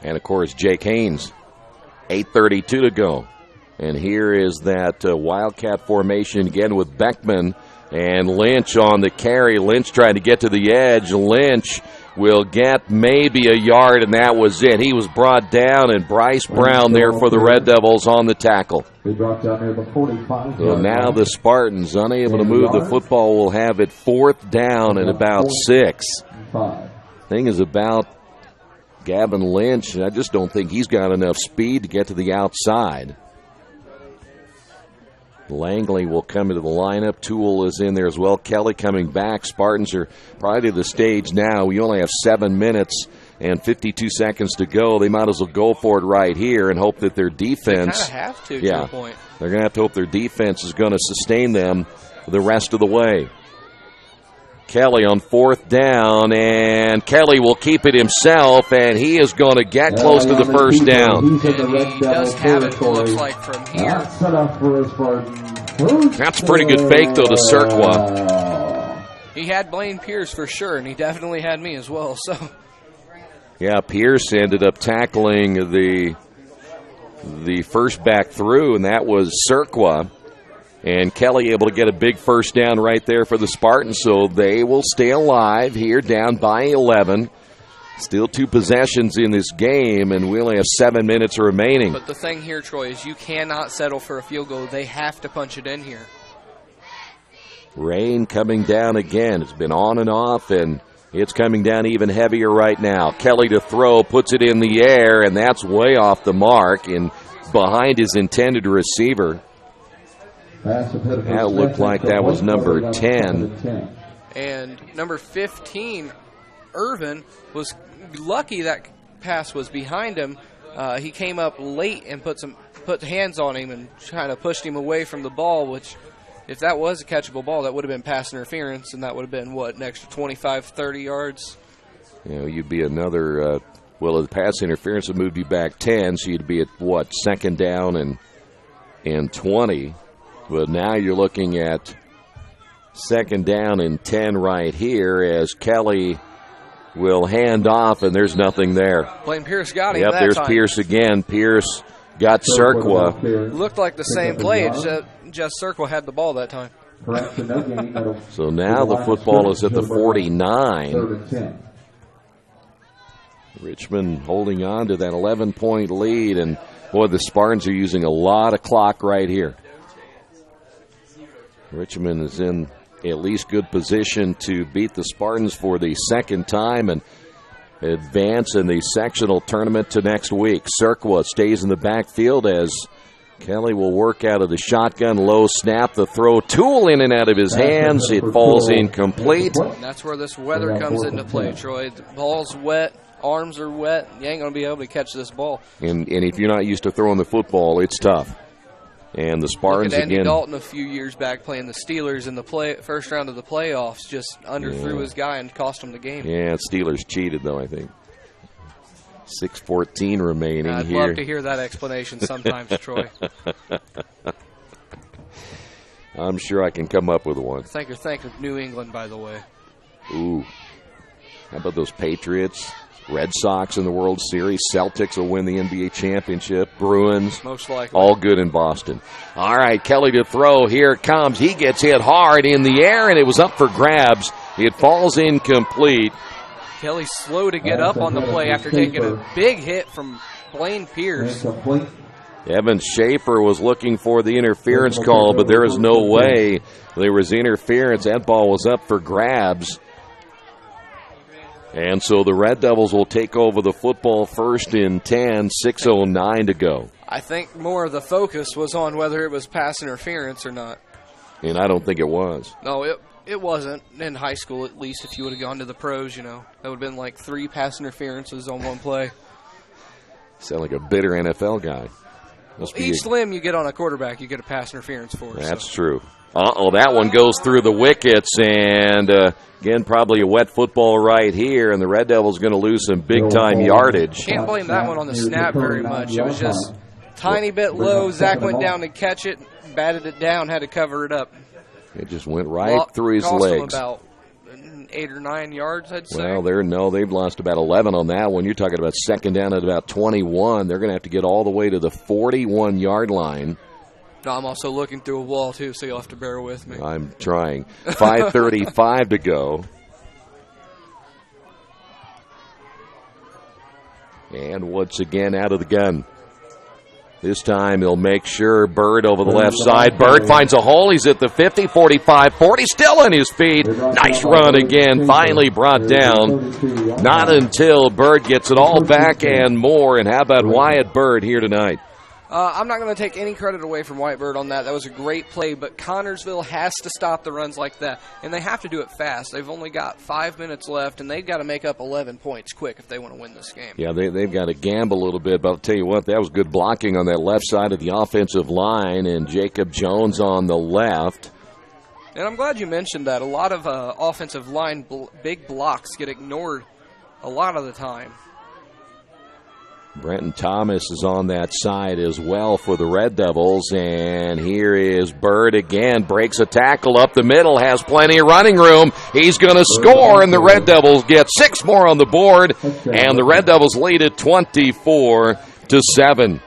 And, of course, Jake Haynes, 8:32 to go. And here is that Wildcat formation again with Beckman and Lynch on the carry. Lynch trying to get to the edge. Lynch will get maybe a yard, and that was it. He was brought down, and Bryce Brown there for the Red Devils on the tackle. They brought down near the 45. So now the Spartans, unable to move the football, will have it 4th down and about 6. Thing is about Gavin Lynch, I just don't think he's got enough speed to get to the outside. Langley will come into the lineup. Toole is in there as well. Kelly coming back. Spartans are probably to the stage now. We only have 7 minutes and 52 seconds to go. They might as well go for it right here and hope that their defense. They kind of have to a point. They're going to have to hope their defense is going to sustain them the rest of the way. Kelly on 4th down, and Kelly will keep it himself, and he is going to get close to the first down. And he does have it, looks like, from here. That's a pretty good fake, though, to Serqua. He had Blaine Pierce for sure, and he definitely had me as well. So, yeah, Pierce ended up tackling the first back through, and that was Serqua. And Kelly able to get a big first down right there for the Spartans, so they will stay alive here, down by 11. Still 2 possessions in this game, and we only have 7 minutes remaining. But the thing here, Troy, is you cannot settle for a field goal. They have to punch it in here. Rain coming down again. It's been on and off, and it's coming down even heavier right now. Kelly to throw, puts it in the air, and that's way off the mark and behind his intended receiver. That looked like that was number 10. And number 15, Irvin, was lucky that pass was behind him. He came up late and put hands on him and kind of pushed him away from the ball, which, if that was a catchable ball, that would have been pass interference, and that would have been, what, an extra 25, 30 yards? You know, you'd be another, the pass interference would move you back 10, so you'd be at, 2nd down and 20. But now you're looking at 2nd down and 10 right here as Kelly will hand off, and there's nothing there. Blaine Pierce got him that there's time. Pierce again. Pierce got Serqua. Looked like the same play, just Serqua had the ball that time. So now the football is at the 49. Richmond holding on to that 11-point lead, and, boy, the Spartans are using a lot of clock right here. Richmond is in at least good position to beat the Spartans for the 2nd time and advance in the sectional tournament to next week. Serqua stays in the backfield as Kelly will work out of the shotgun. Low snap, the throw, tool in and out of his hands. It falls incomplete. And that's where this weather comes into play, Troy. The ball's wet, arms are wet. You ain't going to be able to catch this ball. And if you're not used to throwing the football, it's tough. And the Spartans Look at Andy again. Dalton a few years back playing the Steelers in the first round of the playoffs, just underthrew his guy and cost him the game. Yeah, Steelers cheated, though, I think. 6:14 remaining I'd here. love to hear that explanation sometimes, Troy. I'm sure I can come up with one. Thank of New England, by the way. Ooh. How about those Patriots? Red Sox in the World Series. Celtics will win the NBA championship. Bruins. Most likely. All good in Boston. All right, Kelly to throw. Here it comes. He gets hit hard in the air, and it was up for grabs. It falls incomplete. Kelly slow to get up on the play after taking a big hit from Blaine Pierce. Evan Schaefer was looking for the interference call, but there is no way there was interference. That ball was up for grabs. And so the Red Devils will take over the football 1st and 10, 6:09 to go. I think more of the focus was on whether it was pass interference or not. And I don't think it was. No, it wasn't. In high school, at least, if you would have gone to the pros, that would have been like 3 pass interferences on one play. Sound like a bitter NFL guy. Each limb you get on a quarterback, you get a pass interference for. That's true. That one goes through the wickets, and again, probably a wet football right here, and the Red Devils going to lose some big-time yardage. Can't blame that one on the snap very much. It was just tiny bit low. Zach went down to catch it, batted it down, had to cover it up. It just went right through his legs. About 8 or 9 yards, I'd say. Well, they've lost about 11 on that one. You're talking about 2nd down at about 21. They're going to have to get all the way to the 41-yard line. No, I'm also looking through a wall, too, so you'll have to bear with me. I'm trying. 5:35 to go. And once again out of the gun. This time he'll make sure. Bird over the left side. Bird finds a hole. He's at the 50, 45, 40. Still on his feet. Nice run again. Finally brought down. Not until Bird gets it all back and more. And how about Wyatt Bird here tonight? I'm not going to take any credit away from Whitebird on that. That was a great play, but Connersville has to stop the runs like that, and they have to do it fast. They've only got 5 minutes left, and they've got to make up 11 points quick if they want to win this game. Yeah, they've got to gamble a little bit, but I'll tell you what, that was good blocking on that left side of the offensive line, and Jacob Jones on the left. And I'm glad you mentioned that. A lot of offensive line big blocks get ignored a lot of the time. Brenton Thomas is on that side as well for the Red Devils, and here is Bird again, breaks a tackle up the middle, has plenty of running room. He's going to score, and the Red Devils get 6 more on the board, and the Red Devils lead it 24-7.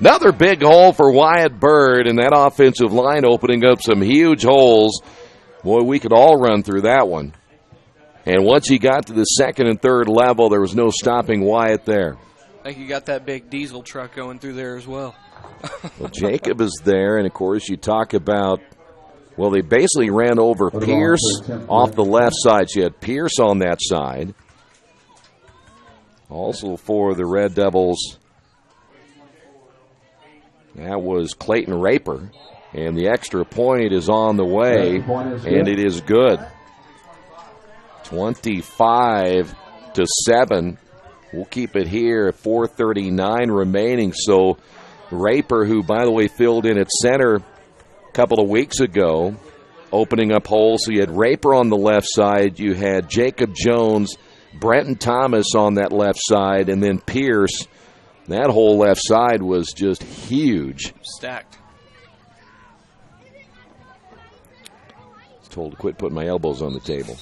Another big hole for Wyatt Bird, and that offensive line opening up some huge holes. Boy, we could all run through that one. And once he got to the second and third level, there was no stopping Wyatt there. I think you got that big diesel truck going through there as well. Well, Jacob is there, and, of course, you talk about, well, they basically ran over Pierce off the left side. So you had Pierce on that side. Also for the Red Devils, that was Clayton Raper, and the extra point is on the way, and it is good. 25-7. We'll keep it here at 4:39 remaining. So Raper, who, by the way, filled in at center a couple of weeks ago, opening up holes. So you had Raper on the left side. You had Jacob Jones, Brenton Thomas on that left side, and then Pierce. That whole left side was just huge. Stacked. I was told to quit putting my elbows on the table.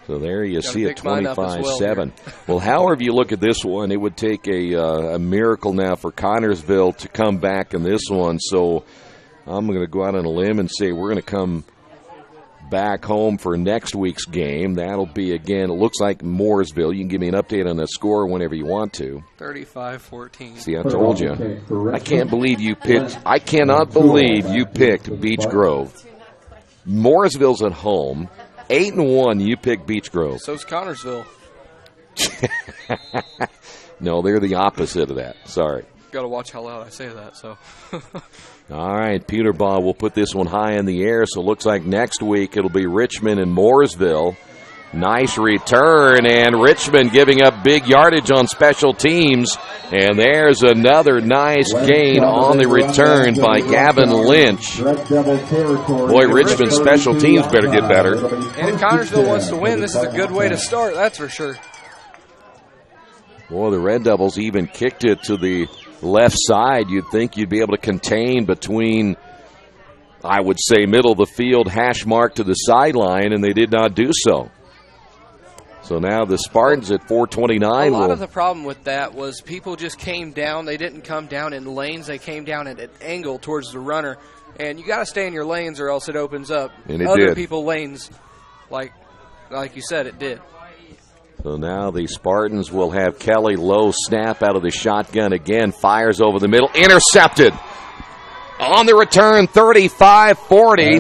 So there you see it, 25-7. Well, however you look at this one, it would take a miracle now for Connersville to come back in this one. So I'm going to go out on a limb and say we're going to come back home for next week's game. That'll be, again, it looks like Mooresville. You can give me an update on the score whenever you want to. 35-14. See, I told you. I can't believe you picked. I cannot believe you picked Beech Grove. Mooresville's at home. 8-1, you pick Beech Grove. So's Connersville. No, they're the opposite of that. Sorry. Got to watch how loud I say that. So. All right, Peterborough will put this one high in the air. So it looks like next week it'll be Richmond and Mooresville. Nice return, and Richmond giving up big yardage on special teams. And there's another nice gain on the return by Gavin Lynch. Boy, Richmond's special teams better get better. And if Connersville wants to win, this is a good way to start, that's for sure. Boy, the Red Devils even kicked it to the left side. You'd think you'd be able to contain between, I would say, middle of the field, hash mark to the sideline, and they did not do so. So now the Spartans at 4:29. A lot of the problem with that was people just came down. They didn't come down in lanes. They came down at an angle towards the runner. And you got to stay in your lanes or else it opens up. And it other did. people's lanes, like you said, it did. So now the Spartans will have Kelly Lowe snap out of the shotgun again. Fires over the middle. Intercepted. On the return, 35-40,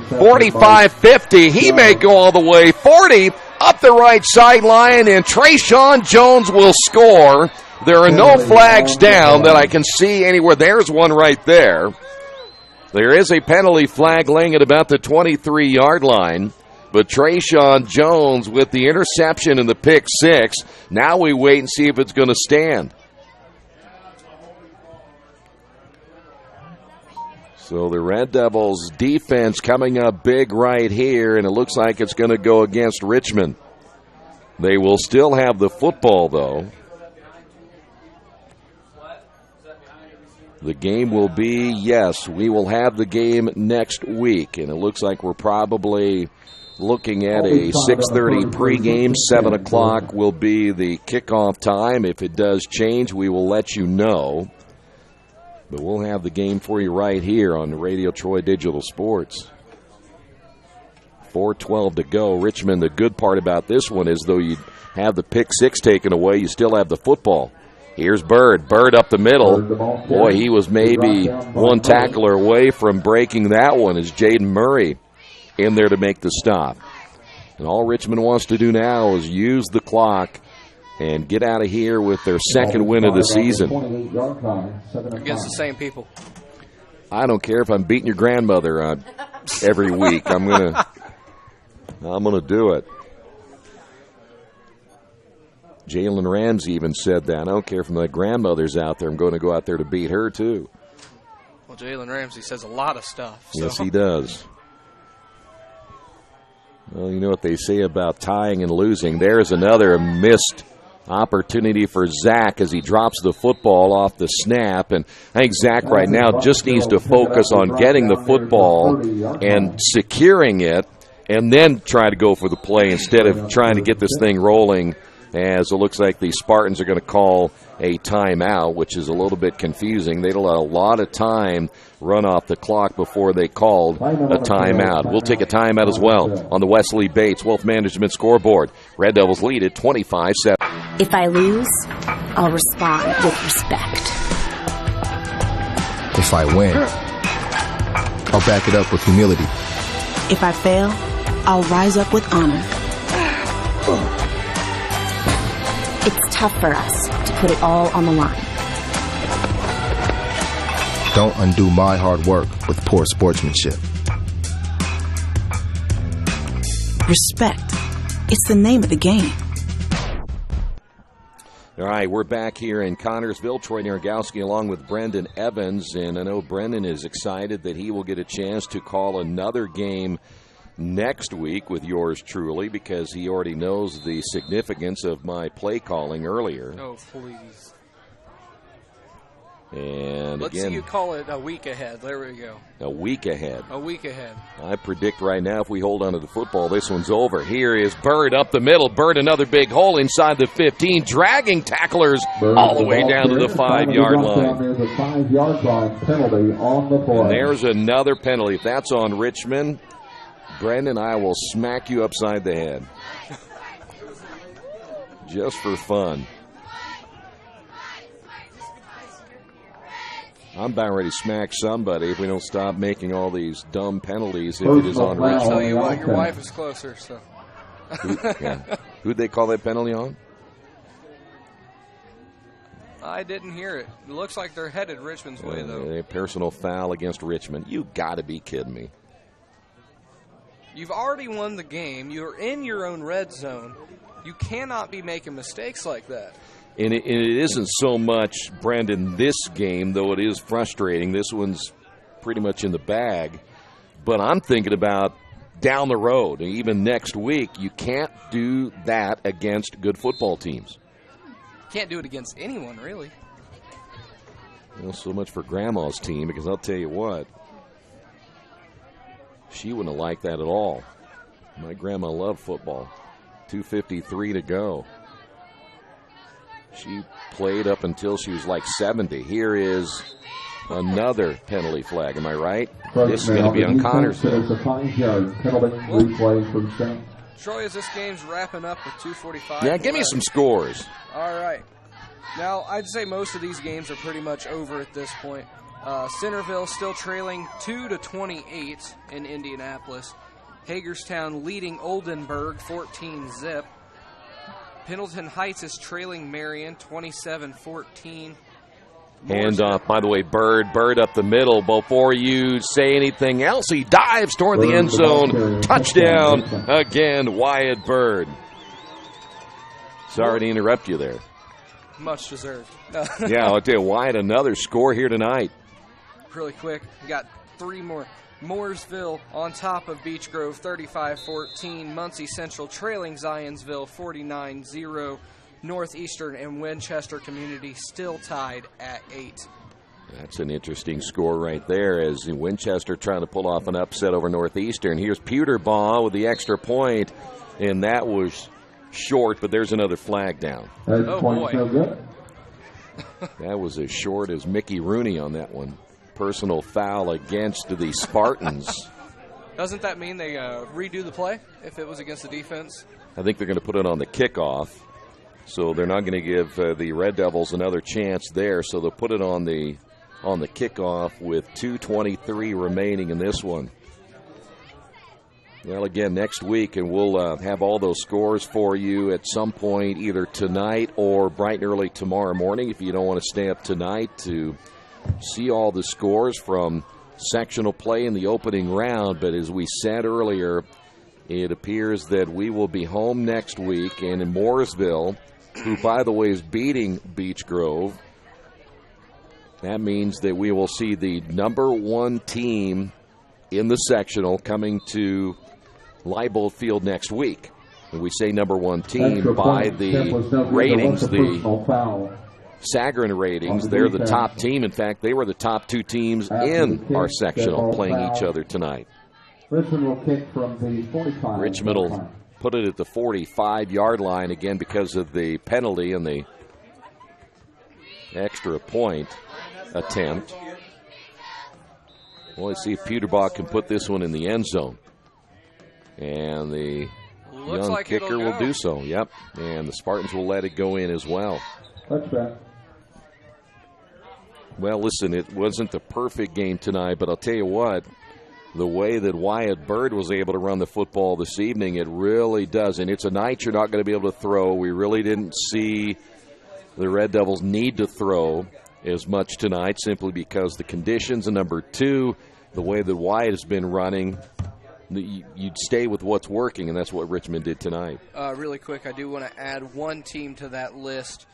45-50. He may go all the way. 40 up the right sideline, and Trayshawn Jones will score. There are no flags down that I can see anywhere. There's one right there. There is a penalty flag laying at about the 23-yard line. But Trayshawn Jones with the interception and the pick six. Now we wait and see if it's going to stand. So the Red Devils defense coming up big right here, and it looks like it's going to go against Richmond. They will still have the football, though. The game will be, yes, we will have the game next week, and it looks like we're probably looking at a 6:30 pregame. 7 o'clock will be the kickoff time. If it does change, we will let you know. But we'll have the game for you right here on the Radio Troy Digital Sports. 4:12 to go. Richmond, the good part about this one is though you have the pick six taken away, you still have the football. Here's Bird. Bird up the middle. Boy, he was maybe one tackler away from breaking that one as Jaden Murray in there to make the stop. And all Richmond wants to do now is use the clock and get out of here with their second win of the season. Against the same people. I don't care if I'm beating your grandmother every week. I'm gonna do it. Jalen Ramsey even said that. I don't care if my grandmother's out there. I'm going to go out there to beat her, too. Well, Jalen Ramsey says a lot of stuff. So. Yes, he does. Well, you know what they say about tying and losing. There's another missed opportunity for Zach as he drops the football off the snap. And I think Zach right now just needs to focus on getting the football and securing it and then try to go for the play instead of trying to get this thing rolling, as it looks like the Spartans are going to call a timeout, which is a little bit confusing. They'd let a lot of time run off the clock before they called a timeout. We'll take a timeout as well on the Wesley Bates Wealth Management scoreboard. Red Devils lead at 25-7. If I lose, I'll respond with respect. If I win, I'll back it up with humility. If I fail, I'll rise up with honor. It's tough for us to put it all on the line. Don't undo my hard work with poor sportsmanship. Respect. It's the name of the game. All right, we're back here in Connersville. Troy Nargowski along with Brendan Evans. And I know Brendan is excited that he will get a chance to call another game next week with yours truly, because he already knows the significance of my play calling earlier. Oh, please. And let's again, see you call it a week ahead. There we go. A week ahead. A week ahead. I predict right now if we hold on to the football, this one's over. Here is Bird up the middle. Bird another big hole inside the 15, dragging tacklers all the way down to the 5-yard line. The 5-yard line penalty on the play. And there's another penalty. If that's on Richmond, Brendan, I will smack you upside the head. Just for fun. I'm about ready to smack somebody if we don't stop making all these dumb penalties if it is on Richmond. I'll tell you what, your wife is closer, so. Who'd they call that penalty on? I didn't hear it. It looks like they're headed Richmond's way, though. A personal foul against Richmond. You got to be kidding me. You've already won the game. You're in your own red zone. You cannot be making mistakes like that. And it isn't so much, Brandon, this game, though it is frustrating. This one's pretty much in the bag. But I'm thinking about down the road, and even next week, you can't do that against good football teams. Can't do it against anyone, really. Well, so much for Grandma's team, because I'll tell you what, she wouldn't have liked that at all. My grandma loved football. 2:53 to go. She played up until she was like 70. Here is another penalty flag. Am I right? This is going to be on Connersville. Troy, as this game's wrapping up with 2:45. Yeah, give me some scores. All right. Now, I'd say most of these games are pretty much over at this point. Centerville still trailing 2-28 in Indianapolis. Hagerstown leading Oldenburg 14-zip. Pendleton Heights is trailing Marion 27-14. Handoff, by the way, Bird up the middle. Before you say anything else, he dives toward the end zone. Touchdown again, Wyatt Bird. Sorry to interrupt you there. Much deserved. Yeah, I'll tell you, Wyatt, another score here tonight. Really quick, we got three more. Mooresville on top of Beech Grove 35-14. Muncie Central trailing Zionsville 49-0. Northeastern and Winchester Community still tied at 8. That's an interesting score right there, as Winchester trying to pull off an upset over Northeastern. Here's Pewterbaugh with the extra point, and that was short, but there's another flag down. Oh, boy. That was as short as Mickey Rooney on that one. Personal foul against the Spartans. Doesn't that mean they redo the play if it was against the defense? I think they're going to put it on the kickoff. So they're not going to give the Red Devils another chance there. So they'll put it on the kickoff with 2:23 remaining in this one. Well, again, next week, and we'll have all those scores for you at some point, either tonight or bright and early tomorrow morning, if you don't want to stay up tonight to see all the scores from sectional play in the opening round. But as we said earlier, it appears that we will be home next week, and in Mooresville, who, by the way, is beating Beech Grove, that means that we will see the number 1 team in the sectional coming to Leibold Field next week. And we say number 1 team by the ratings, the Sagarin ratings. They're the top team. In fact, they were the top 2 teams in our sectional playing each other tonight. Richmond will kick from the 45. Richmond will put it at the 45-yard line again because of the penalty and the extra point attempt. Well, let's see if Peterbach can put this one in the end zone. And the young kicker will do so. Yep. And the Spartans will let it go in as well. Well, listen, it wasn't the perfect game tonight, but I'll tell you what, the way that Wyatt Bird was able to run the football this evening, it really does. And it's a night you're not going to be able to throw. We really didn't see the Red Devils need to throw as much tonight simply because the conditions, and number 2, the way that Wyatt has been running, you'd stay with what's working, and that's what Richmond did tonight. Really quick, I do want to add one team to that list.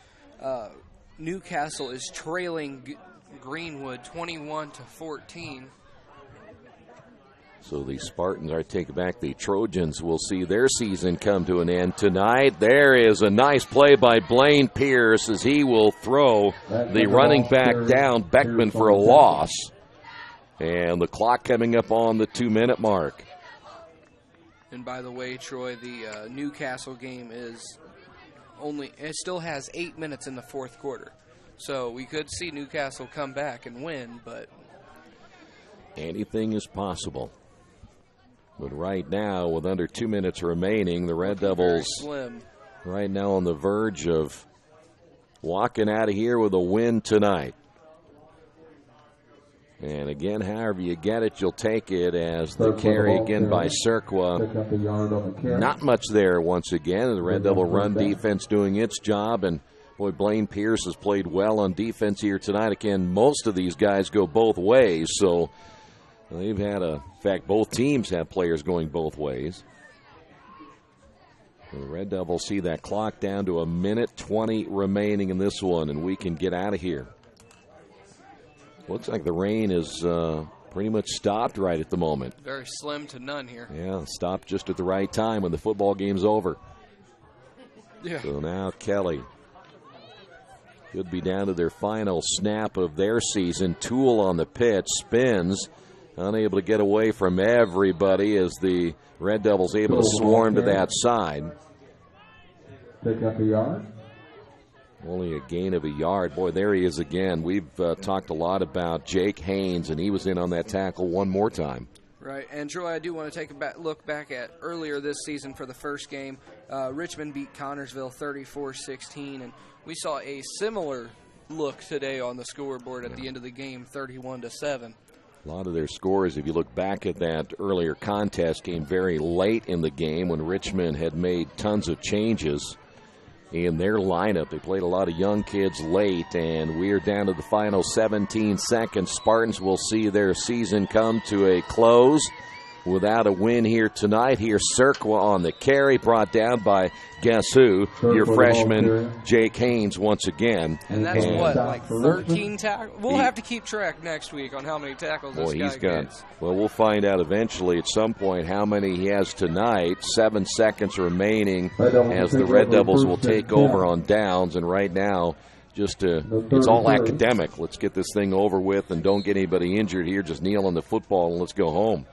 Newcastle is trailing Greenwood 21-14. So the Spartans are taking back. The Trojans will see their season come to an end tonight. There is a nice play by Blaine Pierce as he will throw the running back down, Beckman, for a loss. And the clock coming up on the 2-minute mark. And by the way, Troy, the Newcastle game it still has 8 minutes in the fourth quarter. So we could see Newcastle come back and win, but anything is possible. But right now, with under 2 minutes remaining, the Red Devils right now on the verge of walking out of here with a win tonight. And again, however you get it, you'll take it as the carry again by Serqua. Not much there once again. The Red Devil run defense doing its job. And, boy, Blaine Pierce has played well on defense here tonight. Again, most of these guys go both ways. So they've had in fact, both teams have players going both ways. The Red Devils see that clock down to 1:20 remaining in this one, and we can get out of here. Looks like the rain is pretty much stopped right at the moment. Very slim to none here. Yeah, stopped just at the right time when the football game's over. Yeah. So now Kelly could be down to their final snap of their season. Toole on the pitch, spins, unable to get away from everybody as the Red Devils able to swarm to that side. Pick up a yard. Only a gain of a yard. Boy, there he is again. We've talked a lot about Jake Haynes, and he was in on that tackle one more time. Right, and Troy, I do want to take a look back at earlier this season for the first game. Richmond beat Connersville 34-16, and we saw a similar look today on the scoreboard at the end of the game, 31-7. A lot of their scores, if you look back at that earlier contest, came very late in the game when Richmond had made tons of changes in their lineup. They played a lot of young kids late, and we are down to the final 17 seconds. Spartans will see their season come to a close without a win here tonight. Here's Serqua on the carry, brought down by guess who? Your freshman, Jake Haynes, once again. And that's like 13 tackles? We'll have to keep track next week on how many tackles this guy gets. Well, we'll find out eventually at some point how many he has tonight. 7 seconds remaining as the Red Devils will take over on downs. And right now, it's all academic. Let's get this thing over with and don't get anybody injured here. Just kneel on the football and let's go home.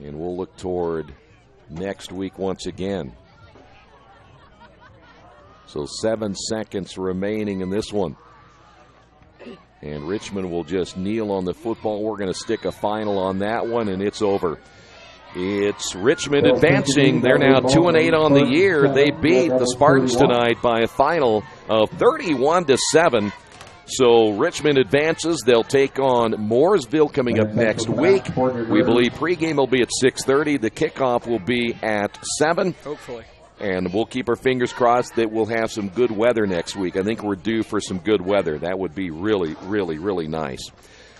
And we'll look toward next week once again. So 7 seconds remaining in this one. And Richmond will just kneel on the football. We're going to stick a final on that one, and it's over. It's Richmond advancing. They're now 2-8 on the year. They beat the Spartans tonight by a final of 31-7. So Richmond advances. They'll take on Mooresville coming up next week. We believe pregame will be at 6:30. The kickoff will be at 7. Hopefully. And we'll keep our fingers crossed that we'll have some good weather next week. I think we're due for some good weather. That would be really, really, really nice.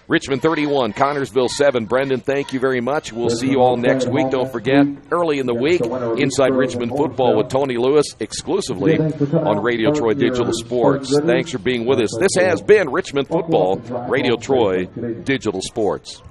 Richmond 31, Connersville 7. Brendan, thank you very much. We'll see you all next week. Don't forget, early in the week, Inside Richmond Football with Tony Lewis, exclusively on Radio Troy Digital Sports. Thanks for being with us. This has been Richmond Football, Radio Troy Digital Sports.